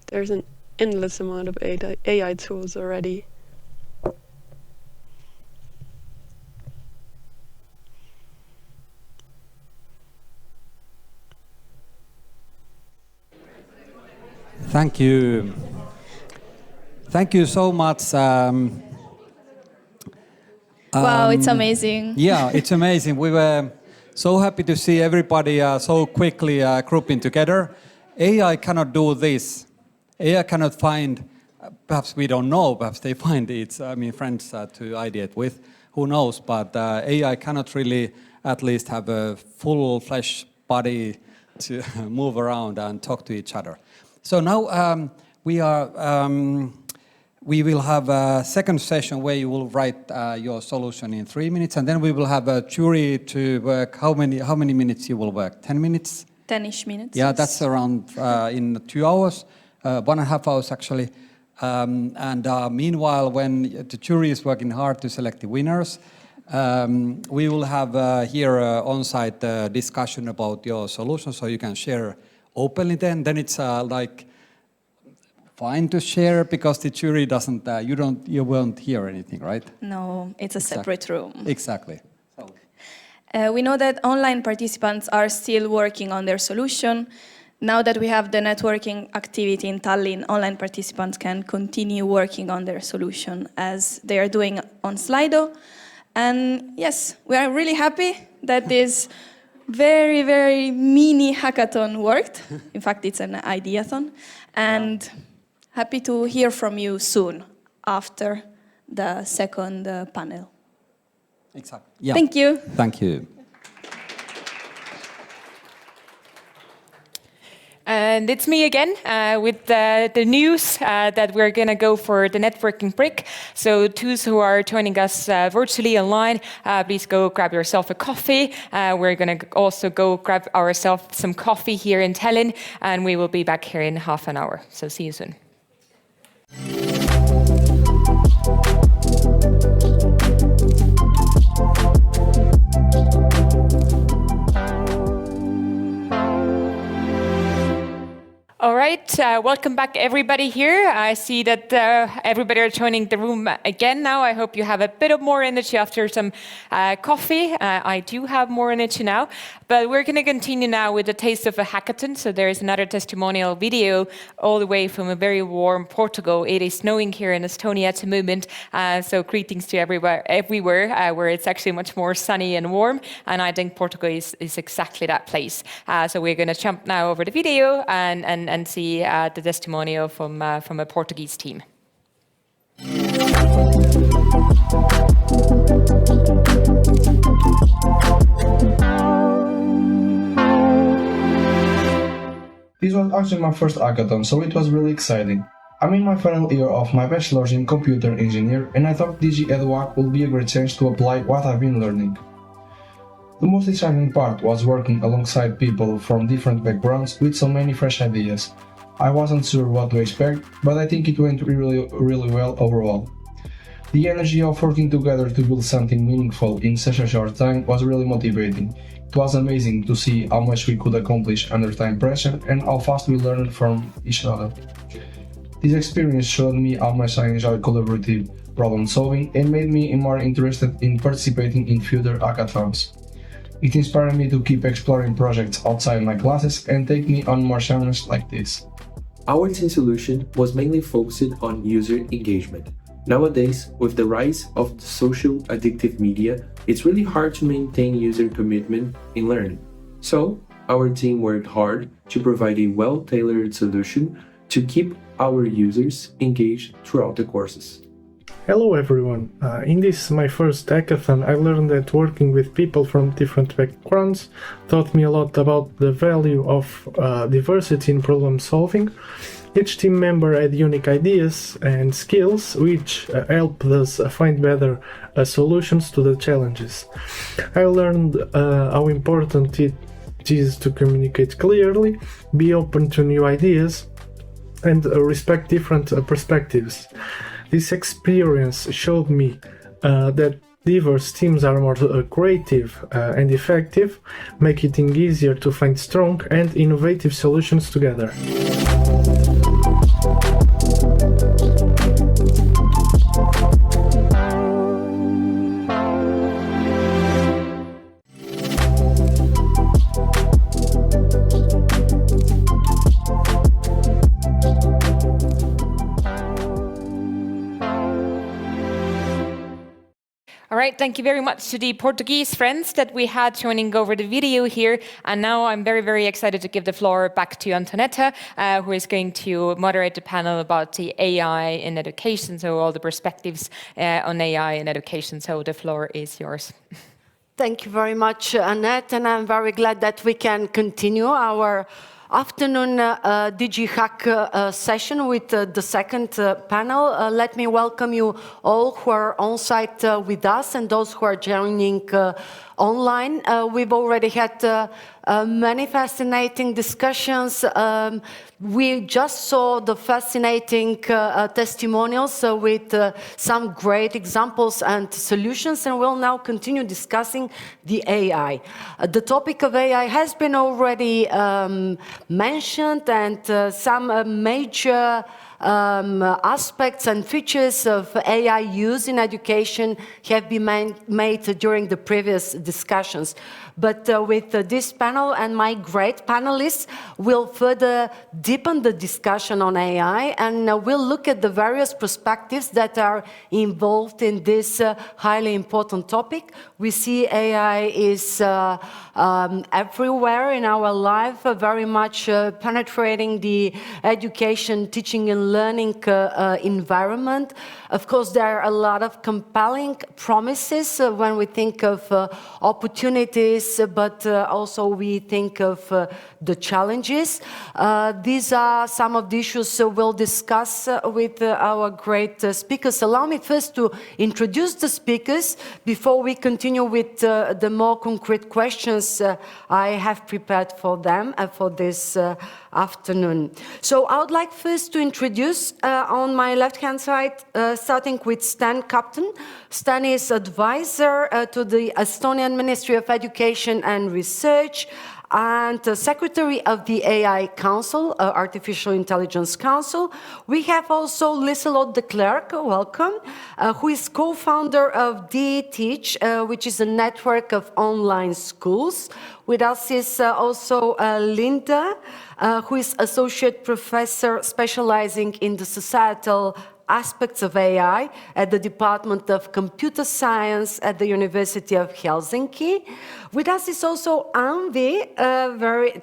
There's an endless amount of AI tools already. Thank you. Thank you so much. Wow, it's amazing. Yeah, it's amazing. We were so happy to see everybody so quickly grouping together. AI cannot do this. AI cannot find, perhaps we don't know, perhaps they find its friends to ideate with, who knows, but AI cannot really at least have a full flesh body to move around and talk to each other. So now we will have a second session where you will write your solution in 3 minutes, and then we will have a jury to work. How many minutes you will work? 10 minutes? 10-ish minutes. Yeah, that's around in 2 hours, 1.5 hours actually. Meanwhile, when the jury is working hard to select the winners, we will have here on-site discussion about your solution, so you can share openly. Then it's like fine to share because the jury doesn't. You won't hear anything, right? No, it's a separate room. Exactly. We know that online participants are still working on their solution. Now that we have the networking activity in Tallinn, online participants can continue working on their solution as they are doing on Slido. And yes, we are really happy that this very, very mini hackathon worked. In fact, it's an ideathon. And happy to hear from you soon after the second panel. Exactly. Yeah. Thank you. Thank you. And it's me again with the news that we're going to go for the networking break. So those who are joining us virtually online, please go grab yourself a coffee. We're going to also go grab ourselves some coffee here in Tallinn, and we will be back here in half an hour. So see you soon. All right, welcome back everybody here. I see that everybody are joining the room again now. I hope you have a bit of more energy after some coffee. I do have more energy now, but we're going to continue now with the taste of a hackathon. So there is another testimonial video all the way from a very warm Portugal. It is snowing here in Estonia at the moment, so greetings to everywhere where it's actually much more sunny and warm, and I think Portugal is exactly that place. So we're going to jump now over the video and see the testimonial from a Portuguese team. This was actually my first hackathon, so it was really exciting. I'm in my final year of my bachelor's in computer engineer, and I thought DigiEduHack would be a great chance to apply what I've been learning. The most exciting part was working alongside people from different backgrounds with so many fresh ideas. I wasn't sure what to expect, but I think it went really well overall. The energy of working together to build something meaningful in such a short time was really motivating. It was amazing to see how much we could accomplish under time pressure and how fast we learned from each other. This experience showed me how much I enjoy collaborative problem solving and made me more interested in participating in future hackathons. It inspired me to keep exploring projects outside my classes and take me on more challenges like this. Our team solution was mainly focused on user engagement. Nowadays, with the rise of the social addictive media, it's really hard to maintain user commitment in learning. So, our team worked hard to provide a well-tailored solution to keep our users engaged throughout the courses. Hello everyone, in this my first hackathon I learned that working with people from different backgrounds taught me a lot about the value of diversity in problem solving. Each team member had unique ideas and skills which helped us find better solutions to the challenges. I learned how important it is to communicate clearly, be open to new ideas and respect different perspectives. This experience showed me that diverse teams are more creative and effective, making it easier to find strong and innovative solutions together. All right, thank you very much to the Portuguese friends that we had joining over the video here. And now I'm very, very excited to give the floor back to Antonetta, who is going to moderate the panel about the AI in education, so all the perspectives on AI in education. So the floor is yours. Thank you very much, Annette, and I'm very glad that we can continue our afternoon DigiHack session with the second panel. Let me welcome you all who are on site with us and those who are joining online. We've already had many fascinating discussions. We just saw the fascinating testimonials with some great examples and solutions, and we'll now continue discussing the AI. The topic of AI has been already mentioned, and some major aspects and features of AI use in education have been made during the previous discussions. But with this panel and my great panelists, we'll further deepen the discussion on AI, and we'll look at the various perspectives that are involved in this highly important topic. We see AI is everywhere in our life, very much penetrating the education, teaching and learning environment. Of course, there are a lot of compelling promises when we think of opportunities, but also we think of the challenges. These are some of the issues we'll discuss with our great speakers. Allow me first to introduce the speakers before we continue with the more concrete questions I have prepared for them for this afternoon. So I would like first to introduce on my left-hand side, starting with Stan Kapten. Stan is advisor to the Estonian Ministry of Education and Research. and Secretary of the AI Council, Artificial Intelligence Council. We have also Lieselot de Klerk, welcome, who is co-founder of DigiEduHack, which is a network of online schools. With us is also Linda, who is associate professor specializing in the societal aspects of AI at the Department of Computer Science at the University of Helsinki. With us is also Anvi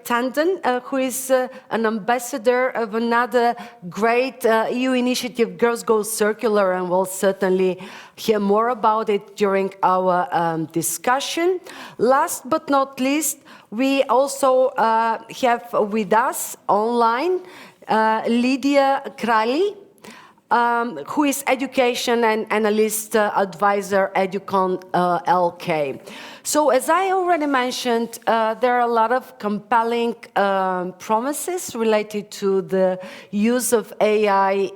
Tandon, who is an ambassador of another great EU initiative, Girls Go Circular, and we'll certainly hear more about it during our discussion. Last but not least, we also have with us online Lydia Krali, who is Education and Analyst Advisor, Educon LK. So as I already mentioned, there are a lot of compelling promises related to the use of AI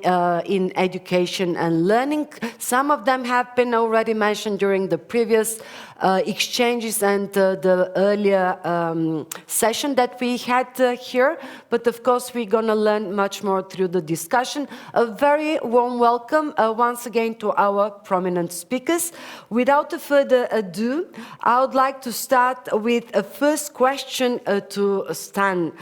in education and learning. Some of them have been already mentioned during the previous exchanges and the earlier session that we had here. But of course, we're going to learn much more through the discussion. A very warm welcome once again to our prominent speakers. Without further ado, I would like to start with a first question to Stan.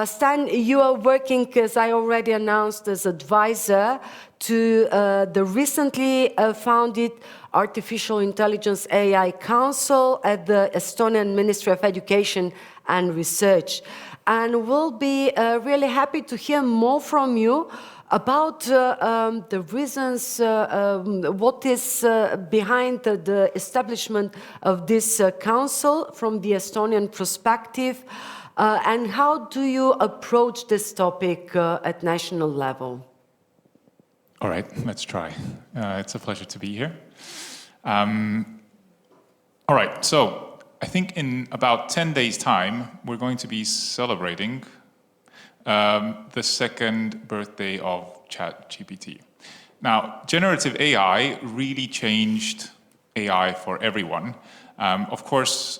Stan, you are working, as I already announced, as advisor to the recently founded Artificial Intelligence AI Council at the Estonian Ministry of Education and Research. And we'll be really happy to hear more from you about the reasons, what is behind the establishment of this council from the Estonian perspective, and how do you approach this topic at national level? All right, let's try. It's a pleasure to be here. All right, so I think in about 10 days' time, we're going to be celebrating the second birthday of ChatGPT. Now, generative AI really changed AI for everyone. Of course,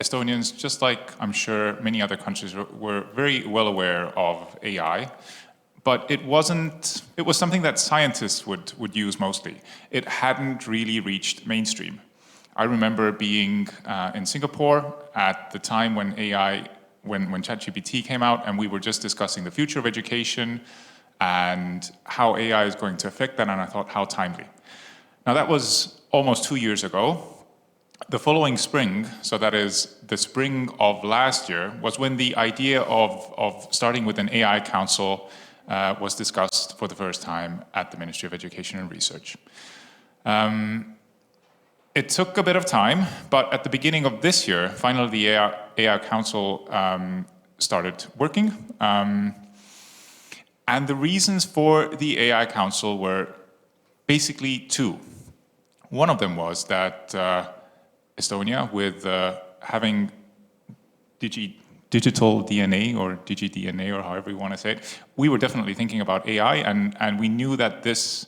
Estonians, just like I'm sure many other countries, were very well aware of AI. But it was something that scientists would use mostly. It hadn't really reached mainstream. I remember being in Singapore at the time when ChatGPT came out, and we were just discussing the future of education and how AI is going to affect that, and I thought, how timely. Now that was almost 2 years ago. The following spring, so that is the spring of last year, was when the idea of starting with an AI council was discussed for the first time at the Ministry of Education and Research. It took a bit of time, but at the beginning of this year, finally the AI Council started working. And the reasons for the AI Council were basically two. One of them was that Estonia, with having digital DNA or DigiDNA or however you want to say it, we were definitely thinking about AI, and we knew that this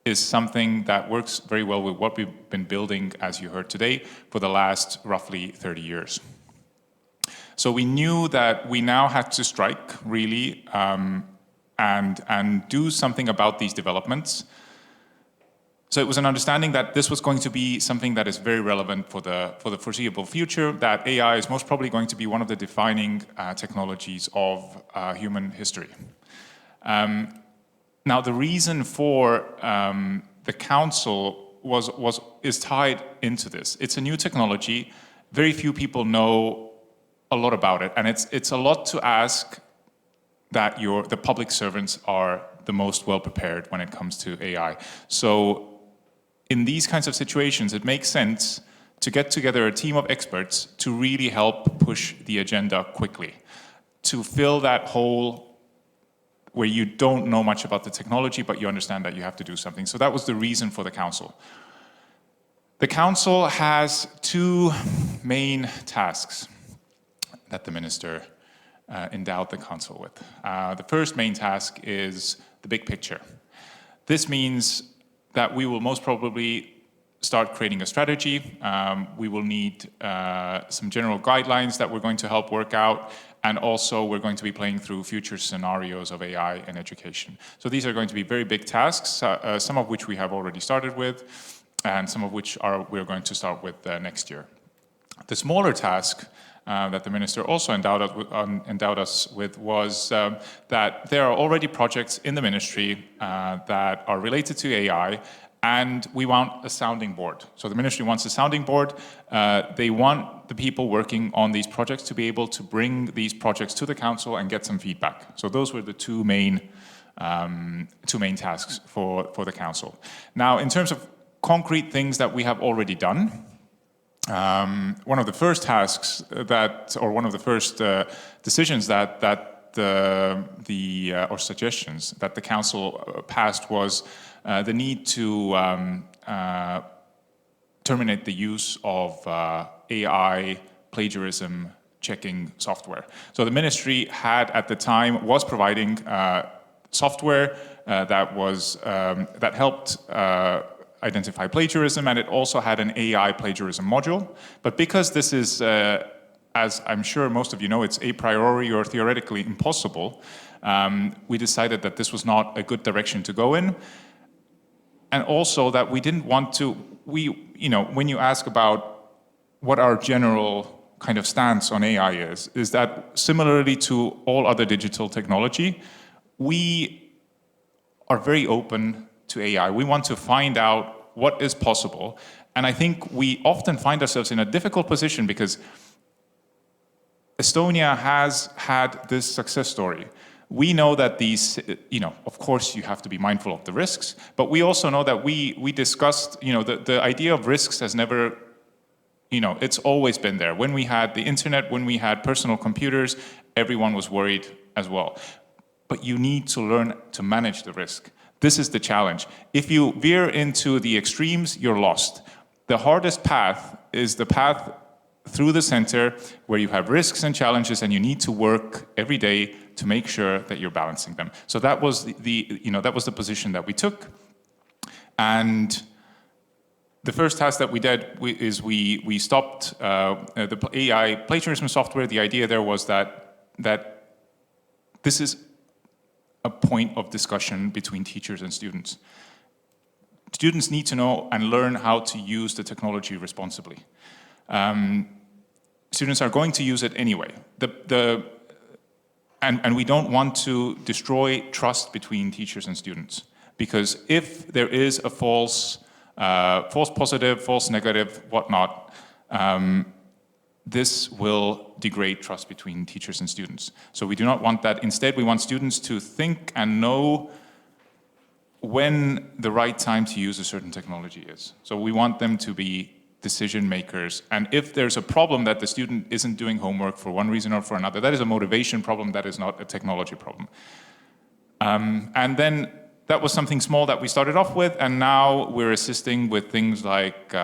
is something that works very well with what we've been building, as you heard today, for the last roughly 30 years. So we knew that we now had to strike, really, and do something about these developments. So it was an understanding that this was going to be something that is very relevant for the foreseeable future, that AI is most probably going to be one of the defining technologies of human history. Now, the reason for the council is tied into this. It's a new technology. Very few people know a lot about it, and it's a lot to ask that the public servants are the most well prepared when it comes to AI. So in these kinds of situations, it makes sense to get together a team of experts to really help push the agenda quickly, to fill that hole where you don't know much about the technology, but you understand that you have to do something. So that was the reason for the council. The council has two main tasks that the minister endowed the council with. The first main task is the big picture. This means that we will most probably start creating a strategy. We will need some general guidelines that we're going to help work out. And also, we're going to be playing through future scenarios of AI in education. So these are going to be very big tasks, some of which we have already started with, and some of which we're going to start with next year. The smaller task that the minister also endowed us with was that there are already projects in the ministry that are related to AI, and we want a sounding board. So the ministry wants a sounding board. They want the people working on these projects to be able to bring these projects to the council and get some feedback. So those were the two main tasks for the council. Now, in terms of concrete things that we have already done, one of the first tasks one of the first decisions or suggestions that the council passed was the need to terminate the use of AI plagiarism checking software. So the ministry at the time was providing software that helped identify plagiarism, and it also had an AI plagiarism module. But because this is, as I'm sure most of you know, it's a priori or theoretically impossible, we decided that this was not a good direction to go in. And also that we didn't want to, when you ask about what our general kind of stance on AI is that similarly to all other digital technology, we are very open to AI. We want to find out what is possible. And I think we often find ourselves in a difficult position because Estonia has had this success story. We know that these, of course you have to be mindful of the risks, but we also know that we discussed, the idea of risks has never, it's always been there. When we had the internet, when we had personal computers, everyone was worried as well. But you need to learn to manage the risk. This is the challenge. If you veer into the extremes, you're lost. The hardest path is the path through the center where you have risks and challenges and you need to work every day to make sure that you're balancing them. So that was that was the position that we took. And the first task that we did is we stopped the AI plagiarism software. The idea there was that this is a point of discussion between teachers and students. Students need to know and learn how to use the technology responsibly. Students are going to use it anyway. And we don't want to destroy trust between teachers and students. Because if there is a false positive, false negative, whatnot, this will degrade trust between teachers and students. So we do not want that. Instead, we want students to think and know when the right time to use a certain technology is. So we want them to be decision makers. And if there's a problem that the student isn't doing homework for one reason or for another, that is a motivation problem, that is not a technology problem. And then that was something small that we started off with, and now we're assisting with things like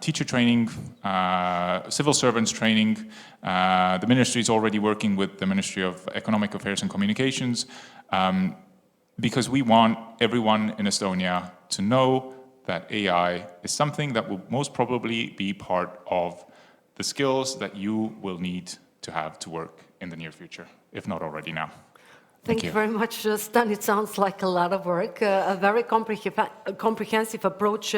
teacher training, civil servants training. The ministry is already working with the Ministry of Economic Affairs and Communications because we want everyone in Estonia to know that AI is something that will most probably be part of the skills that you will need to have to work in the near future, if not already now. Thank you very much, Stan. It sounds like a lot of work, a very comprehensive approach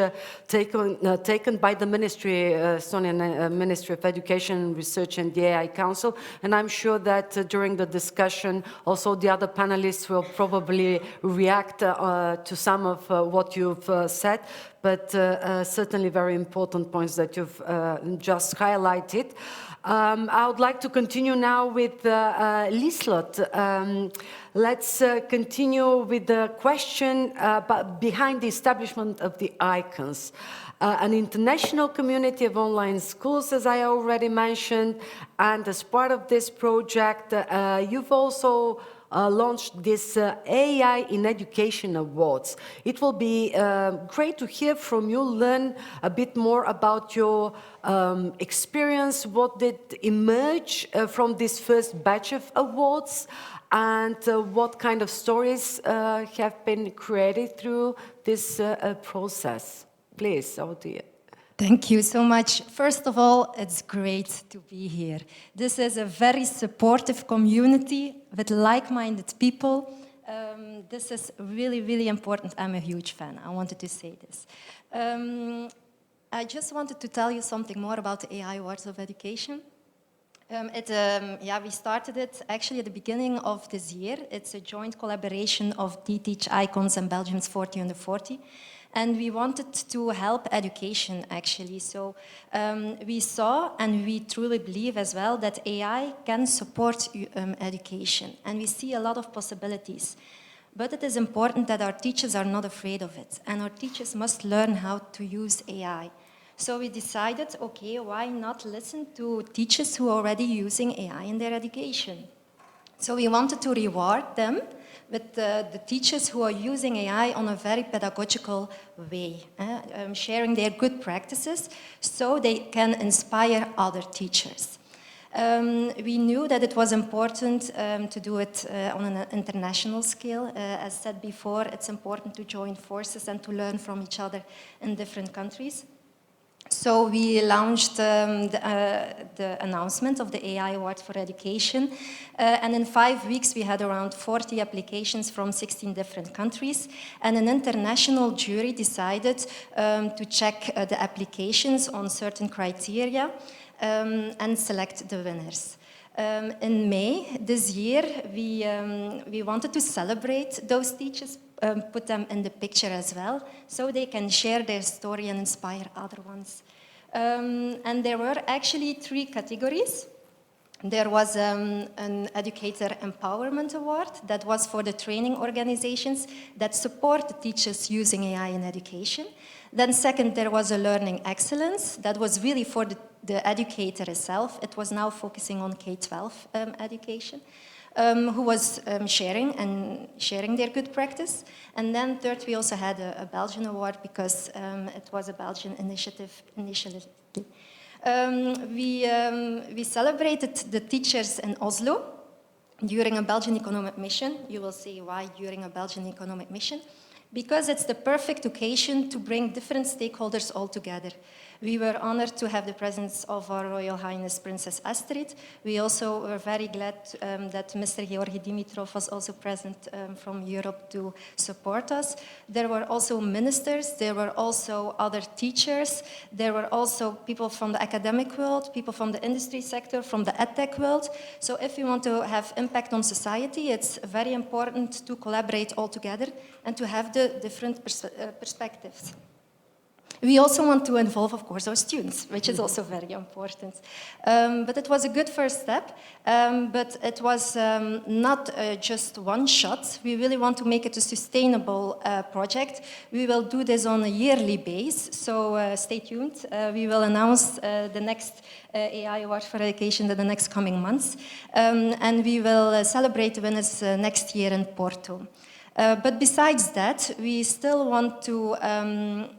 taken by the Ministry, Estonian Ministry of Education, Research and the AI Council. And I'm sure that during the discussion, also the other panelists will probably react to some of what you've said, but certainly very important points that you've just highlighted. I would like to continue now with Lislot. Let's continue with the question behind the establishment of the icons. An international community of online schools, as I already mentioned, and as part of this project, you've also launched this AI in Education Awards. It will be great to hear from you, learn a bit more about your experience, what did emerge from this first batch of awards, and what kind of stories have been created through this process. Please, oh dear. Thank you so much. First of all, it's great to be here. This is a very supportive community with like-minded people. This is really, really important. I'm a huge fan. I wanted to say this. I just wanted to tell you something more about the AI Awards of Education. We started it actually at the beginning of this year. It's a joint collaboration of DTeach Icons and Belgium's 40 Under 40. And we wanted to help education, actually. So we saw, and we truly believe as well, that AI can support education. And we see a lot of possibilities. But it is important that our teachers are not afraid of it. And our teachers must learn how to use AI. So we decided, okay, why not listen to teachers who are already using AI in their education? So we wanted to reward them with the teachers who are using AI on a very pedagogical way, sharing their good practices so they can inspire other teachers. We knew that it was important to do it on an international scale. As said before, it's important to join forces and to learn from each other in different countries. So we launched the announcement of the AI Award for Education. And in 5 weeks, we had around 40 applications from 16 different countries. And an international jury decided to check the applications on certain criteria and select the winners. In May this year, we wanted to celebrate those teachers, put them in the picture as well, so they can share their story and inspire other ones. And there were actually 3 categories. There was an Educator Empowerment Award that was for the training organizations that support the teachers using AI in education. Then second, there was a Learning Excellence that was really for the educator itself. It was now focusing on K-12 education. Who was sharing their good practice. And then third, we also had a Belgian award because it was a Belgian initiative initially. We celebrated the teachers in Oslo during a Belgian economic mission. You will see why during a Belgian economic mission. Because it's the perfect occasion to bring different stakeholders all together. We were honored to have the presence of our Royal Highness Princess Astrid. We also were very glad that Mr. Georgi Dimitrov was also present from Europe to support us. There were also ministers, there were also other teachers, there were also people from the academic world, people from the industry sector, from the edtech world. So if we want to have impact on society, it's very important to collaborate all together and to have the different perspectives. We also want to involve, of course, our students, which is also very important. But it was a good first step, but it was not just one shot. We really want to make it a sustainable project. We will do this on a yearly basis, so stay tuned. We will announce the next AI Award for Education in the next coming months, and we will celebrate the winners next year in Porto. But besides that, we still want to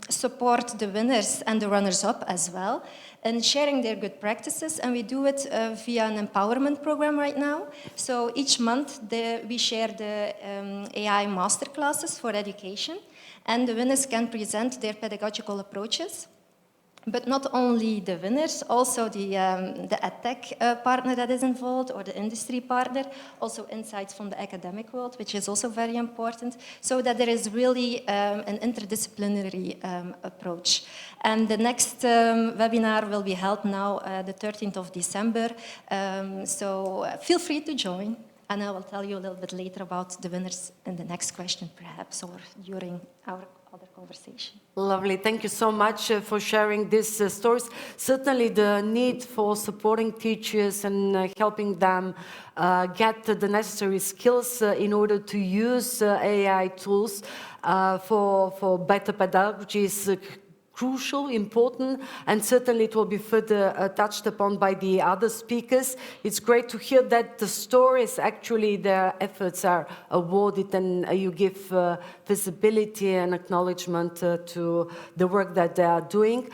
support the winners and the runners-up as well in sharing their good practices, and we do it via an empowerment program right now. So each month we share the AI masterclasses for education, and the winners can present their pedagogical approaches. But not only the winners, also the edtech partner that is involved, or the industry partner, also insights from the academic world, which is also very important, so that there is really an interdisciplinary approach. And the next webinar will be held now, the 13th of December, so feel free to join. And I will tell you a little bit later about the winners in the next question, perhaps, or during our other conversation. Lovely. Thank you so much for sharing these stories. Certainly the need for supporting teachers and helping them get the necessary skills in order to use AI tools for better pedagogy is crucial, important, and certainly it will be further touched upon by the other speakers. It's great to hear that the stories, actually their efforts are awarded and you give visibility and acknowledgement to the work that they are doing.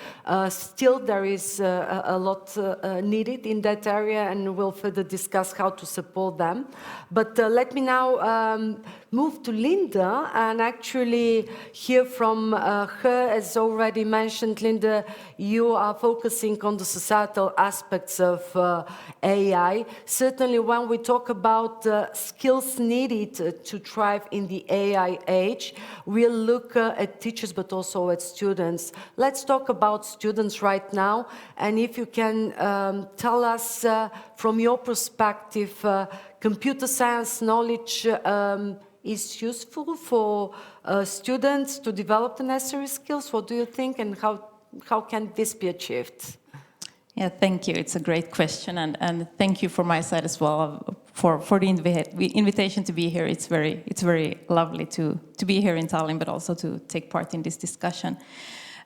Still there is a lot needed in that area, and we'll further discuss how to support them. But let me now move to Linda and actually hear from her. As already mentioned, Linda, you are focusing on the societal aspects of AI. Certainly when we talk about skills needed to thrive in the AI age, we'll look at teachers but also at students. Let's talk about students right now, and if you can tell us from your perspective, computer science knowledge is useful for students to develop the necessary skills. What do you think, and how can this be achieved? Yeah, thank you. It's a great question, and thank you for my side as well for the invitation to be here. It's very lovely to be here in Tallinn, but also to take part in this discussion.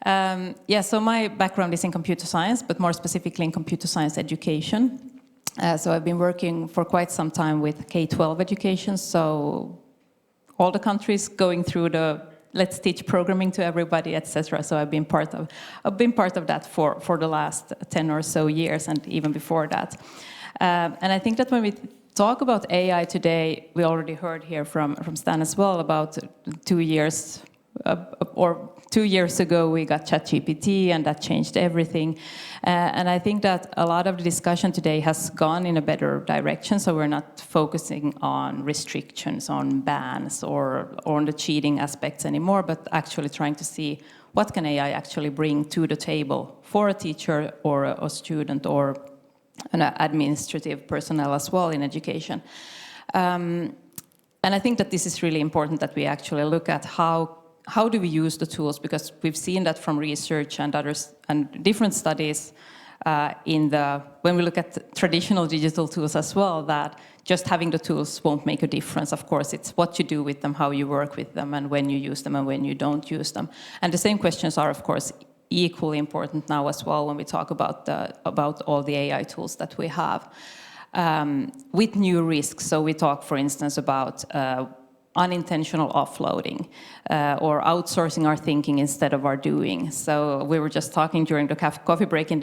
Yeah, so my background is in computer science, but more specifically in computer science education. So I've been working for quite some time with K-12 education, so all the countries going through the let's teach programming to everybody, etc. So I've been part of that for the last 10 or so years, and even before that. And I think that when we talk about AI today, we already heard here from Stan as well about 2 years or 2 years ago we got ChatGPT, and that changed everything. And I think that a lot of the discussion today has gone in a better direction, so we're not focusing on restrictions, on bans, or on the cheating aspects anymore, but actually trying to see what can AI actually bring to the table for a teacher or a student or an administrative personnel as well in education. And I think that this is really important, that we actually look at how do we use the tools, because we've seen that from research and others and different studies when we look at traditional digital tools as well, that just having the tools won't make a difference. Of course, it's what you do with them, how you work with them, and when you use them and when you don't use them. And the same questions are, of course, equally important now as well when we talk about all the AI tools that we have. With new risks, so we talk, for instance, about unintentional offloading or outsourcing our thinking instead of our doing. So we were just talking during the coffee break in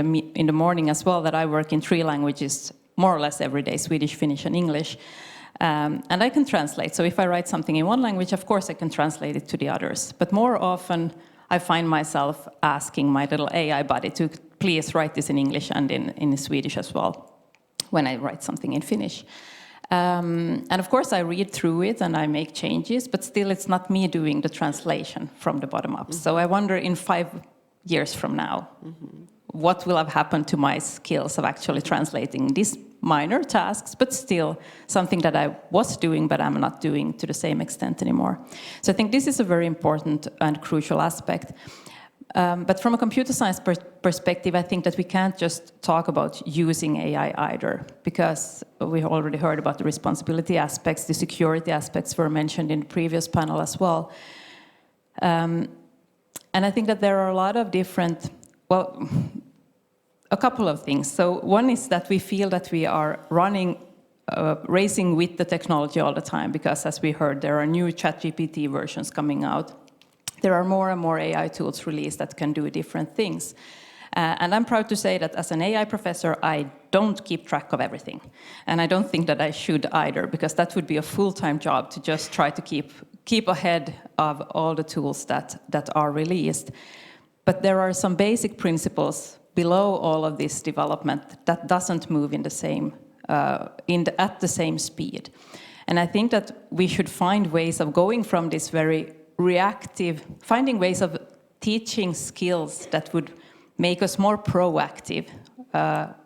the morning as well that I work in 3 languages more or less every day: Swedish, Finnish, and English. And I can translate. So if I write something in one language, of course I can translate it to the others. But more often I find myself asking my little AI buddy to please write this in English and in Swedish as well when I write something in Finnish. And of course, I read through it and I make changes, but still it's not me doing the translation from the bottom up. So I wonder in 5 years from now, what will have happened to my skills of actually translating these minor tasks, but still something that I was doing, but I'm not doing to the same extent anymore. So I think this is a very important and crucial aspect. But from a computer science perspective, I think that we can't just talk about using AI either, because we already heard about the responsibility aspects, the security aspects were mentioned in the previous panel as well. And I think that there are a lot of different, well, a couple of things. So one is that we feel that we are racing with the technology all the time, because as we heard, there are new ChatGPT versions coming out. There are more and more AI tools released that can do different things. And I'm proud to say that as an AI professor, I don't keep track of everything. And I don't think that I should either, because that would be a full-time job to just try to keep ahead of all the tools that are released. But there are some basic principles below all of this development that doesn't move in the same, at the same speed. And I think that we should find ways of going from this very reactive, finding ways of teaching skills that would make us more proactive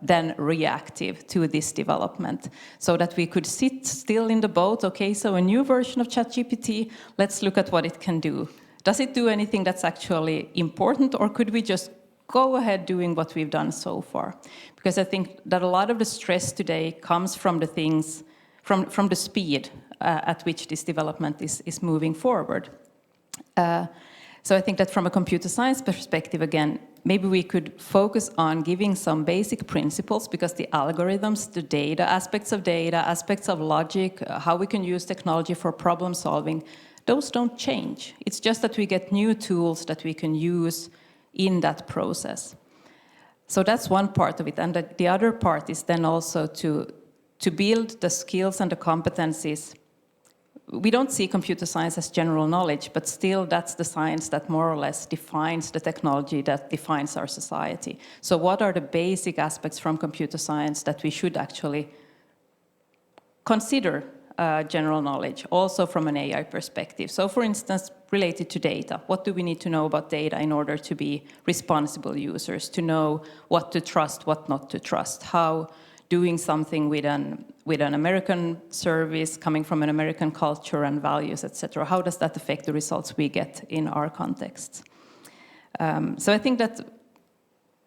than reactive to this development, so that we could sit still in the boat. Okay, so a new version of ChatGPT, let's look at what it can do. Does it do anything that's actually important, or could we just go ahead doing what we've done so far? Because I think that a lot of the stress today comes from the things, from the speed at which this development is moving forward. So I think that from a computer science perspective, again, maybe we could focus on giving some basic principles, because the algorithms, the data, aspects of logic, how we can use technology for problem solving, those don't change. It's just that we get new tools that we can use in that process. So that's one part of it. And the other part is then also to build the skills and the competencies we don't see computer science as general knowledge, but still that's the science that more or less defines the technology that defines our society. So what are the basic aspects from computer science that we should actually consider general knowledge, also from an AI perspective? So for instance, related to data, what do we need to know about data in order to be responsible users, to know what to trust, what not to trust, how doing something with an American service coming from an American culture and values, etc. How does that affect the results we get in our context? So I think that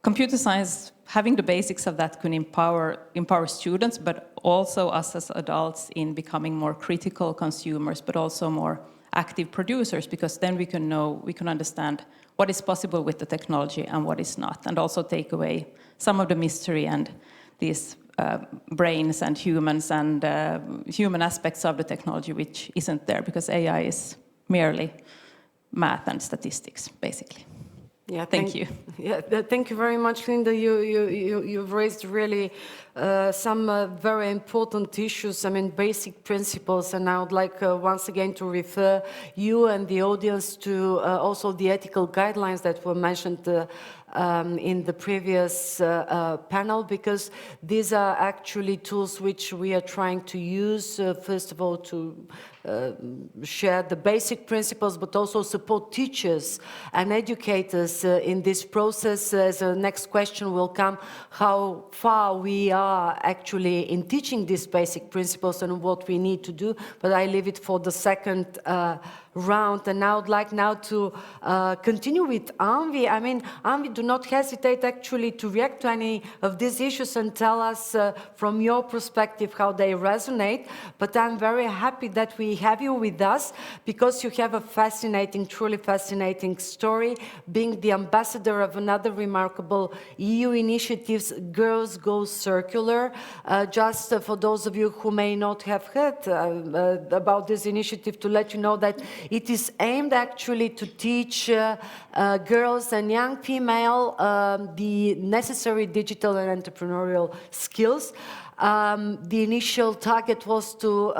computer science, having the basics of that, can empower students, but also us as adults in becoming more critical consumers, but also more active producers, because then we can understand what is possible with the technology and what is not, and also take away some of the mystery and these brains and humans and human aspects of the technology which isn't there, because AI is merely math and statistics, basically. Yeah, thank you. Yeah, thank you very much, Linda. You've raised really some very important issues, I mean, basic principles, and I would like once again to refer you and the audience to also the ethical guidelines that were mentioned in the previous panel, because these are actually tools which we are trying to use, first of all, to share the basic principles, but also support teachers and educators in this process. As the next question will come, how far we are actually in teaching these basic principles and what we need to do, but I leave it for the second round. And I would like now to continue with Anvi. I mean, Anvi, do not hesitate actually to react to any of these issues and tell us from your perspective how they resonate. But I'm very happy that we have you with us, because you have a fascinating, truly fascinating story, being the ambassador of another remarkable EU initiative, Girls Go Circular. Just for those of you who may not have heard about this initiative, to let you know that it is aimed actually to teach girls and young female the necessary digital and entrepreneurial skills. The initial target was to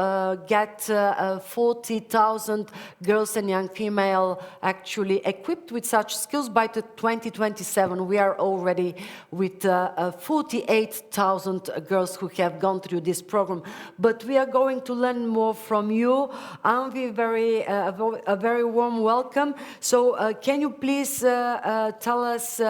get 40,000 girls and young female actually equipped with such skills by 2027. We are already with 48,000 girls who have gone through this program. But we are going to learn more from you. Anvi, a very warm welcome. So can you please tell us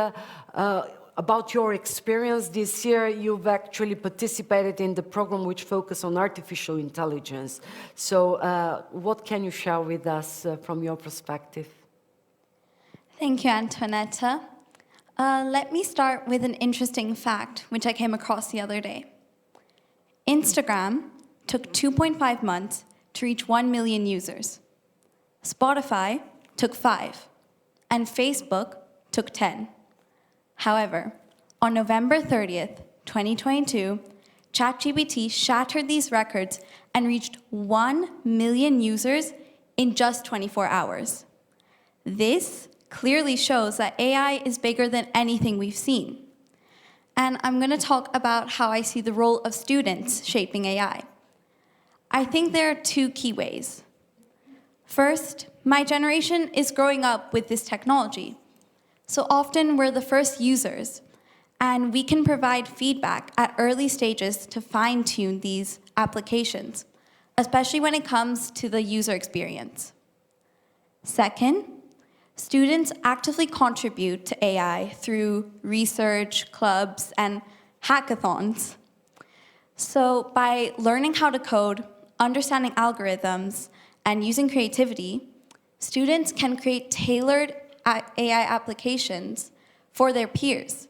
about your experience this year? You've actually participated in the program which focuses on artificial intelligence. So what can you share with us from your perspective? Thank you, Antonetta. Let me start with an interesting fact which I came across the other day. Instagram took 2.5 months to reach 1 million users. Spotify took 5, and Facebook took 10. However, on November 30th, 2022, ChatGPT shattered these records and reached 1 million users in just 24 hours. This clearly shows that AI is bigger than anything we've seen. And I'm going to talk about how I see the role of students shaping AI. I think there are two key ways. First, my generation is growing up with this technology. So often we're the first users, and we can provide feedback at early stages to fine-tune these applications, especially when it comes to the user experience. Second, students actively contribute to AI through research, clubs, and hackathons. So by learning how to code, understanding algorithms, and using creativity, students can create tailored AI applications for their peers,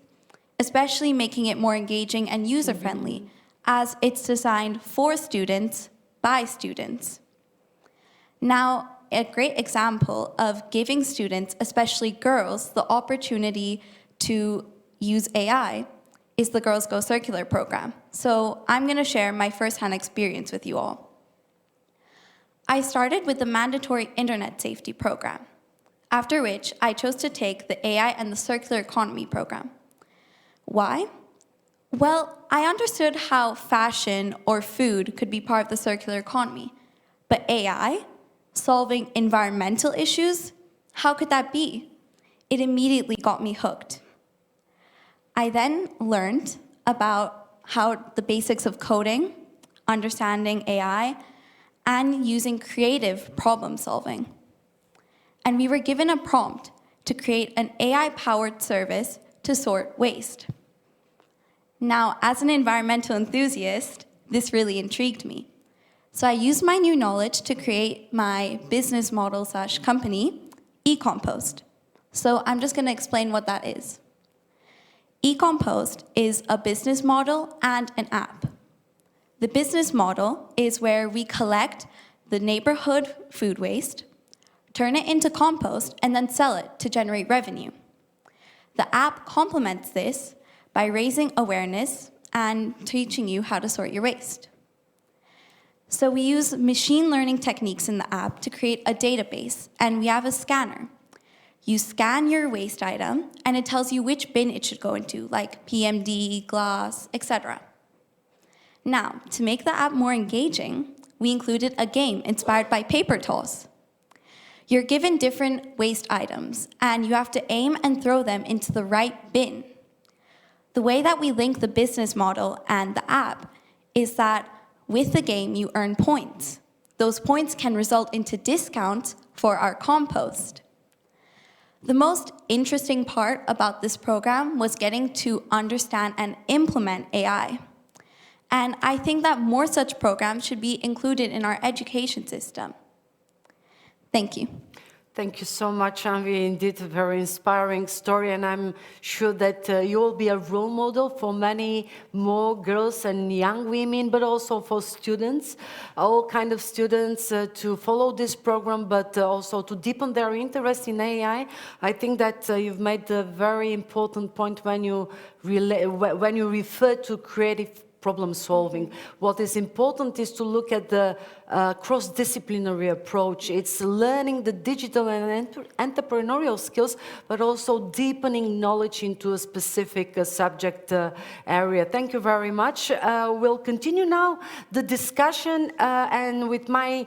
especially making it more engaging and user-friendly, as it's designed for students by students. Now, a great example of giving students, especially girls, the opportunity to use AI is the Girls Go Circular program. So I'm going to share my firsthand experience with you all. I started with the mandatory internet safety program, after which I chose to take the AI and the circular economy program. Why? Well, I understood how fashion or food could be part of the circular economy, But AI, solving environmental issues, how could that be? It immediately got me hooked. I then learned about how the basics of coding, understanding AI, and using creative problem solving. And we were given a prompt to create an AI-powered service to sort waste. Now, as an environmental enthusiast, this really intrigued me. So I used my new knowledge to create my business model / company, eCompost. So I'm just going to explain what that is. eCompost is a business model and an app. The business model is where we collect the neighborhood food waste, turn it into compost, and then sell it to generate revenue. The app complements this by raising awareness and teaching you how to sort your waste. So we use machine learning techniques in the app to create a database, and we have a scanner. You scan your waste item, and it tells you which bin it should go into, like PMD, glass, etc. Now, to make the app more engaging, we included a game inspired by paper toss. You're given different waste items, and you have to aim and throw them into the right bin. The way that we link the business model and the app is that with the game, you earn points. Those points can result into discounts for our compost. The most interesting part about this program was getting to understand and implement AI. And I think that more such programs should be included in our education system. Thank you. Thank you so much, Anvi. Indeed, a very inspiring story, and I'm sure that you will be a role model for many more girls and young women, but also for students, all kind of students to follow this program, but also to deepen their interest in AI. I think that you've made a very important point when you refer to creative problem solving. What is important is to look at the cross-disciplinary approach. It's learning the digital and entrepreneurial skills, but also deepening knowledge into a specific subject area. Thank you very much. We'll continue now the discussion, and with my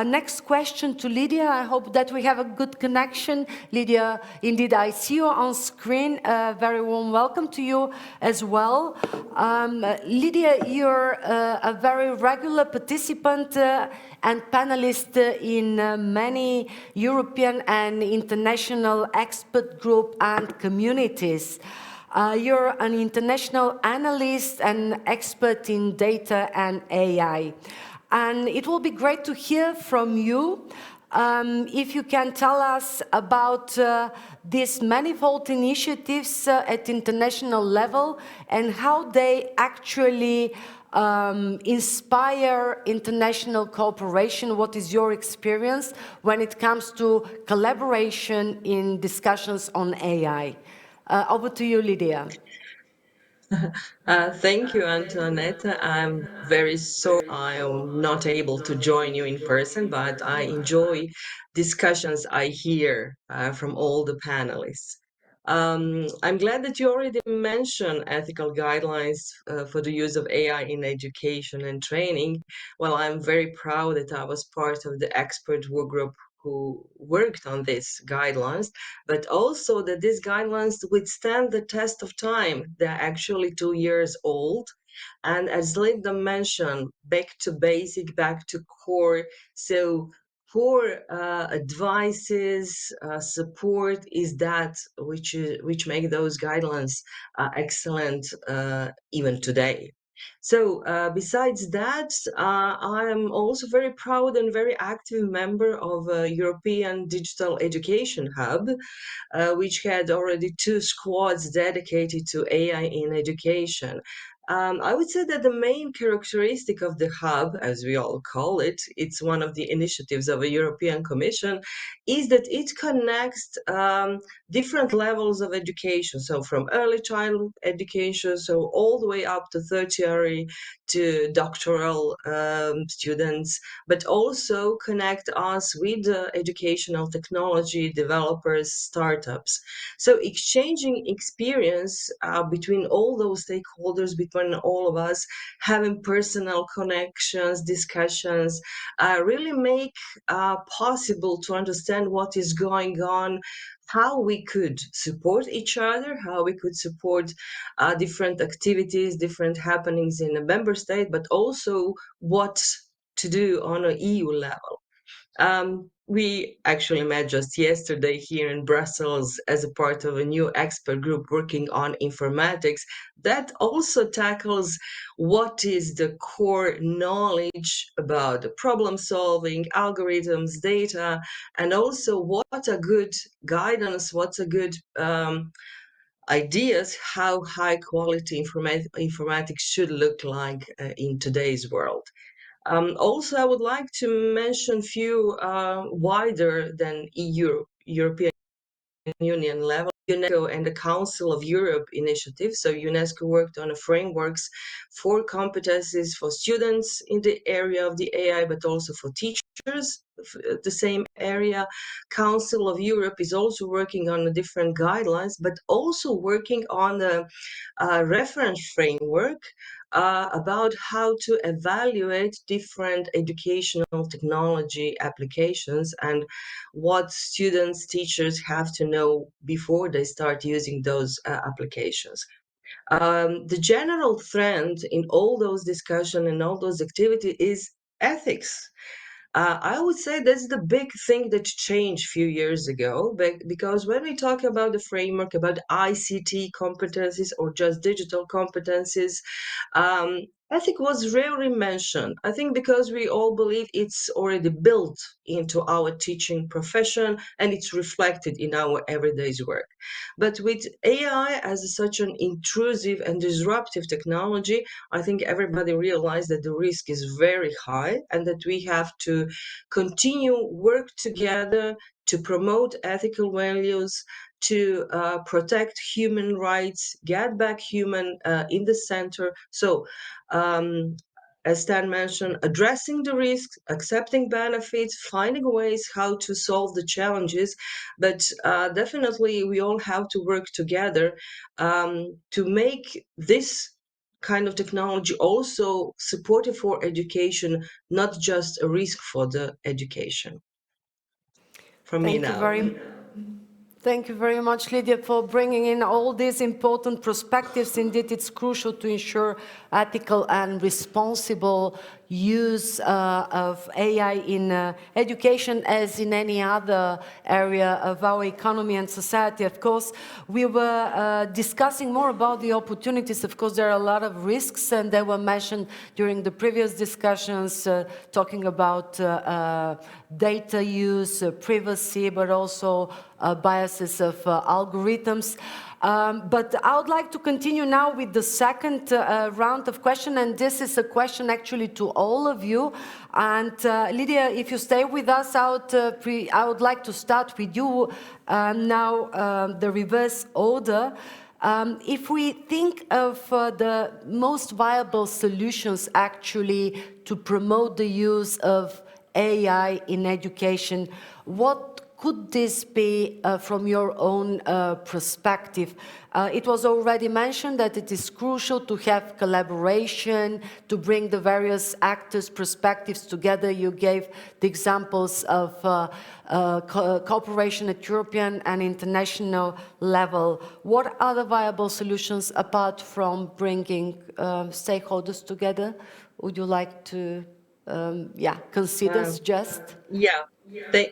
next question to Lydia. I hope that we have a good connection. Lydia, indeed, I see you on screen. Very warm welcome to you as well. Lydia, you're a very regular participant and panelist in many European and international expert group and communities. You're an international analyst and expert in data and AI. And it will be great to hear from you if you can tell us about these manifold initiatives at international level and how they actually inspire international cooperation. What is your experience when it comes to collaboration in discussions on AI? Over to you, Lydia. Thank you, Antoinette. I'm very sorry I am not able to join you in person, but I enjoy discussions I hear from all the panelists. I'm glad that you already mentioned ethical guidelines for the use of AI in education and training. Well, I'm very proud that I was part of the expert work group who worked on these guidelines, but also that these guidelines withstand the test of time. They're actually 2 years old. And as Linda mentioned, back to basic, back to core. So core advices, support is that which make those guidelines excellent even today. So besides that, I am also very proud and very active member of a European Digital Education Hub, which had already 2 squads dedicated to AI in education. I would say that the main characteristic of the hub, as we all call it, it's one of the initiatives of a European Commission, is that it connects different levels of education. So from early childhood education, so all the way up to tertiary, to doctoral students, but also connect us with educational technology developers, startups. So exchanging experience between all those stakeholders, participant, all of us, having personal connections, discussions, really make possible to understand what is going on, how we could support each other, how we could support different activities, different happenings in a member state, but also what to do on an EU level. We actually met just yesterday here in Brussels as a part of a new expert group working on informatics that also tackles what is the core knowledge about the problem solving, algorithms, data, and also what a good guidance, what's a good ideas how high quality informatics should look like in today's world. Also, I would like to mention a few wider than European Union level, UNESCO and the Council of Europe initiative. So UNESCO worked on frameworks for competencies for students in the area of the AI, but also for teachers, the same area. Council of Europe is also working on different guidelines, but also working on the reference framework about how to evaluate different educational technology applications and what students, teachers have to know before they start using those applications. The general trend in all those discussions and all those activities is ethics. I would say that's the big thing that changed a few years ago, because when we talk about the framework, about ICT competencies or just digital competencies, ethic was rarely mentioned. I think because we all believe it's already built into our teaching profession and it's reflected in our everyday's work. But with AI as such an intrusive and disruptive technology, I think everybody realized that the risk is very high and that we have to continue work together to promote ethical values, to protect human rights, get back human in the center. So, as Stan mentioned, addressing the risks, accepting benefits, finding ways how to solve the challenges, but definitely we all have to work together to make this kind of technology also supportive for education, not just a risk for the education. From me now. Thank you very much, Lydia, for bringing in all these important perspectives. Indeed, it's crucial to ensure ethical and responsible use of AI in education as in any other area of our economy and society. Of course, we were discussing more about the opportunities. Of course, there are a lot of risks, and they were mentioned during the previous discussions, talking about data use, privacy, but also biases of algorithms. But I would like to continue now with the second round of questions, and this is a question actually to all of you. And Lydia, if you stay with us, I would like to start with you now, the reverse order. If we think of the most viable solutions actually to promote the use of AI in education, what could this be from your own perspective? It was already mentioned that it is crucial to have collaboration, to bring the various actors' perspectives together. You gave the examples of cooperation at European and international level. What are the viable solutions apart from bringing stakeholders together? Would you like to consider, suggest? Yeah.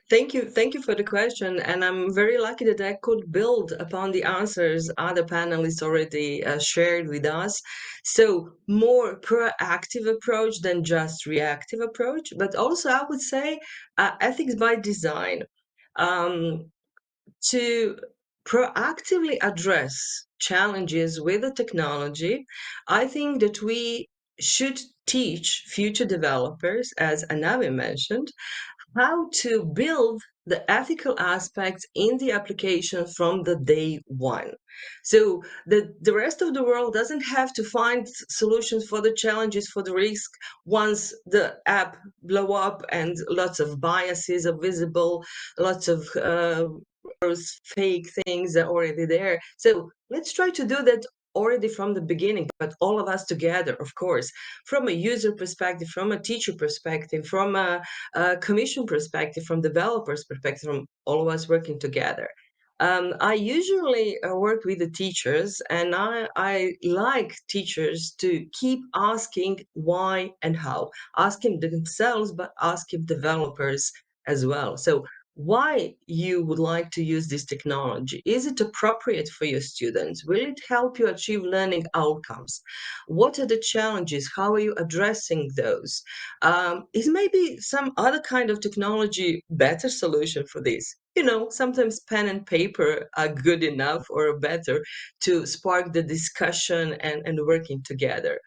Thank you for the question, and I'm very lucky that I could build upon the answers other panelists already shared with us. So more proactive approach than just reactive approach, but also I would say ethics by design. To proactively address challenges with the technology, I think that we should teach future developers, as Anavi mentioned, how to build the ethical aspects in the application from the day one. So the rest of the world doesn't have to find solutions for the challenges, for the risk, once the app blow up and lots of biases are visible, lots of fake things are already there. So let's try to do that already from the beginning, but all of us together, of course, from a user perspective, from a teacher perspective, from a commission perspective, from developers perspective, from all of us working together. I usually work with the teachers, and I like teachers to keep asking why and how, asking themselves, but asking developers as well. So why you would like to use this technology? Is it appropriate for your students? Will it help you achieve learning outcomes? What are the challenges? How are you addressing those? Is maybe some other kind of technology better solution for this? You know, sometimes pen and paper are good enough or better to spark the discussion and working together.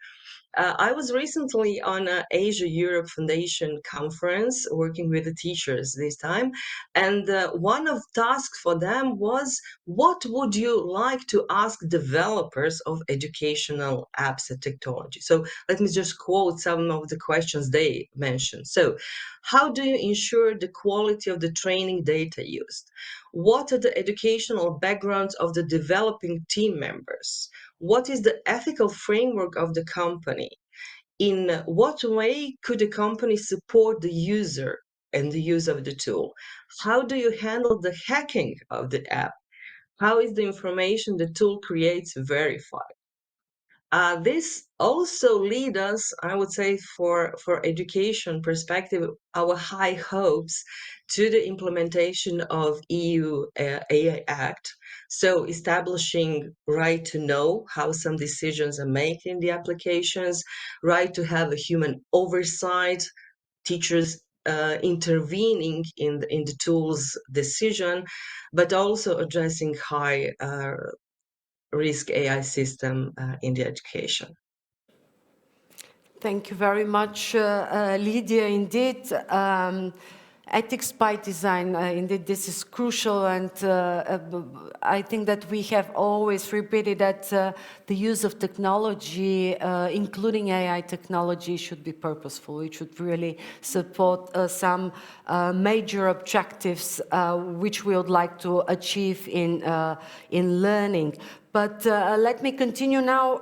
I was recently on an Asia-Europe Foundation conference working with the teachers this time, and one of the tasks for them was, what would you like to ask developers of educational apps and technology? So let me just quote some of the questions they mentioned. So, how do you ensure the quality of the training data used? What are the educational backgrounds of the developing team members? What is the ethical framework of the company? In what way could a company support the user and the use of the tool? How do you handle the hacking of the app? How is the information the tool creates verified? This also lead us, I would say, for education perspective, our high hopes to the implementation of EU AI Act. So establishing right to know how some decisions are made in the applications, right to have a human oversight, teachers intervening in the tool's decision, but also addressing high risk AI system in the education. Thank you very much, Lydia. Indeed, ethics by design, indeed, this is crucial, and I think that we have always repeated that the use of technology, including AI technology, should be purposeful. It should really support some major objectives which we would like to achieve in learning. But let me continue now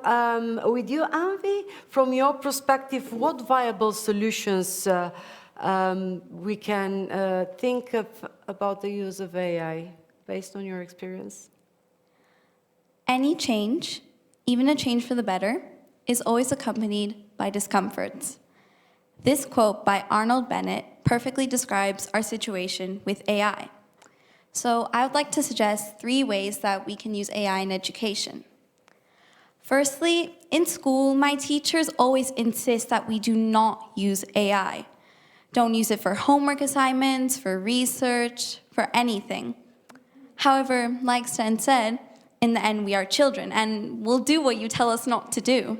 with you, Anvi. From your perspective, what viable solutions we can think of about the use of AI based on your experience? Any change, even a change for the better, is always accompanied by discomforts. This quote by Arnold Bennett perfectly describes our situation with AI. So I would like to suggest 3 ways that we can use AI in education. Firstly, in school, my teachers always insist that we do not use AI. Don't use it for homework assignments, for research, for anything. However, like Sten said, in the end, we are children, and we'll do what you tell us not to do.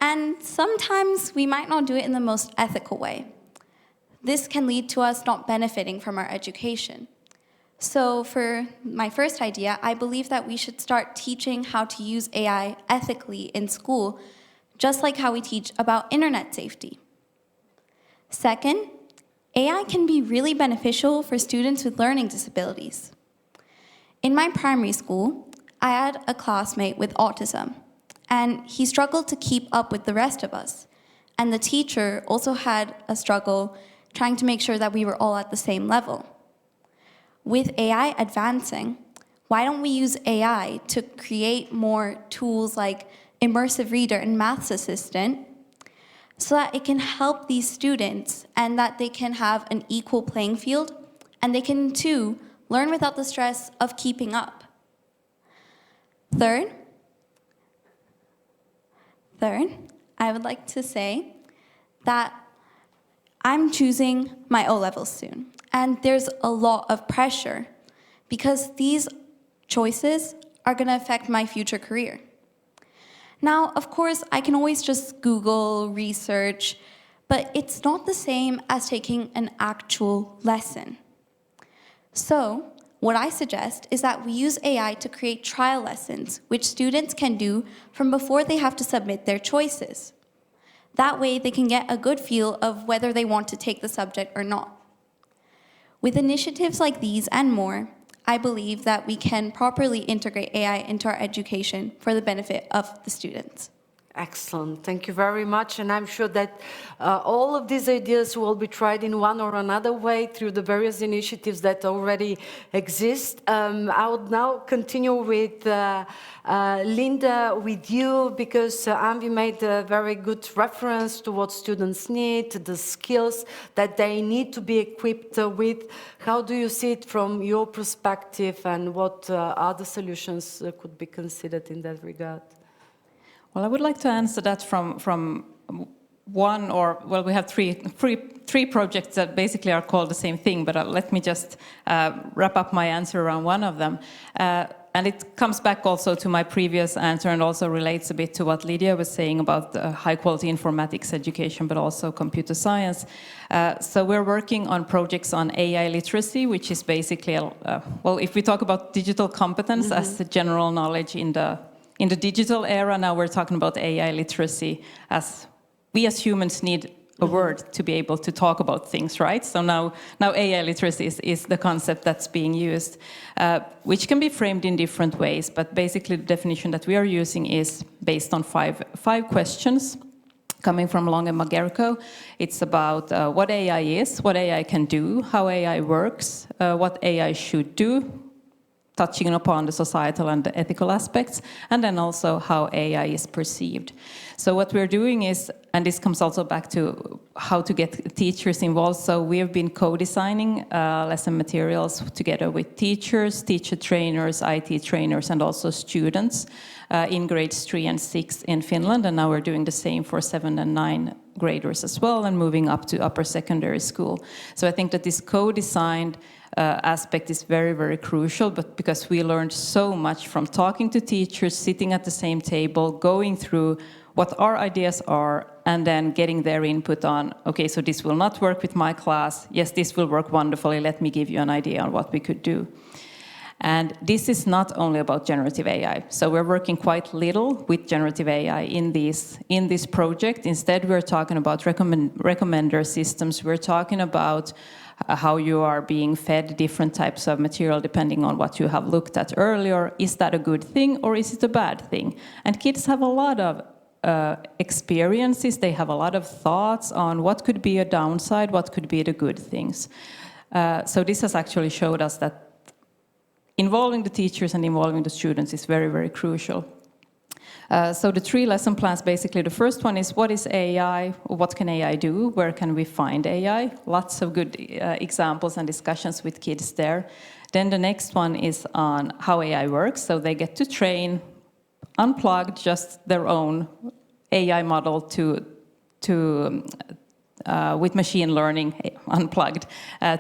And sometimes we might not do it in the most ethical way. This can lead to us not benefiting from our education. So for my first idea, I believe that we should start teaching how to use AI ethically in school, just like how we teach about internet safety. Second, AI can be really beneficial for students with learning disabilities. In my primary school, I had a classmate with autism, and he struggled to keep up with the rest of us. And the teacher also had a struggle trying to make sure that we were all at the same level. With AI advancing, why don't we use AI to create more tools like Immersive Reader and Maths Assistant so that it can help these students and that they can have an equal playing field and they can too learn without the stress of keeping up. Third, I would like to say that I'm choosing my O-levels soon, and there's a lot of pressure because these choices are going to affect my future career. Now, of course, I can always just Google, research, but it's not the same as taking an actual lesson. So, what I suggest is that we use AI to create trial lessons, which students can do from before they have to submit their choices. That way, they can get a good feel of whether they want to take the subject or not. With initiatives like these and more, I believe that we can properly integrate AI into our education for the benefit of the students. Excellent, thank you very much, and I'm sure that all of these ideas will be tried in one or another way through the various initiatives that already exist. I would now continue with Linda, with you, because Ambi made a very good reference to what students need, the skills that they need to be equipped with. How do you see it from your perspective, and what other solutions could be considered in that regard? Well, I would like to answer that from one, or, well, we have three projects that basically are called the same thing, but let me just wrap up my answer around one of them. And it comes back also to my previous answer and also relates a bit to what Lydia was saying about high-quality informatics education, but also computer science. So we're working on projects on AI literacy, which is basically, well, if we talk about digital competence as the general knowledge in the digital era, now we're talking about AI literacy, as we as humans need a word to be able to talk about things, right? So now AI literacy is the concept that's being used, which can be framed in different ways, but basically the definition that we are using is based on five questions coming from Long and Magerko. It's about what AI is, what AI can do, how AI works, what AI should do, touching upon the societal and the ethical aspects, and then also how AI is perceived. So what we're doing is, and this comes also back to how to get teachers involved, so we have been co-designing lesson materials together with teachers, teacher trainers, IT trainers, and also students in grades 3 and 6 in Finland, and now we're doing the same for 7 and 9 graders as well, and moving up to upper secondary school. So I think that this co-designed aspect is very, very crucial, but because we learned so much from talking to teachers, sitting at the same table, going through what our ideas are, and then getting their input on, okay, so this will not work with my class. Yes, this will work wonderfully. Let me give you an idea on what we could do. And this is not only about generative AI. So we're working quite little with generative AI in this project. Instead, we're talking about recommender systems. We're talking about how you are being fed different types of material depending on what you have looked at earlier. Is that a good thing or is it a bad thing? And kids have a lot of experiences. They have a lot of thoughts on what could be a downside, what could be the good things. So this has actually showed us that involving the teachers and involving the students is very, very crucial. So the 3 lesson plans, basically, the first one is what is AI, what can AI do, where can we find AI? Lots of good examples and discussions with kids there. Then the next one is on how AI works, so they get to train, unplugged, just their own AI model with machine learning, unplugged,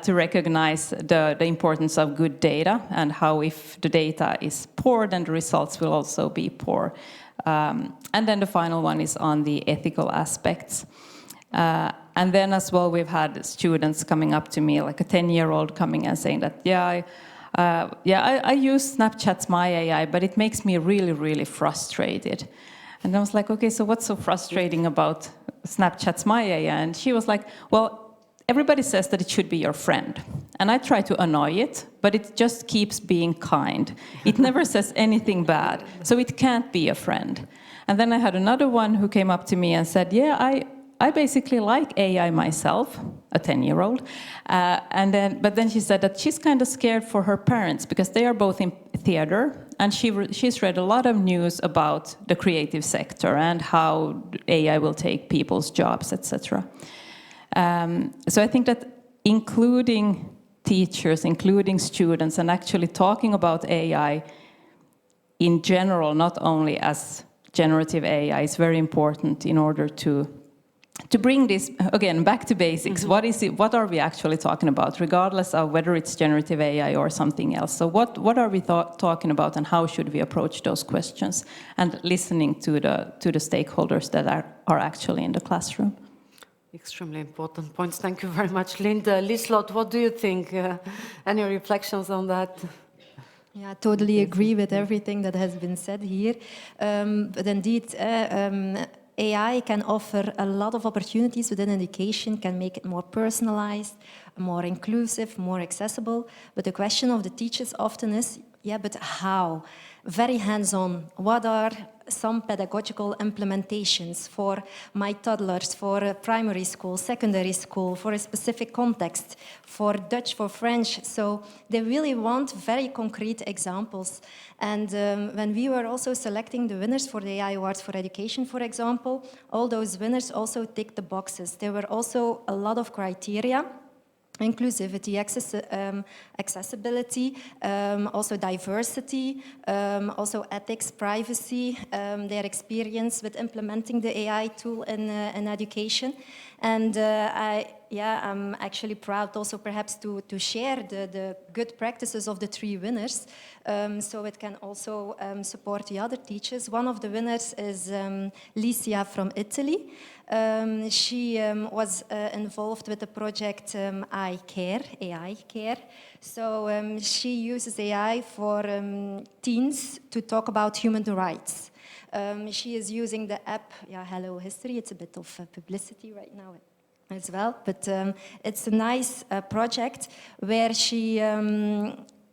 to recognize the importance of good data and how if the data is poor, then the results will also be poor. And then the final one is on the ethical aspects. And then as well, we've had students coming up to me, like a 10-year-old coming and saying that, I use Snapchat's My AI, but it makes me really, really frustrated. And I was like, okay, so what's so frustrating about Snapchat's My AI? And she was like, well, everybody says that it should be your friend. And I try to annoy it, but it just keeps being kind. It never says anything bad, so it can't be a friend. And then I had another one who came up to me and said, I basically like AI myself, a 10-year-old. But then she said that she's kind of scared for her parents because they are both in theater, and she's read a lot of news about the creative sector and how AI will take people's jobs, etc. So I think that including teachers, including students, and actually talking about AI in general, not only as generative AI, is very important in order to bring this, again, back to basics. What is it? What are we actually talking about, regardless of whether it's generative AI or something else? So what are we talking about, and how should we approach those questions? And listening to the stakeholders that are actually in the classroom. Extremely important points. Thank you very much, Linda. Liselott, what do you think? Any reflections on that? Yeah, I totally agree with everything that has been said here. But indeed, AI can offer a lot of opportunities within education, can make it more personalized, more inclusive, more accessible. But the question of the teachers often is, yeah, but how? Very hands-on. What are some pedagogical implementations for my toddlers, for a primary school, secondary school, for a specific context, for Dutch, for French? So they really want very concrete examples. And when we were also selecting the winners for the AI Awards for Education, for example, all those winners also ticked the boxes. There were also a lot of criteria. Inclusivity, accessibility, also diversity, also ethics, privacy, their experience with implementing the AI tool in education. And I'm actually proud also perhaps to share the good practices of the 3 winners, so it can also support the other teachers. One of the winners is Licia from Italy. She was involved with the project AI Care. So she uses AI for teens to talk about human rights. She is using the app, Hello History. It's a bit of publicity right now as well, but it's a nice project where she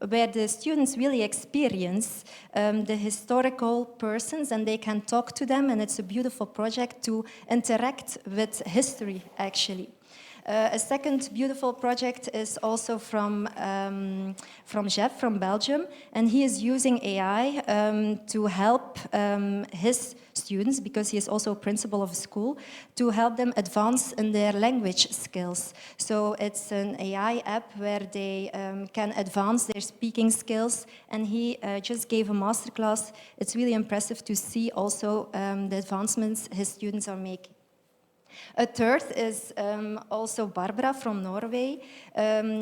where the students really experience the historical persons and they can talk to them, and it's a beautiful project to interact with history, actually. A second beautiful project is also from Jeff from Belgium, and he is using AI to help his students, because he is also a principal of a school, to help them advance in their language skills. So it's an AI app where they can advance their speaking skills, and he just gave a masterclass. It's really impressive to see also the advancements his students are making. A third is also Barbara from Norway.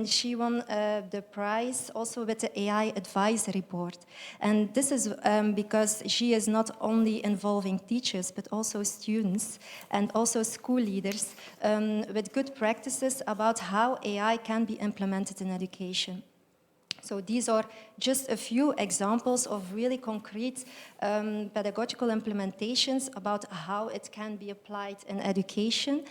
She won the prize also with the AI Advisory Board. And this is because she is not only involving teachers, but also students and also school leaders with good practices about how AI can be implemented in education. So these are just a few examples of really concrete pedagogical implementations about how it can be applied in education.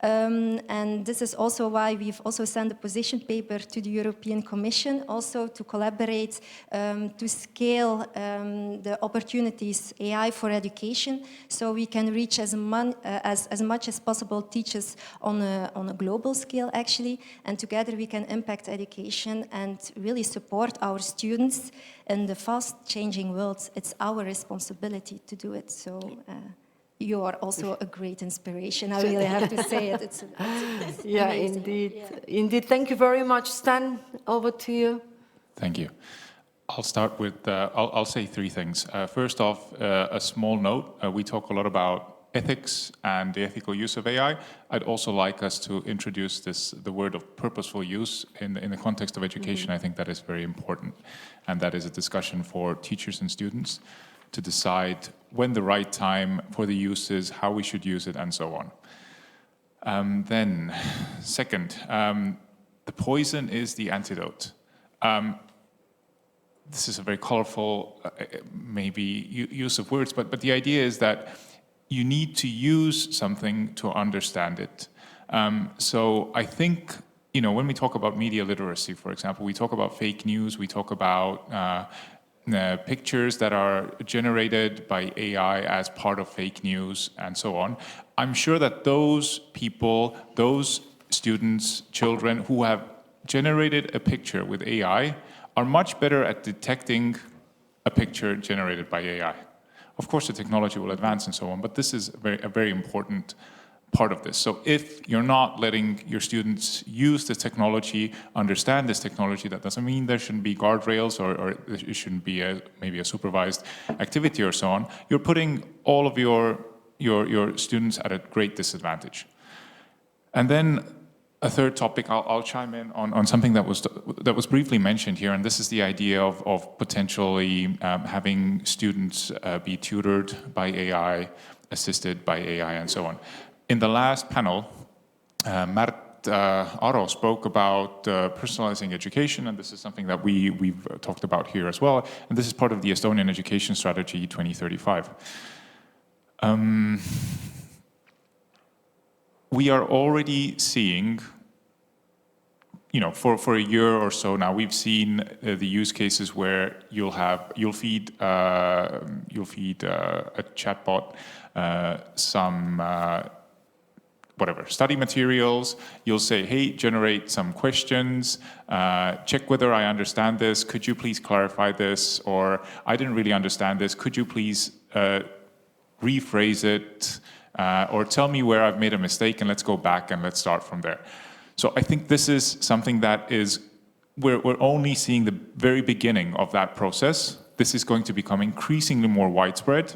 And this is also why we've also sent a position paper to the European Commission, also to collaborate to scale the opportunities AI for education, so we can reach as much as possible teachers on a global scale, actually, and together we can impact education and really support our students in the fast-changing world. It's our responsibility to do it. So you are also a great inspiration. I really have to say it. It's yeah, amazing. indeed. Yeah. Indeed. Thank you very much. Stan, over to you. Thank you. I'll start with, I'll say 3 things. First off, a small note. We talk a lot about ethics and the ethical use of AI. I'd also like us to introduce the word of purposeful use in the context of education. I think that is very important. And that is a discussion for teachers and students to decide when the right time for the use is, how we should use it, and so on. Then, second, the poison is the antidote. This is a very colorful, maybe, use of words, but the idea is that you need to use something to understand it. So I think, when we talk about media literacy, for example, we talk about fake news, we talk about pictures that are generated by AI as part of fake news, and so on. I'm sure that those people, those students, children who have generated a picture with AI are much better at detecting a picture generated by AI. Of course, the technology will advance and so on, but this is a very important part of this. So if you're not letting your students use this technology, understand this technology, that doesn't mean there shouldn't be guardrails or it shouldn't be maybe a supervised activity or so on. You're putting all of your students at a great disadvantage. And then a third topic, I'll chime in on something that was briefly mentioned here, and this is the idea of potentially having students be tutored by AI, assisted by AI, and so on. In the last panel, Mart Aro spoke about personalizing education, and this is something that we've talked about here as well, and this is part of the Estonian Education Strategy 2035. we are already seeing, you know, for a year or so now, we've seen the use cases where you'll feed a chatbot some whatever study materials. You'll say, hey, generate some questions, check whether I understand this. Could you please clarify this? Or I didn't really understand this. Could you please rephrase it? Or tell me where I've made a mistake, and let's go back and let's start from there. So I think this is something that is, we're only seeing the very beginning of that process. This is going to become increasingly more widespread.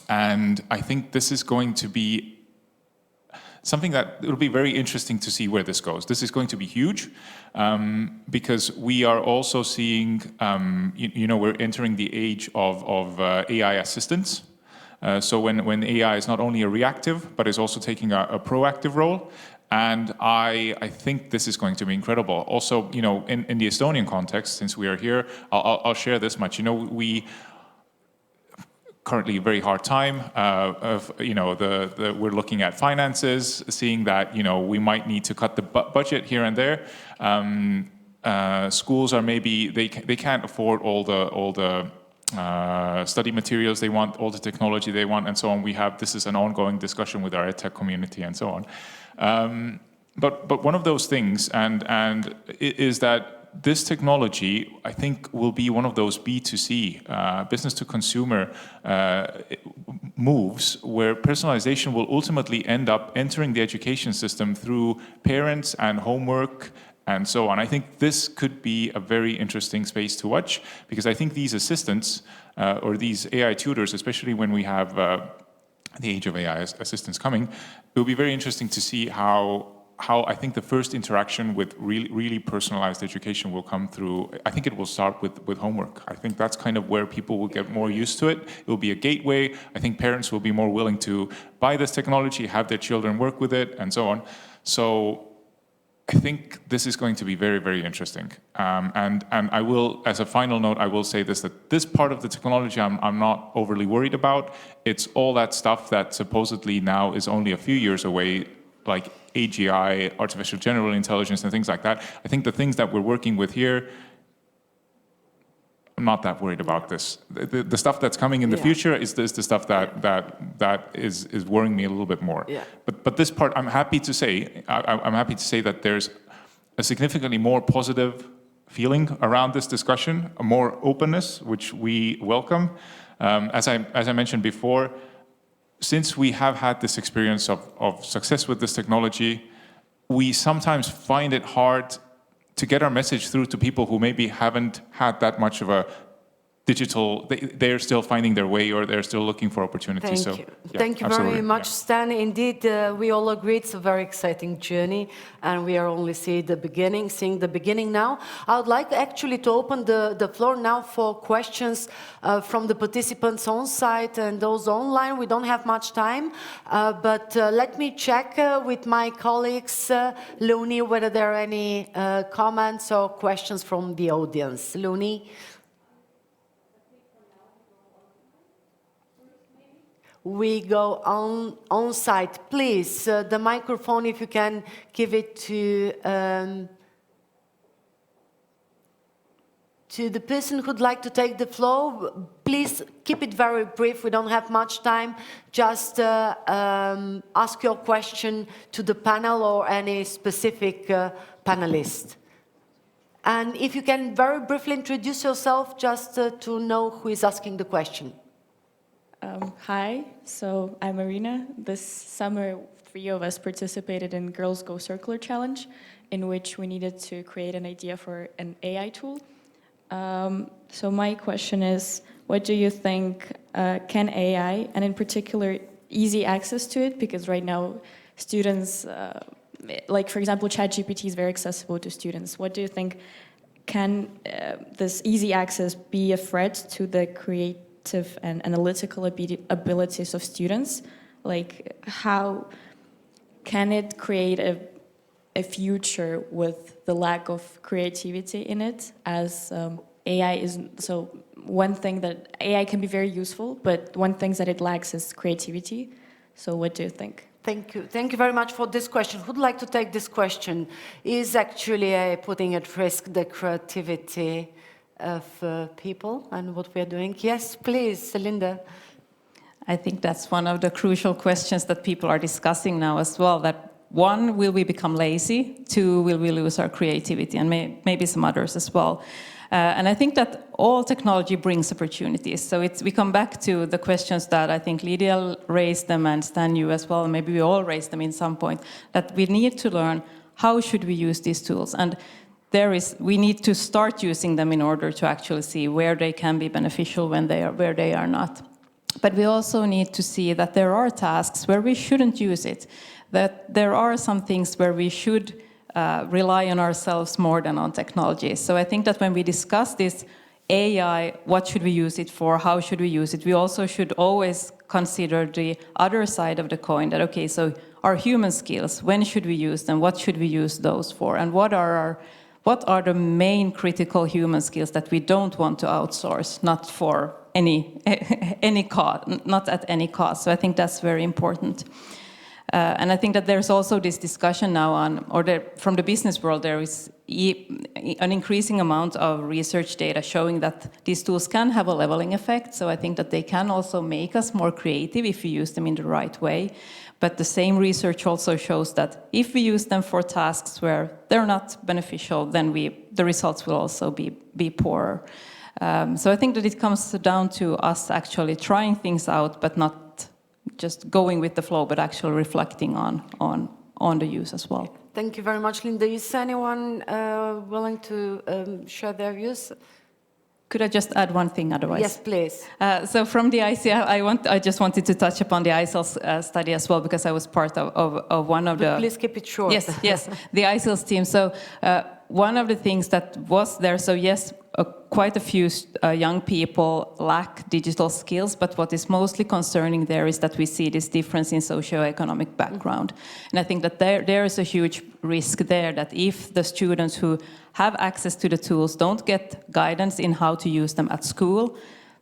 And I think this is going to be something that it'll be very interesting to see where this goes. This is going to be huge because we are also seeing, you know, we're entering the age of AI assistants. So when AI is not only a reactive, but is also taking a proactive role. And I think this is going to be incredible. Also, you know, in the Estonian context, since we are here, I'll share this much. You know, we currently a very hard time of, you know, we're looking at finances, seeing that, you know, we might need to cut the budget here and there. Schools are maybe, they can't afford all the study materials they want, all the technology they want, and so on. This is an ongoing discussion with our edtech community and so on. But one of those things, and is that this technology, I think, will be one of those B2C, business to consumer moves where personalization will ultimately end up entering the education system through parents and homework and so on. I think this could be a very interesting space to watch, because I think these assistants or these AI tutors, especially when we have the age of AI assistants coming, it will be very interesting to see how I think the first interaction with really personalized education will come through. I think it will start with homework. I think that's kind of where people will get more used to it. It will be a gateway. I think parents will be more willing to buy this technology, have their children work with it, and so on. So I think this is going to be very, very interesting. And I will, as a final note, I will say this, that this part of the technology I'm not overly worried about. It's all that stuff that supposedly now is only a few years away, like AGI, artificial general intelligence, and things like that. I think the things that we're working with here, I'm not that worried about this. The stuff that's coming in the future is the stuff that is worrying me a little bit more. Yeah. But this part, I'm happy to say that there's a significantly more positive feeling around this discussion, a more openness, which we welcome. As I mentioned before, since we have had this experience of success with this technology, we sometimes find it hard to get our message through to people who maybe haven't had that much of a digital, they're still finding their way, or they're still looking for opportunities. Thank you. Yeah, Thank you very much, Stan. Indeed, we all agree it's a very exciting journey, and we are only seeing the beginning now. I would like actually to open the floor now for questions from the participants on site and those online. We don't have much time, but let me check with my colleagues, Luni, whether there are any comments or questions from the audience. Luni? We go on site. Please, the microphone, if you can give it to the person who'd like to take the floor. Please keep it very brief. We don't have much time. Just ask your question to the panel or any specific panelist. And if you can very briefly introduce yourself, just to know who is asking the question. Hi, so I'm Marina. This summer, 3 of us participated in Girls Go Circular Challenge, in which we needed to create an idea for an AI tool. So my question is, what do you think can AI, and in particular, easy access to it, because right now students, like for example, ChatGPT is very accessible to students. What do you think, can this easy access be a threat to the creative and analytical abilities of students? Like, how can it create a future with the lack of creativity in it, as AI is, so one thing that AI can be very useful, but one thing that it lacks is creativity. So what do you think? Thank you. Thank you very much for this question. Who'd like to take this question? Is actually putting at risk the creativity of people and what we're doing? Yes, please, Linda. I think that's one of the crucial questions that people are discussing now as well, that one, will we become lazy? Two, will we lose our creativity? And maybe some others as well. And I think that all technology brings opportunities. So we come back to the questions that I think Lydia raised them and Stan, you as well, and maybe we all raised them in some point, that we need to learn how should we use these tools. And we need to start using them in order to actually see where they can be beneficial where they are not. But we also need to see that there are tasks where we shouldn't use it, that there are some things where we should rely on ourselves more than on technology. So I think that when we discuss this AI, what should we use it for, how should we use it, we also should always consider the other side of the coin, that okay, so our human skills, when should we use them, what should we use those for, and what are the main critical human skills that we don't want to outsource, not for any cost, not at any cost. So I think that's very important. And I think that there's also this discussion now from the business world, there is an increasing amount of research data showing that these tools can have a leveling effect. So I think that they can also make us more creative if we use them in the right way. But the same research also shows that if we use them for tasks where they're not beneficial, then the results will also be poorer. So I think that it comes down to us actually trying things out, but not just going with the flow, but actually reflecting on the use as well. Thank you very much, Linda. Is anyone willing to share their views? Could I just add one thing otherwise? Yes, please. So from the ICL, I just wanted to touch upon the ICELS study as well, because I was part of one of the... Please keep it short. Yes, the ICELS team. So one of the things that was there, so yes, quite a few young people lack digital skills, but what is mostly concerning there is that we see this difference in socioeconomic background. And I think that there is a huge risk there that if the students who have access to the tools don't get guidance in how to use them at school,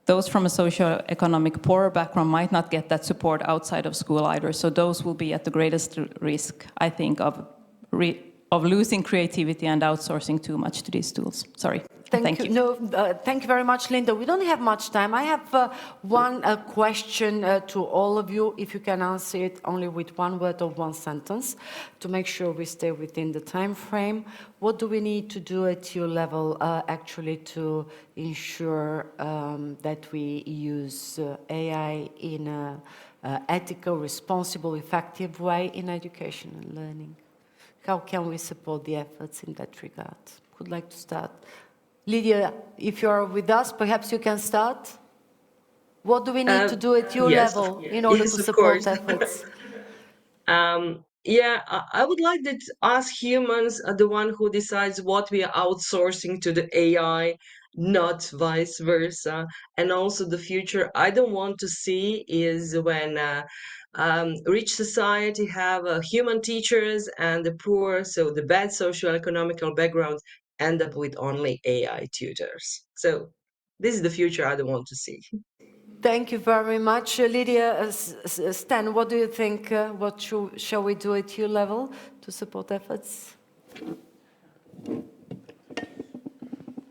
those from a socioeconomic poorer background might not get that support outside of school either. So those will be at the greatest risk, I think, of losing creativity and outsourcing too much to these tools. Sorry. Thank you. No, thank you very much, Linda. We don't have much time. I have one question to all of you, if you can answer it only with one word or one sentence, to make sure we stay within the time frame. What do we need to do at your level actually to ensure that we use AI in an ethical, responsible, effective way in education and learning? How can we support the efforts in that regard? Who'd like to start? Lydia, if you are with us, perhaps you can start. What do we need to do at your level in order to support efforts? Yeah, I would like that us humans are the one who decides what we are outsourcing to the AI, not vice versa. And also the future I don't want to see is when rich society have human teachers and the poor, so the bad socio-economical background, end up with only AI tutors. So this is the future I don't want to see. Thank you very much. Lydia, Stan, what do you think? What shall we do at your level to support efforts?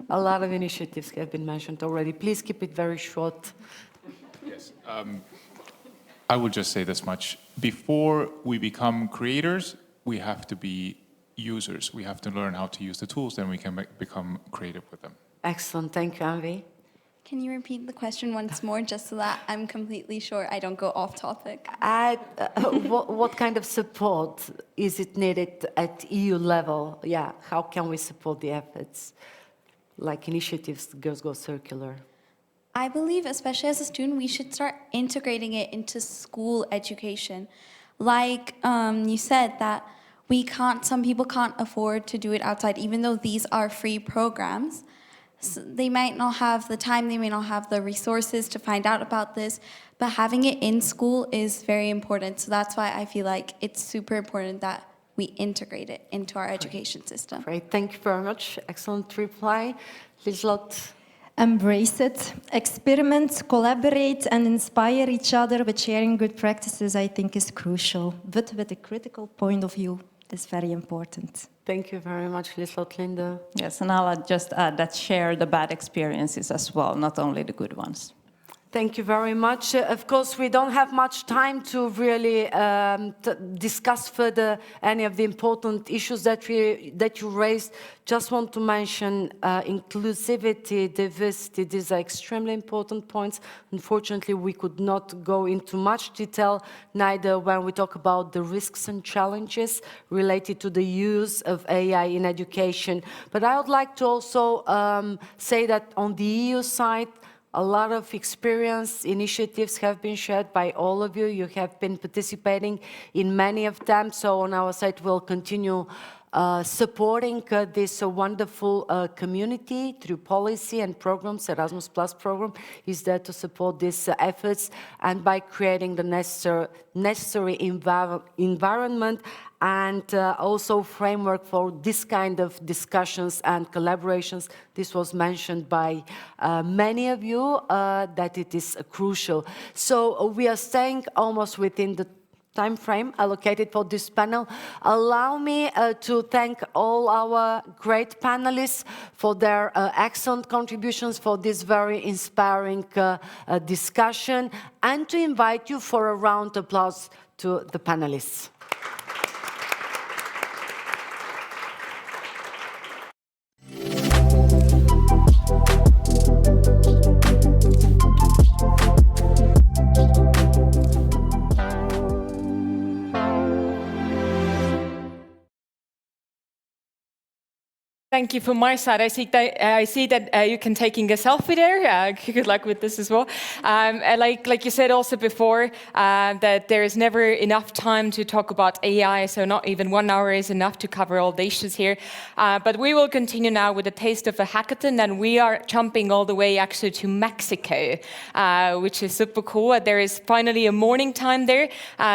A lot of initiatives have been mentioned already. Please keep it very short. Yes. I will just say this much. Before we become creators, we have to be users. We have to learn how to use the tools, then we can become creative with them. Excellent. Thank you, Anvi. Can you repeat the question once more, just so that I'm completely sure I don't go off topic? What kind of support is it needed at EU level? Yeah, how can we support the efforts, like initiatives Girls Go Circular? I believe, especially as a student, we should start integrating it into school education. Like you said, that some people can't afford to do it outside, even though these are free programs. So they might not have the time, they may not have the resources to find out about this, but having it in school is very important. So that's why I feel like it's super important that we integrate it into our education system. Great, thank you very much. Excellent reply. Liselott? Embrace it, experiment, collaborate, and inspire each other with sharing good practices, I think is crucial. But with a critical point of view is very important. Thank you very much, Linda. Yes, and I'll just add that share the bad experiences as well, not only the good ones. Thank you very much. Of course, we don't have much time to really discuss further any of the important issues that you raised. Just want to mention inclusivity, diversity. These are extremely important points. Unfortunately, we could not go into much detail, neither when we talk about the risks and challenges related to the use of AI in education. But I would like to also say that on the EU side, a lot of experience initiatives have been shared by all of you. You have been participating in many of them. So on our side, we'll continue supporting this wonderful community through policy and programs. Erasmus Plus program is there to support these efforts, and by creating the necessary environment and also framework for this kind of discussions and collaborations. This was mentioned by many of you, that it is crucial. So we are staying almost within the time frame allocated for this panel. Allow me to thank all our great panelists for their excellent contributions for this very inspiring discussion, and to invite you for a round of applause to the panelists. Thank you from my side. I see that you can taking a selfie there. Good luck with this as well. Like you said also before, that there is never enough time to talk about AI, so not even 1 hour is enough to cover all the issues here. But we will continue now with a taste of a hackathon, and we are jumping all the way actually to Mexico, which is super cool. There is finally a morning time there,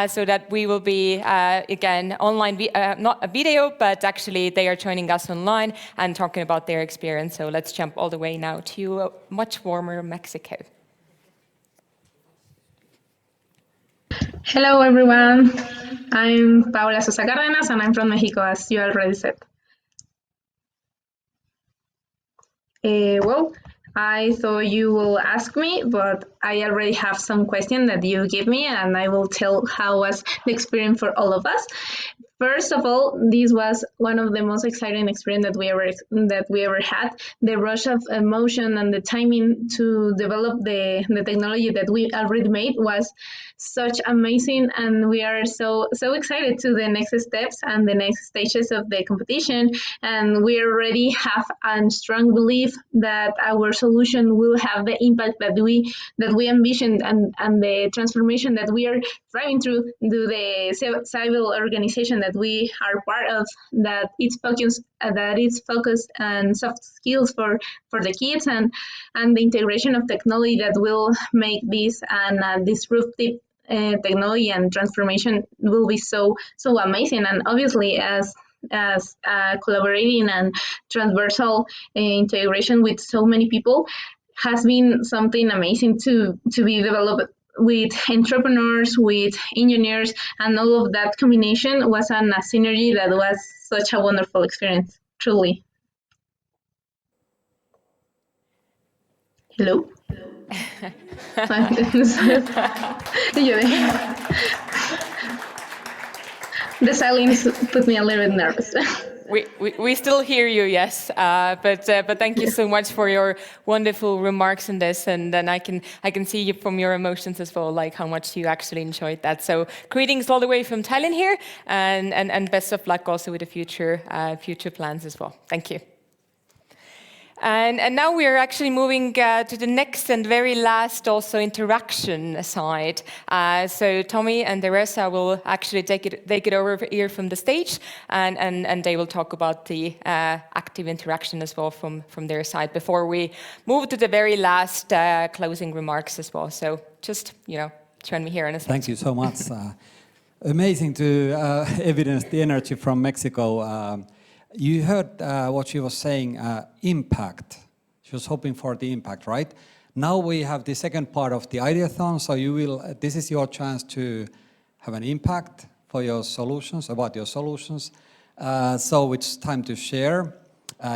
so that we will be, again, online, not a video, but actually they are joining us online and talking about their experience. So let's jump all the way now to a much warmer Mexico. Hello, everyone. I'm Paola Sosa Cárdenas, and I'm from Mexico, as you already said. Well, I thought you will ask me, but I already have some questions that you give me, and I will tell how was the experience for all of us. First of all, this was one of the most exciting experiences that we ever had. The rush of emotion and the timing to develop the technology that we already made was such amazing, and we are so excited to the next steps and the next stages of the competition. And we already have a strong belief that our solution will have the impact that we envisioned, and the transformation that we are driving through the civil organization that we are part of, that it's focused on soft skills for the kids, and the integration of technology that will make this disruptive technology and transformation will be so amazing. And obviously, as collaborating and transversal integration with so many people has been something amazing to be developed with entrepreneurs, with engineers, and all of that combination was a synergy that was such a wonderful experience, truly. Hello? The silence put me a little bit nervous. We still hear you, yes, but thank you so much for your wonderful remarks in this, and then I can see you from your emotions as well, like how much you actually enjoyed that. So greetings all the way from Tallinn here, and best of luck also with the future plans as well. Thank you. And now we are actually moving to the next and very last also interaction side. So Tommy and Teresa will actually take it over here from the stage, and they will talk about the active interaction as well from their side before we move to the very last closing remarks as well. So just, join me here in a second. Thank you so much. Amazing to evidence the energy from Mexico. You heard what she was saying, impact. She was hoping for the impact, right? Now we have the second part of the Ideathon, so this is your chance to have an impact for your solutions, about your solutions. So it's time to share.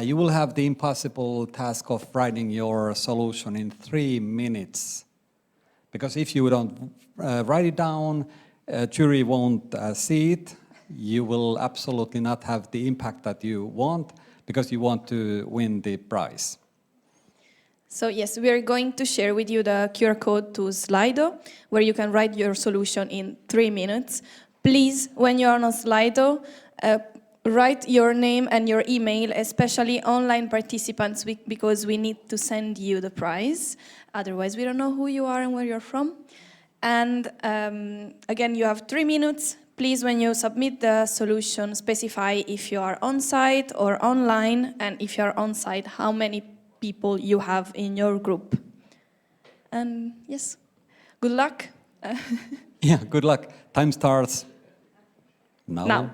You will have the impossible task of writing your solution in 3 minutes. Because if you don't write it down, jury won't see it. You will absolutely not have the impact that you want because you want to win the prize. So yes, we are going to share with you the QR code to Slido, where you can write your solution in 3 minutes. Please, when you're on a Slido, write your name and your email, especially online participants, because we need to send you the prize. Otherwise, we don't know who you are and where you're from. And again, you have 3 minutes. Please, when you submit the solution, specify if you are on-site or online, and if you are on-site, how many people you have in your group. And yes, good luck. Yeah, good luck. Time starts now.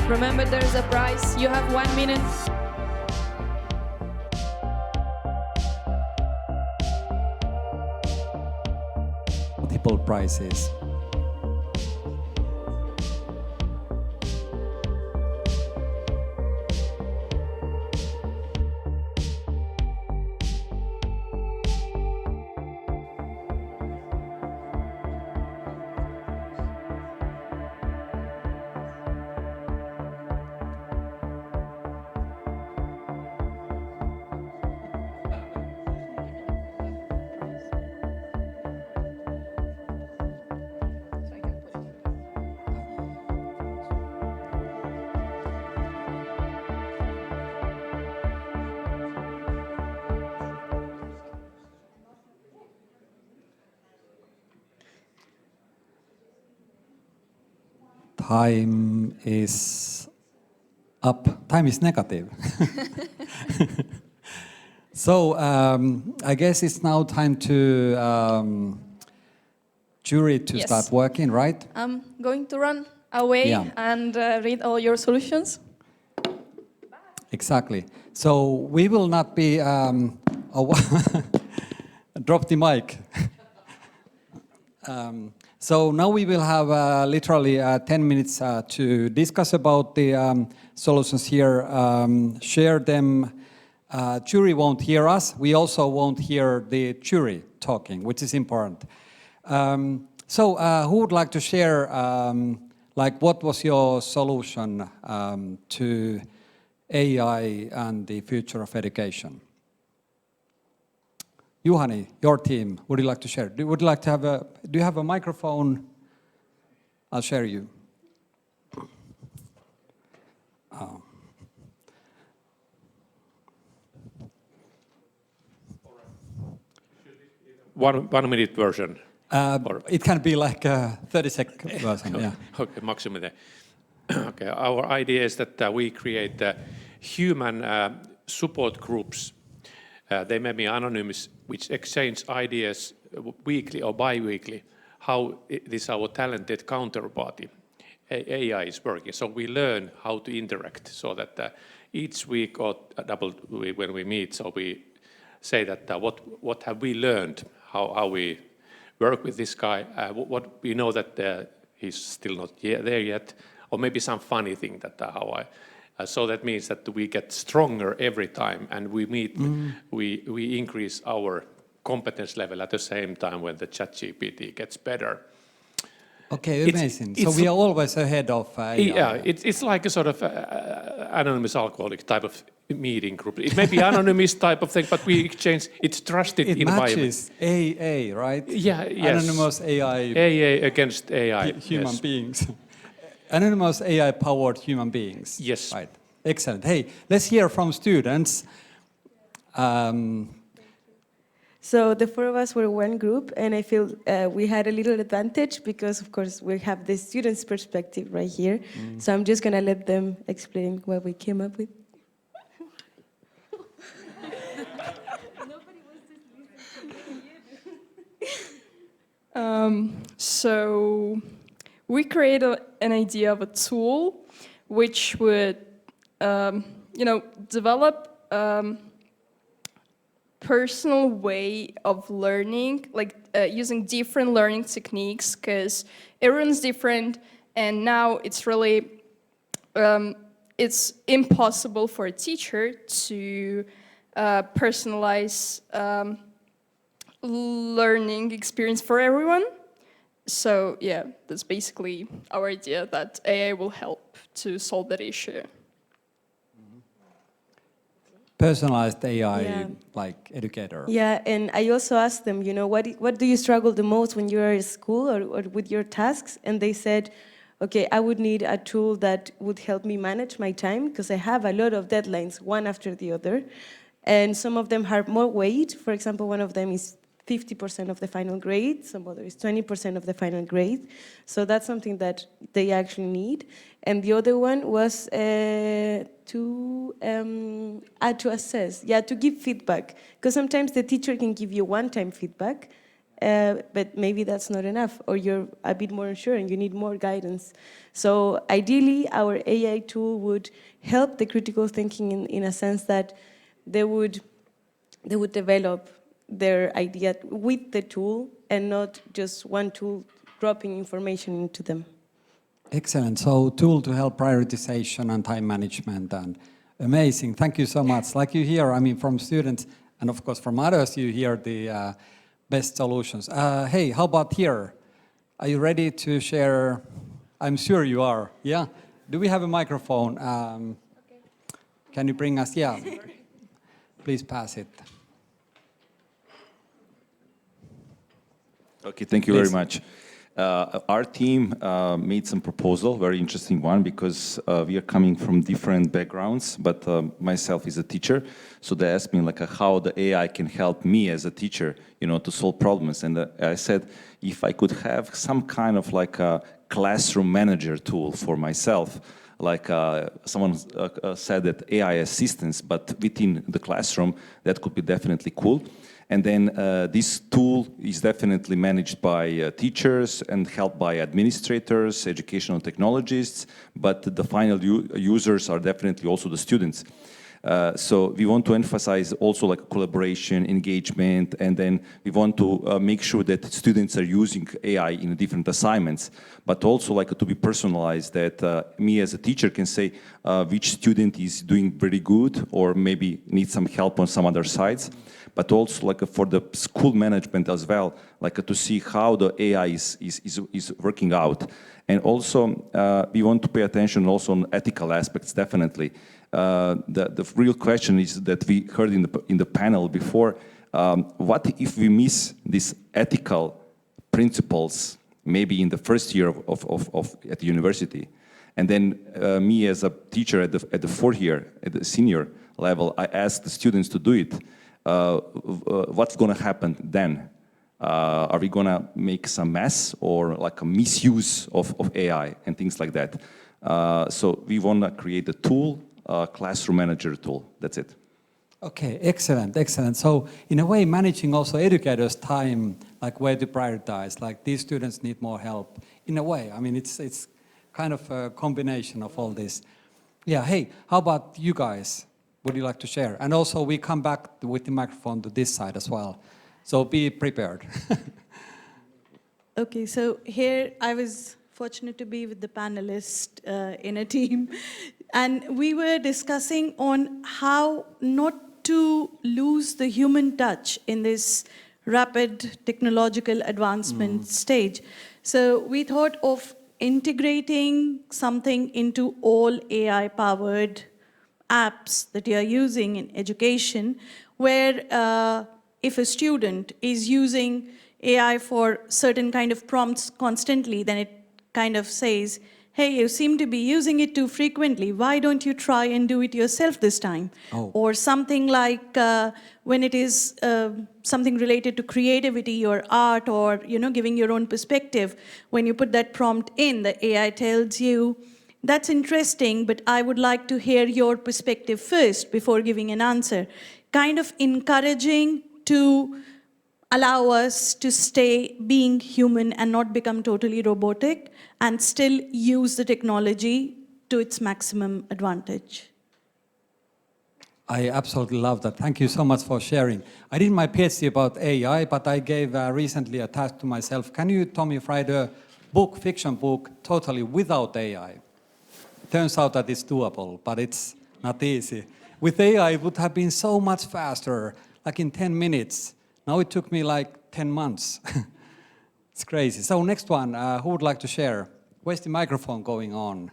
Remember, there's a prize. You have 1 minute. Multiple prizes. Time is up. Time is negative. So I guess it's now time to jury to start working, right? I'm going to run away and read all your solutions. Exactly. So we will not be drop the mic. So now we will have literally 10 minutes to discuss about the solutions here, share them. Jury won't hear us. We also won't hear the jury talking, which is important. So who would like to share, like what was your solution to AI and the future of education? Juhani, your team, would you like to share? Would you like to have do you have a microphone? I'll share you. One minute version. It can be like a 30-second version. Yeah. Okay, maximum. Okay, our idea is that we create human support groups. They may be anonymous, which exchange ideas weekly or bi-weekly. How this our talented counterparty AI is working. So we learn how to interact, so that each week or double week when we meet, so we say that what have we learned, how we work with this guy, what we know that he's still not there yet, or maybe some funny thing that so that means that we get stronger every time, and we meet, we increase our competence level at the same time when the ChatGPT gets better. Okay, amazing. So we are always ahead of AI. Yeah, it's like a sort of anonymous alcoholic type of meeting group. It may be anonymous type of thing, but we exchange, it's trusted environment. It matches AA, right? Yeah, yes. Anonymous AI. AA against AI. Human beings. Anonymous AI-powered human beings. Yes. Right. Excellent. Hey, let's hear from students. So the four of us were one group, and I feel we had a little advantage because, of course, we have the students' perspective right here. So I'm just going to let them explain what we came up with. So we created an idea of a tool which would, develop personal way of learning, like using different learning techniques, because everyone's different, and now it's really, it's impossible for a teacher to personalize learning experience for everyone. So yeah, that's basically our idea, that AI will help to solve that issue. Personalized AI, like educator. Yeah, and I also asked them, what do you struggle the most when you are at school or with your tasks? And they said, okay, I would need a tool that would help me manage my time, because I have a lot of deadlines, one after the other. And some of them have more weight. For example, one of them is 50% of the final grade, some other is 20% of the final grade. So that's something that they actually need. And the other one was to assess, to give feedback. Because sometimes the teacher can give you one-time feedback, but maybe that's not enough, or you're a bit more unsure and you need more guidance. So ideally, our AI tool would help the critical thinking in a sense that they would develop their idea with the tool and not just one tool dropping information into them. Excellent. So tool to help prioritization and time management, and amazing. Thank you so much. Like you hear, from students and of course from others, you hear the best solutions. Hey, how about here? Are you ready to share? I'm sure you are. Yeah. Do we have a microphone? Can you bring us? Yeah. Please pass it. Okay, thank you very much. Our team made some proposal, very interesting one, because we are coming from different backgrounds, but myself is a teacher, so they asked me how the AI can help me as a teacher, to solve problems. And I said, if I could have some kind of a classroom manager tool for myself, someone said that AI assistance, but within the classroom, that could be definitely cool. And then this tool is definitely managed by teachers and helped by administrators, educational technologists, but the final users are definitely also the students. So we want to emphasize also collaboration, engagement, and then we want to make sure that students are using AI in different assignments, but also to be personalized, that me as a teacher can say which student is doing very good or maybe needs some help on some other sides, but also for the school management as well, to see how the AI is working out. And also we want to pay attention also on ethical aspects, definitely. The real question is that we heard in the panel before, what if we miss these ethical principles maybe in the first year at the university? And then me as a teacher at the fourth year, at the senior level, I ask the students to do it. What's going to happen then? Are we going to make some mess or like a misuse of AI and things like that? So we want to create a tool, a classroom manager tool. That's it. Okay, excellent, excellent. So in a way, managing also educators' time, like where to prioritize, like these students need more help. In a way, I mean, it's kind of a combination of all this. Yeah, hey, how about you guys? Would you like to share? And also we come back with the microphone to this side as well. So be prepared. Okay, so here I was fortunate to be with the panelists in a team. And we were discussing on how not to lose the human touch in this rapid technological advancement stage. So we thought of integrating something into all AI-powered apps that you are using in education, where if a student is using AI for certain kind of prompts constantly, then it kind of says, hey, you seem to be using it too frequently. Why don't you try and do it yourself this time? Oh. Or something like when it is something related to creativity or art or giving your own perspective, when you put that prompt in, the AI tells you, that's interesting, but I would like to hear your perspective first before giving an answer. Kind of encouraging to allow us to stay being human and not become totally robotic and still use the technology to its maximum advantage. I absolutely love that. Thank you so much for sharing. I did my PhD about AI, but I gave recently a task to myself. Can you, Tommy, write a book, fiction book, totally without AI? Turns out that it's doable, but it's not easy. With AI, it would have been so much faster, like in 10 minutes. Now it took me like 10 months. It's crazy. So next one, who would like to share? Where's the microphone going on?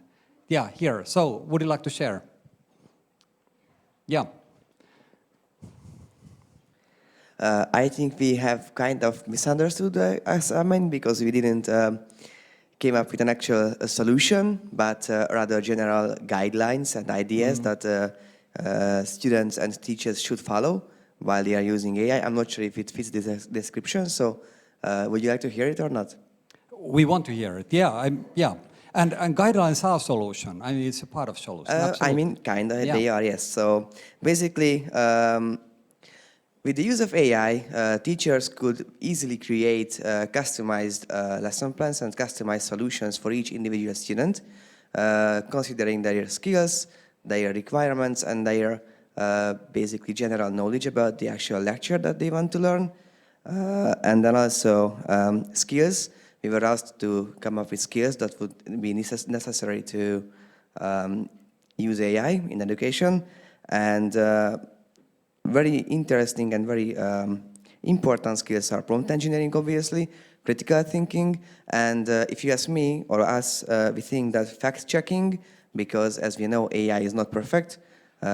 Yeah, here. So would you like to share? Yeah. I think we have kind of misunderstood the assignment because we didn't came up with an actual solution, but rather general guidelines and ideas that students and teachers should follow while they are using AI. I'm not sure if it fits this description, so would you like to hear it or not? We want to hear it, yeah. Yeah. And guidelines are a solution. I mean, it's a part of solution. I mean, kind of, they are, yes. So basically, with the use of AI, teachers could easily create customized lesson plans and customized solutions for each individual student, considering their skills, their requirements, and their basically general knowledge about the actual lecture that they want to learn. And then also skills. We were asked to come up with skills that would be necessary to use AI in education. And very interesting and very important skills are prompt engineering, obviously, critical thinking, and if you ask me or us, we think that fact-checking, because as we know, AI is not perfect,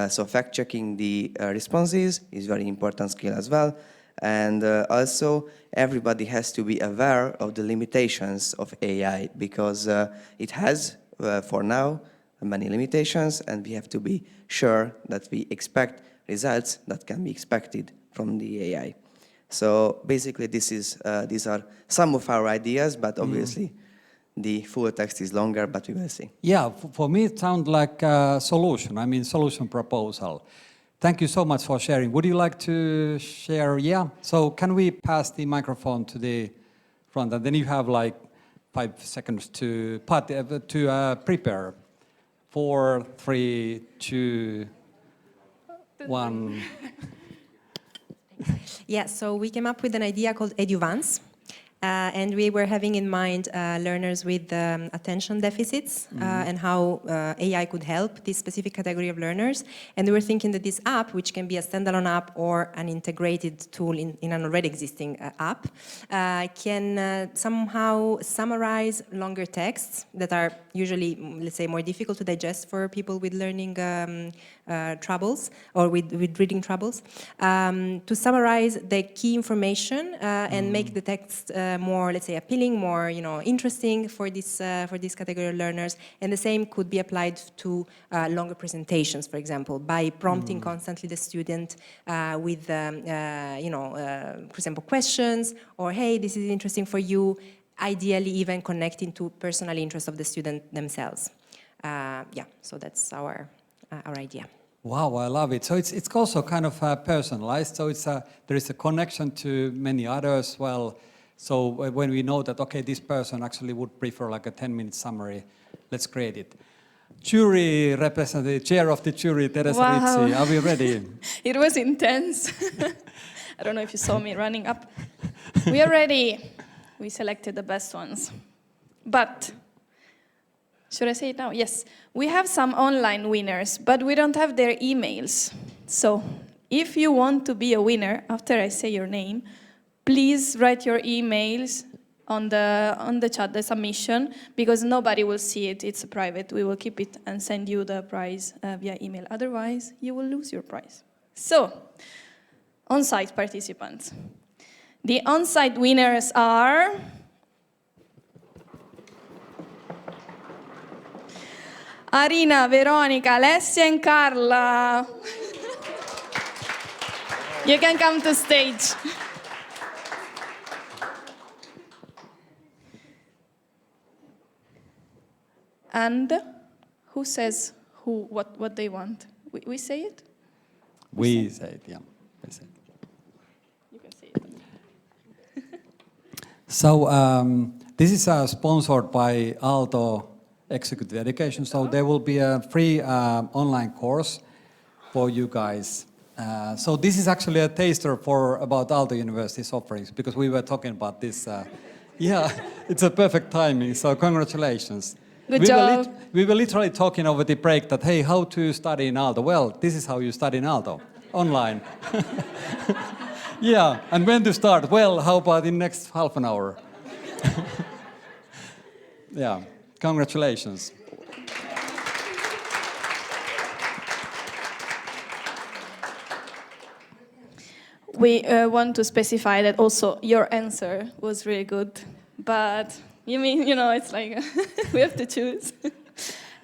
so fact-checking the responses is very important skill as well. And also, everybody has to be aware of the limitations of AI, because it has, for now, many limitations, and we have to be sure that we expect results that can be expected from the AI. So basically, these are some of our ideas, but obviously the full text is longer, but we will see. Yeah, for me it sounds like a solution, I mean solution proposal. Thank you so much for sharing. Would you like to share? Yeah, so can we pass the microphone to the front, and then you have like 5 seconds to prepare. 4, 3, 2, 1. Yeah, so we came up with an idea called EduVans. And we were having in mind learners with attention deficits and how AI could help this specific category of learners. And we were thinking that this app, which can be a standalone app or an integrated tool in an already existing app, can somehow summarize longer texts that are usually, let's say, more difficult to digest for people with learning troubles or with reading troubles, to summarize the key information and make the text more, let's say, appealing, more, interesting for this category of learners. And the same could be applied to longer presentations, for example, by prompting constantly the student with, for example, questions, or hey, this is interesting for you. Ideally, even connecting to personal interest of the student themselves. So that's our idea. Wow, I love it. So it's also kind of personalized. So there is a connection to many others. Well, so when we know that, okay, this person actually would prefer like a 10-minute summary, let's create it. Jury representative, chair of the jury, Teresa Rizzi, are we ready? It was intense. I don't know if you saw me running up. We are ready. We selected the best ones. But, should I say it now? Yes. We have some online winners, but we don't have their emails. So, if you want to be a winner, after I say your name, please write your emails on the chat, the submission, because nobody will see it. It's private. We will keep it and send you the prize via email. Otherwise, you will lose your prize. So, on-site participants. The on-site winners are Arina, Veronica, Alessia, and Carla. You can come to stage. And who says what they want? We say it? We say it, yeah. We say it. You can say it. So this is sponsored by Aalto Executive Education. So there will be a free online course for you guys. So this is actually a taster about Aalto University's offerings, because we were talking about this. Yeah, it's a perfect timing. So congratulations. Good job. We were literally talking over the break that, hey, how to study in Aalto? Well, this is how you study in Aalto, online. Yeah, and when to start? Well, how about in next half an hour? Yeah, congratulations. We want to specify that also your answer was really good, but it's like we have to choose.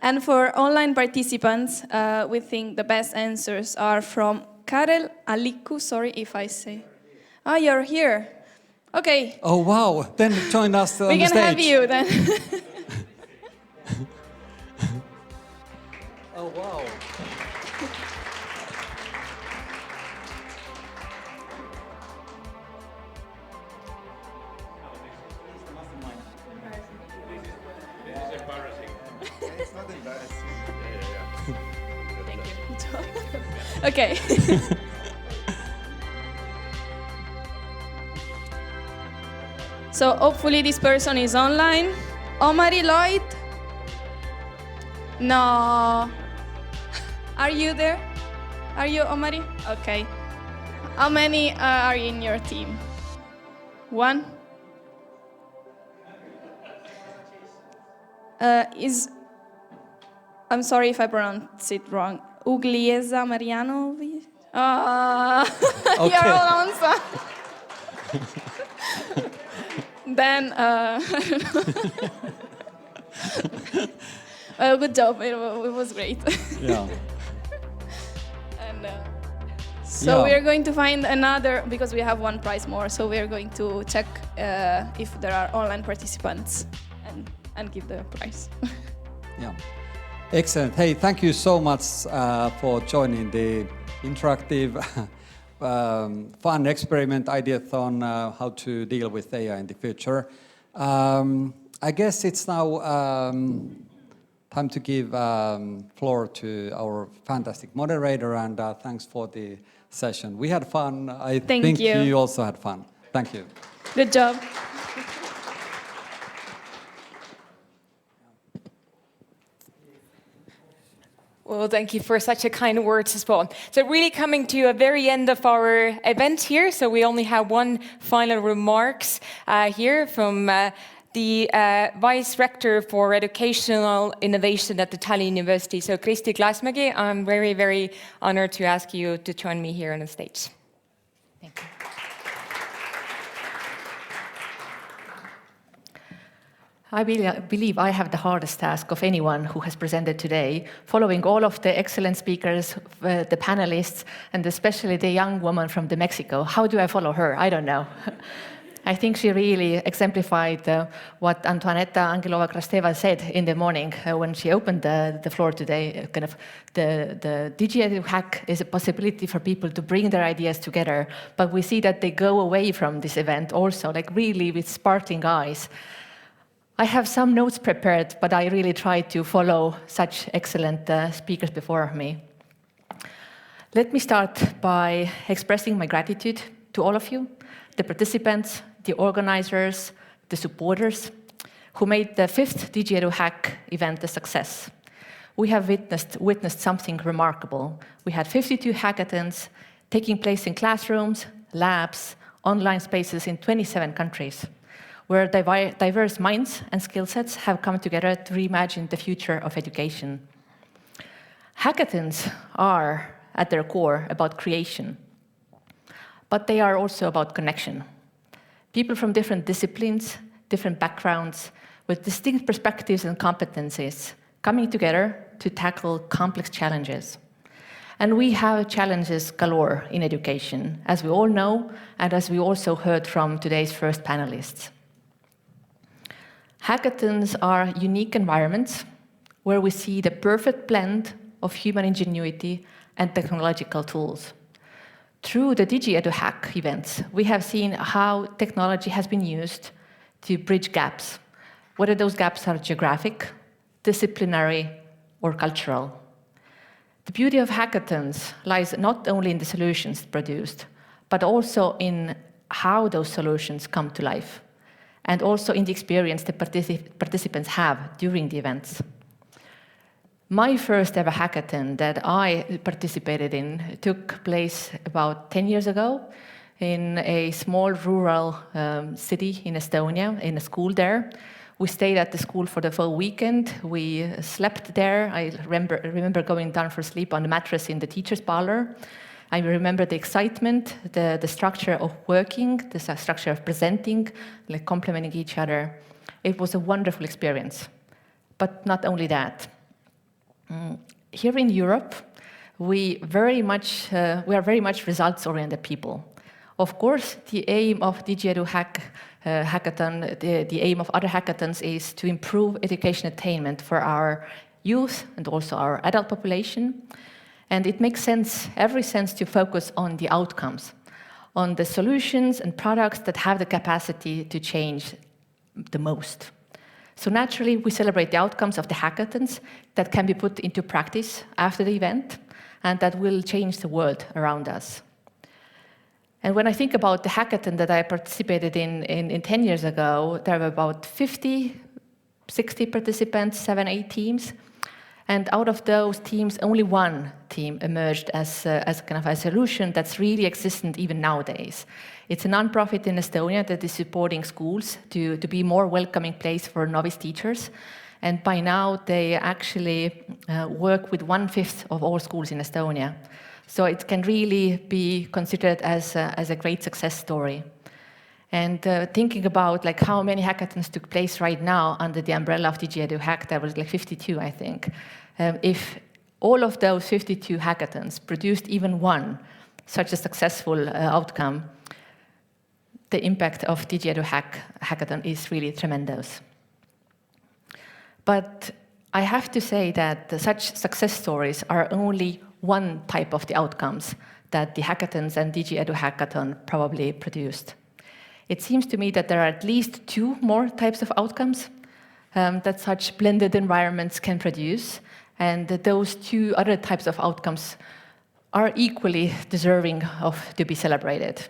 And for online participants, we think the best answers are from Karel Aliku, sorry if I say. Oh, you're here. Okay. Oh, wow. Then join us on the stage. We can have you then. Oh, wow. It's not embarrassing. Okay. So hopefully this person is online. Omari Lloyd? No. Are you there? Are you Omari? Okay. How many are in your team? One? I'm sorry if I pronounce it wrong. Ugliesa Marianovic? Okay. You're all answer. Then, well, good job. It was great. Yeah. And so Yeah. we are going to find another, because we have one prize more. So we are going to check if there are online participants and give the prize. Yeah. Excellent. Hey, thank you so much for joining the interactive, fun experiment ideathon, how to deal with AI in the future. I guess it's now time to give floor to our fantastic moderator, and thanks for the session. We had fun. I think you. You also had fun. Thank you. Good job. Well, thank you for such a kind words as well. So really coming to a very end of our event here. So we only have one final remarks here from the Vice Rector for Educational Innovation at the Tallinn University. So Kristi Klaasmägi, I'm very, very honored to ask you to join me here on the stage. Thank you. I believe I have the hardest task of anyone who has presented today, following all of the excellent speakers, the panelists, and especially the young woman from Mexico. How do I follow her? I don't know. I think she really exemplified what Antoaneta Angelova-Krasteva said in the morning when she opened the floor today. Kind of the DigiEduHack is a possibility for people to bring their ideas together, but we see that they go away from this event also, like really with sparkling eyes. I have some notes prepared, but I really try to follow such excellent speakers before me. Let me start by expressing my gratitude to all of you, the participants, the organizers, the supporters, who made the 5th DigiEduHack event a success. We have witnessed something remarkable. We had 52 hackathons taking place in classrooms, labs, online spaces in 27 countries, where diverse minds and skill sets have come together to reimagine the future of education. Hackathons are, at their core, about creation, but they are also about connection. People from different disciplines, different backgrounds, with distinct perspectives and competencies, coming together to tackle complex challenges. And we have challenges galore in education, as we all know, and as we also heard from today's first panelists. Hackathons are unique environments where we see the perfect blend of human ingenuity and technological tools. Through the DigiEduHack events, we have seen how technology has been used to bridge gaps, whether those gaps are geographic, disciplinary, or cultural. The beauty of hackathons lies not only in the solutions produced, but also in how those solutions come to life, and also in the experience the participants have during the events. My first ever hackathon that I participated in took place about 10 years ago in a small rural city in Estonia, in a school there. We stayed at the school for the full weekend. We slept there. I remember going down for sleep on the mattress in the teacher's parlor. I remember the excitement, the structure of working, the structure of presenting, like complementing each other. It was a wonderful experience. But not only that. Here in Europe, we are very much results-oriented people. Of course, the aim of DigiEduHack hackathon, the aim of other hackathons is to improve education attainment for our youth and also our adult population. And it makes sense, every sense, to focus on the outcomes, on the solutions and products that have the capacity to change the most. So naturally, we celebrate the outcomes of the hackathons that can be put into practice after the event and that will change the world around us. And when I think about the hackathon that I participated in 10 years ago, there were about 50, 60 participants, 7, 8 teams. And out of those teams, only one team emerged as kind of a solution that's really existent even nowadays. It's a nonprofit in Estonia that is supporting schools to be more welcoming place for novice teachers. And by now, they actually work with 1/5 of all schools in Estonia. So it can really be considered as a great success story. And thinking about like how many hackathons took place right now under the umbrella of DigiEduHack, there was like 52, I think. If all of those 52 hackathons produced even one such a successful outcome, the impact of DigiEduHack hackathon is really tremendous. But I have to say that such success stories are only one type of the outcomes that the hackathons and DigiEduHackathon probably produced. It seems to me that there are at least 2 more types of outcomes that such blended environments can produce, and that those 2 other types of outcomes are equally deserving of to be celebrated.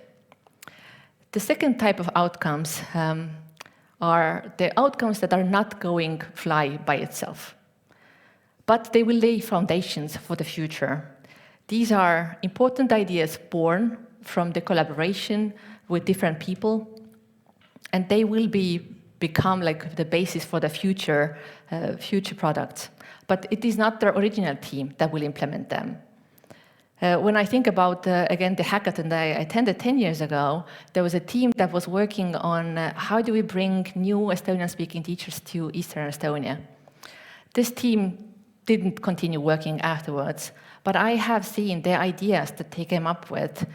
The second type of outcomes are the outcomes that are not going fly by itself, but they will lay foundations for the future. These are important ideas born from the collaboration with different people, and they will become like the basis for the future products. But it is not the original team that will implement them. When I think about, again, the hackathon that I attended 10 years ago, there was a team that was working on how do we bring new Estonian-speaking teachers to Eastern Estonia. This team didn't continue working afterwards, but I have seen the ideas that they came up with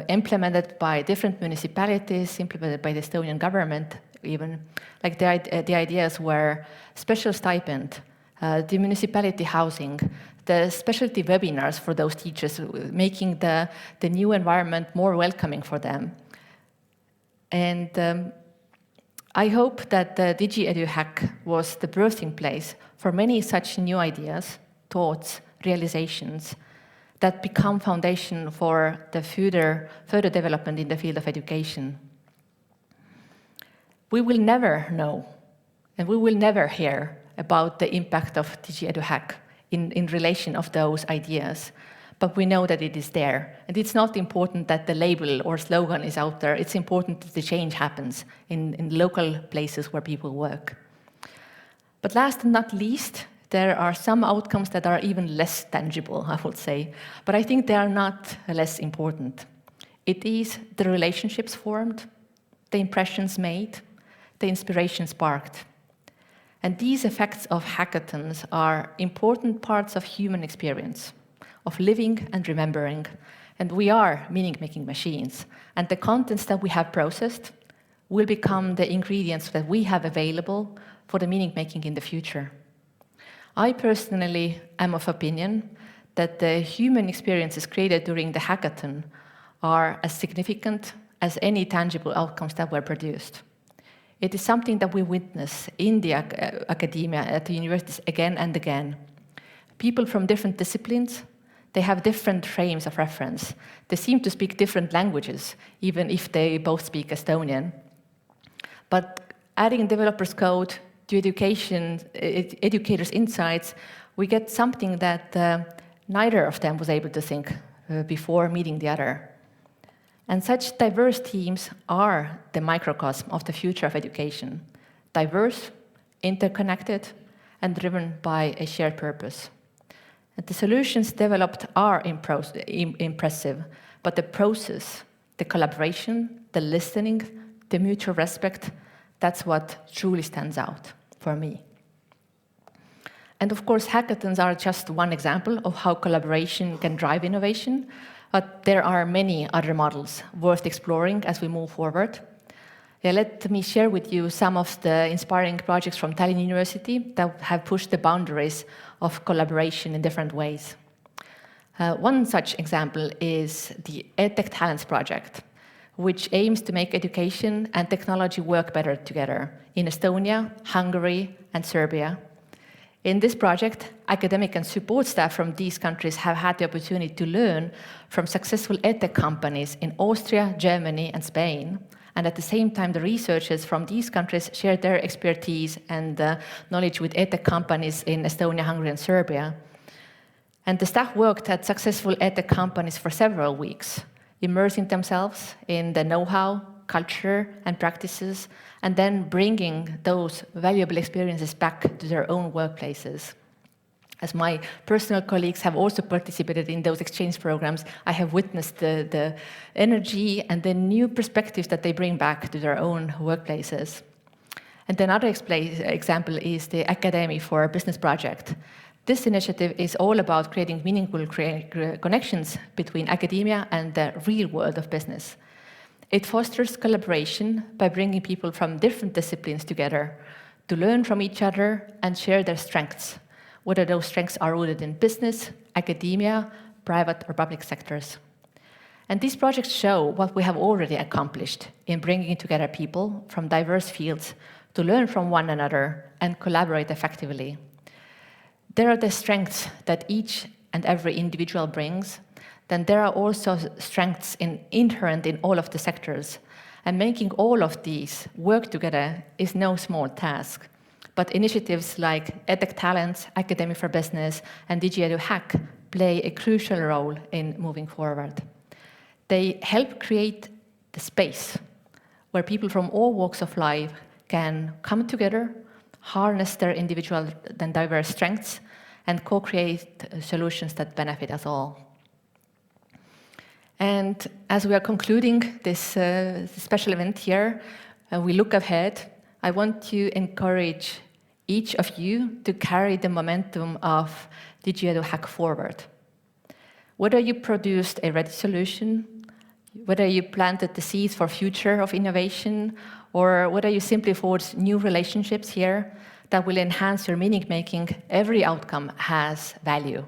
implemented by different municipalities, implemented by the Estonian government even. Like the ideas were special stipend, the municipality housing, the specialty webinars for those teachers, making the new environment more welcoming for them. And I hope that the DigiEduHack was the birthing place for many such new ideas, thoughts, realizations that become foundation for the further development in the field of education. We will never know, and we will never hear about the impact of DigiEduHack in relation of those ideas, but we know that it is there. And it's not important that the label or slogan is out there, it's important that the change happens in local places where people work. But last and not least, there are some outcomes that are even less tangible, I would say, but I think they are not less important. It is the relationships formed, the impressions made, the inspiration sparked. And these effects of hackathons are important parts of human experience, of living and remembering. And we are meaning-making machines. And the contents that we have processed will become the ingredients that we have available for the meaning-making in the future. I personally am of opinion that the human experiences created during the hackathon are as significant as any tangible outcomes that were produced. It is something that we witness in the academia, at the universities again and again. People from different disciplines, they have different frames of reference. They seem to speak different languages, even if they both speak Estonian. But adding developers' code to educators' insights, we get something that neither of them was able to think before meeting the other. And such diverse teams are the microcosm of the future of education. Diverse, interconnected, and driven by a shared purpose. And the solutions developed are impressive, but the process, the collaboration, the listening, the mutual respect, that's what truly stands out for me. And of course, hackathons are just one example of how collaboration can drive innovation. But there are many other models worth exploring as we move forward. Yeah, let me share with you some of the inspiring projects from Tallinn University that have pushed the boundaries of collaboration in different ways. One such example is the EdTech Talents project, which aims to make education and technology work better together in Estonia, Hungary, and Serbia. In this project, academic and support staff from these countries have had the opportunity to learn from successful edtech companies in Austria, Germany, and Spain. And at the same time, the researchers from these countries shared their expertise and knowledge with edtech companies in Estonia, Hungary, and Serbia. And the staff worked at successful edtech companies for several weeks, immersing themselves in the know-how, culture, and practices, and then bringing those valuable experiences back to their own workplaces. As my personal colleagues have also participated in those exchange programs, I have witnessed the energy and the new perspectives that they bring back to their own workplaces. And another example is the Academy for Business project. This initiative is all about creating meaningful connections between academia and the real world of business. It fosters collaboration by bringing people from different disciplines together to learn from each other and share their strengths, whether those strengths are rooted in business, academia, private or public sectors. And these projects show what we have already accomplished in bringing together people from diverse fields to learn from one another and collaborate effectively. There are the strengths that each and every individual brings. Then there are also strengths inherent in all of the sectors. And making all of these work together is no small task. but initiatives like EdTech Talents, Academy for Business, and DigiEduHack play a crucial role in moving forward. They help create the space where people from all walks of life can come together, harness their individual and diverse strengths, and co-create solutions that benefit us all. And as we are concluding this special event here, we look ahead. I want to encourage each of you to carry the momentum of DigiEduHack forward. Whether you produced a ready solution, whether you planted the seeds for future of innovation, or whether you simply forged new relationships here that will enhance your meaning making, every outcome has value.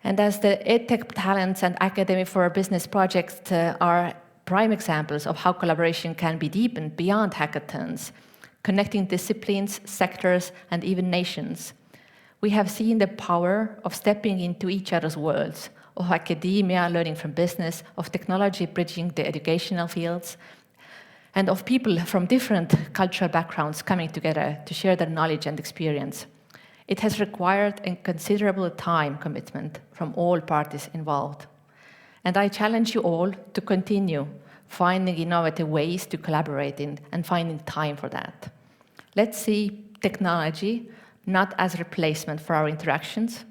And as the EdTech Talents and Academy for Business projects are prime examples of how collaboration can be deepened beyond hackathons, connecting disciplines, sectors, and even nations, we have seen the power of stepping into each other's worlds, of academia learning from business, of technology bridging the educational fields, and of people from different cultural backgrounds coming together to share their knowledge and experience. It has required a considerable time commitment from all parties involved. And I challenge you all to continue finding innovative ways to collaborate in and finding time for that. Let's see technology not as a replacement for our interactions,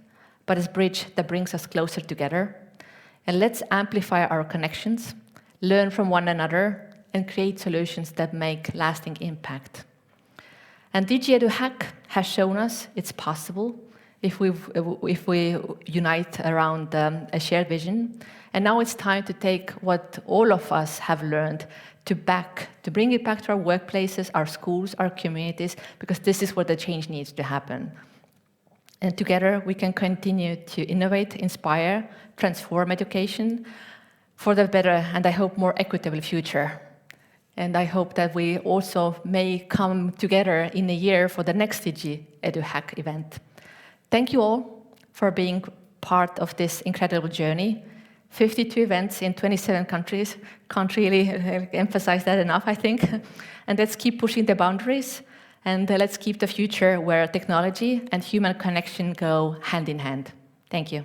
but as a bridge that brings us closer together. And let's amplify our connections, learn from one another, and create solutions that make lasting impact. And DigiEduHack has shown us it's possible if we unite around a shared vision. And now it's time to take what all of us have learned to bring it back to our workplaces, our schools, our communities, because this is where the change needs to happen. And together we can continue to innovate, inspire, transform education for the better and I hope more equitable future. And I hope that we also may come together in a year for the next DigiEduHack event. Thank you all for being part of this incredible journey. 52 events in 27 countries. Can't really emphasize that enough, I think. And let's keep pushing the boundaries. And let's keep the future where technology and human connection go hand in hand. Thank you.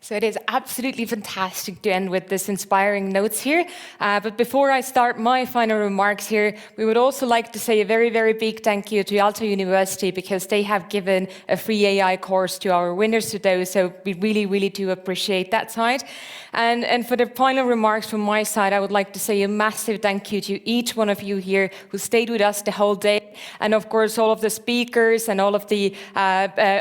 So it is absolutely fantastic to end with this inspiring notes here. But before I start my final remarks here, we would also like to say a very, very big thank you to Aalto University because they have given a free AI course to our winners today. So we really, really do appreciate that side. And for the final remarks from my side, I would like to say a massive thank you to each one of you here who stayed with us the whole day. And of course, all of the speakers and all of the,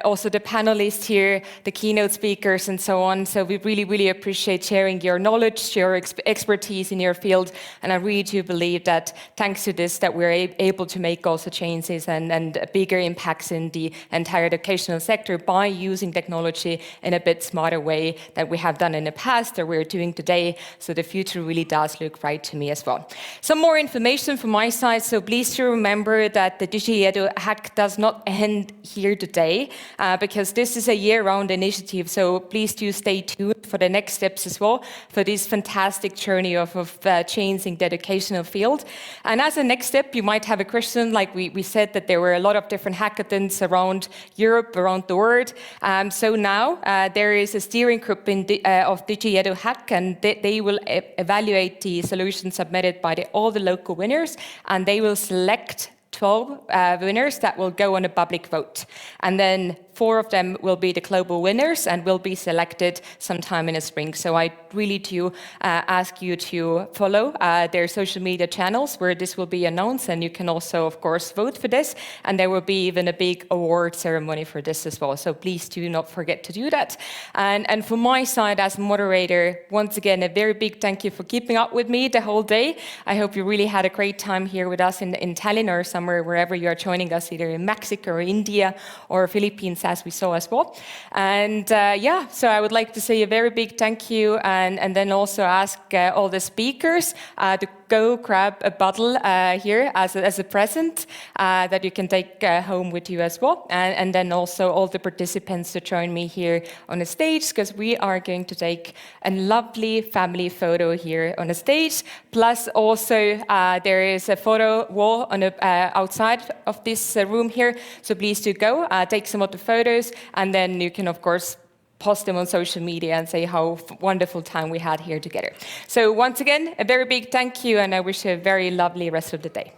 also the panelists here, the keynote speakers and so on. So we really, really appreciate sharing your knowledge, your expertise in your field. And I really do believe that thanks to this, that we're able to make also changes and bigger impacts in the entire educational sector by using technology in a bit smarter way that we have done in the past or we're doing today. So the future really does look bright to me as well. Some more information from my side. So please do remember that the DigiEduHack does not end here today because this is a year-round initiative. So please do stay tuned for the next steps as well for this fantastic journey of changing the educational field. And as a next step, you might have a question, like we said that there were a lot of different hackathons around Europe, around the world. So now there is a steering group of DigiEduHack, and they will evaluate the solutions submitted by all the local winners, and they will select 12 winners that will go on a public vote. And then 4 of them will be the global winners and will be selected sometime in the spring. So I really do ask you to follow their social media channels where this will be announced, and you can also, of course, vote for this. And there will be even a big award ceremony for this as well. So please do not forget to do that. And from my side as moderator, once again, a very big thank you for keeping up with me the whole day. I hope you really had a great time here with us in Tallinn or somewhere wherever you are joining us, either in Mexico or India or Philippines, as we saw as well. And yeah, so I would like to say a very big thank you and then also ask all the speakers to go grab a bottle here as a present that you can take home with you as well. And then also all the participants to join me here on the stage, because we are going to take a lovely family photo here on the stage. Plus also there is a photo wall on the outside of this room here. So please do go, take some of the photos, and then you can of course post them on social media and say how wonderful time we had here together. So once again, a very big thank you, and I wish you a very lovely rest of the day.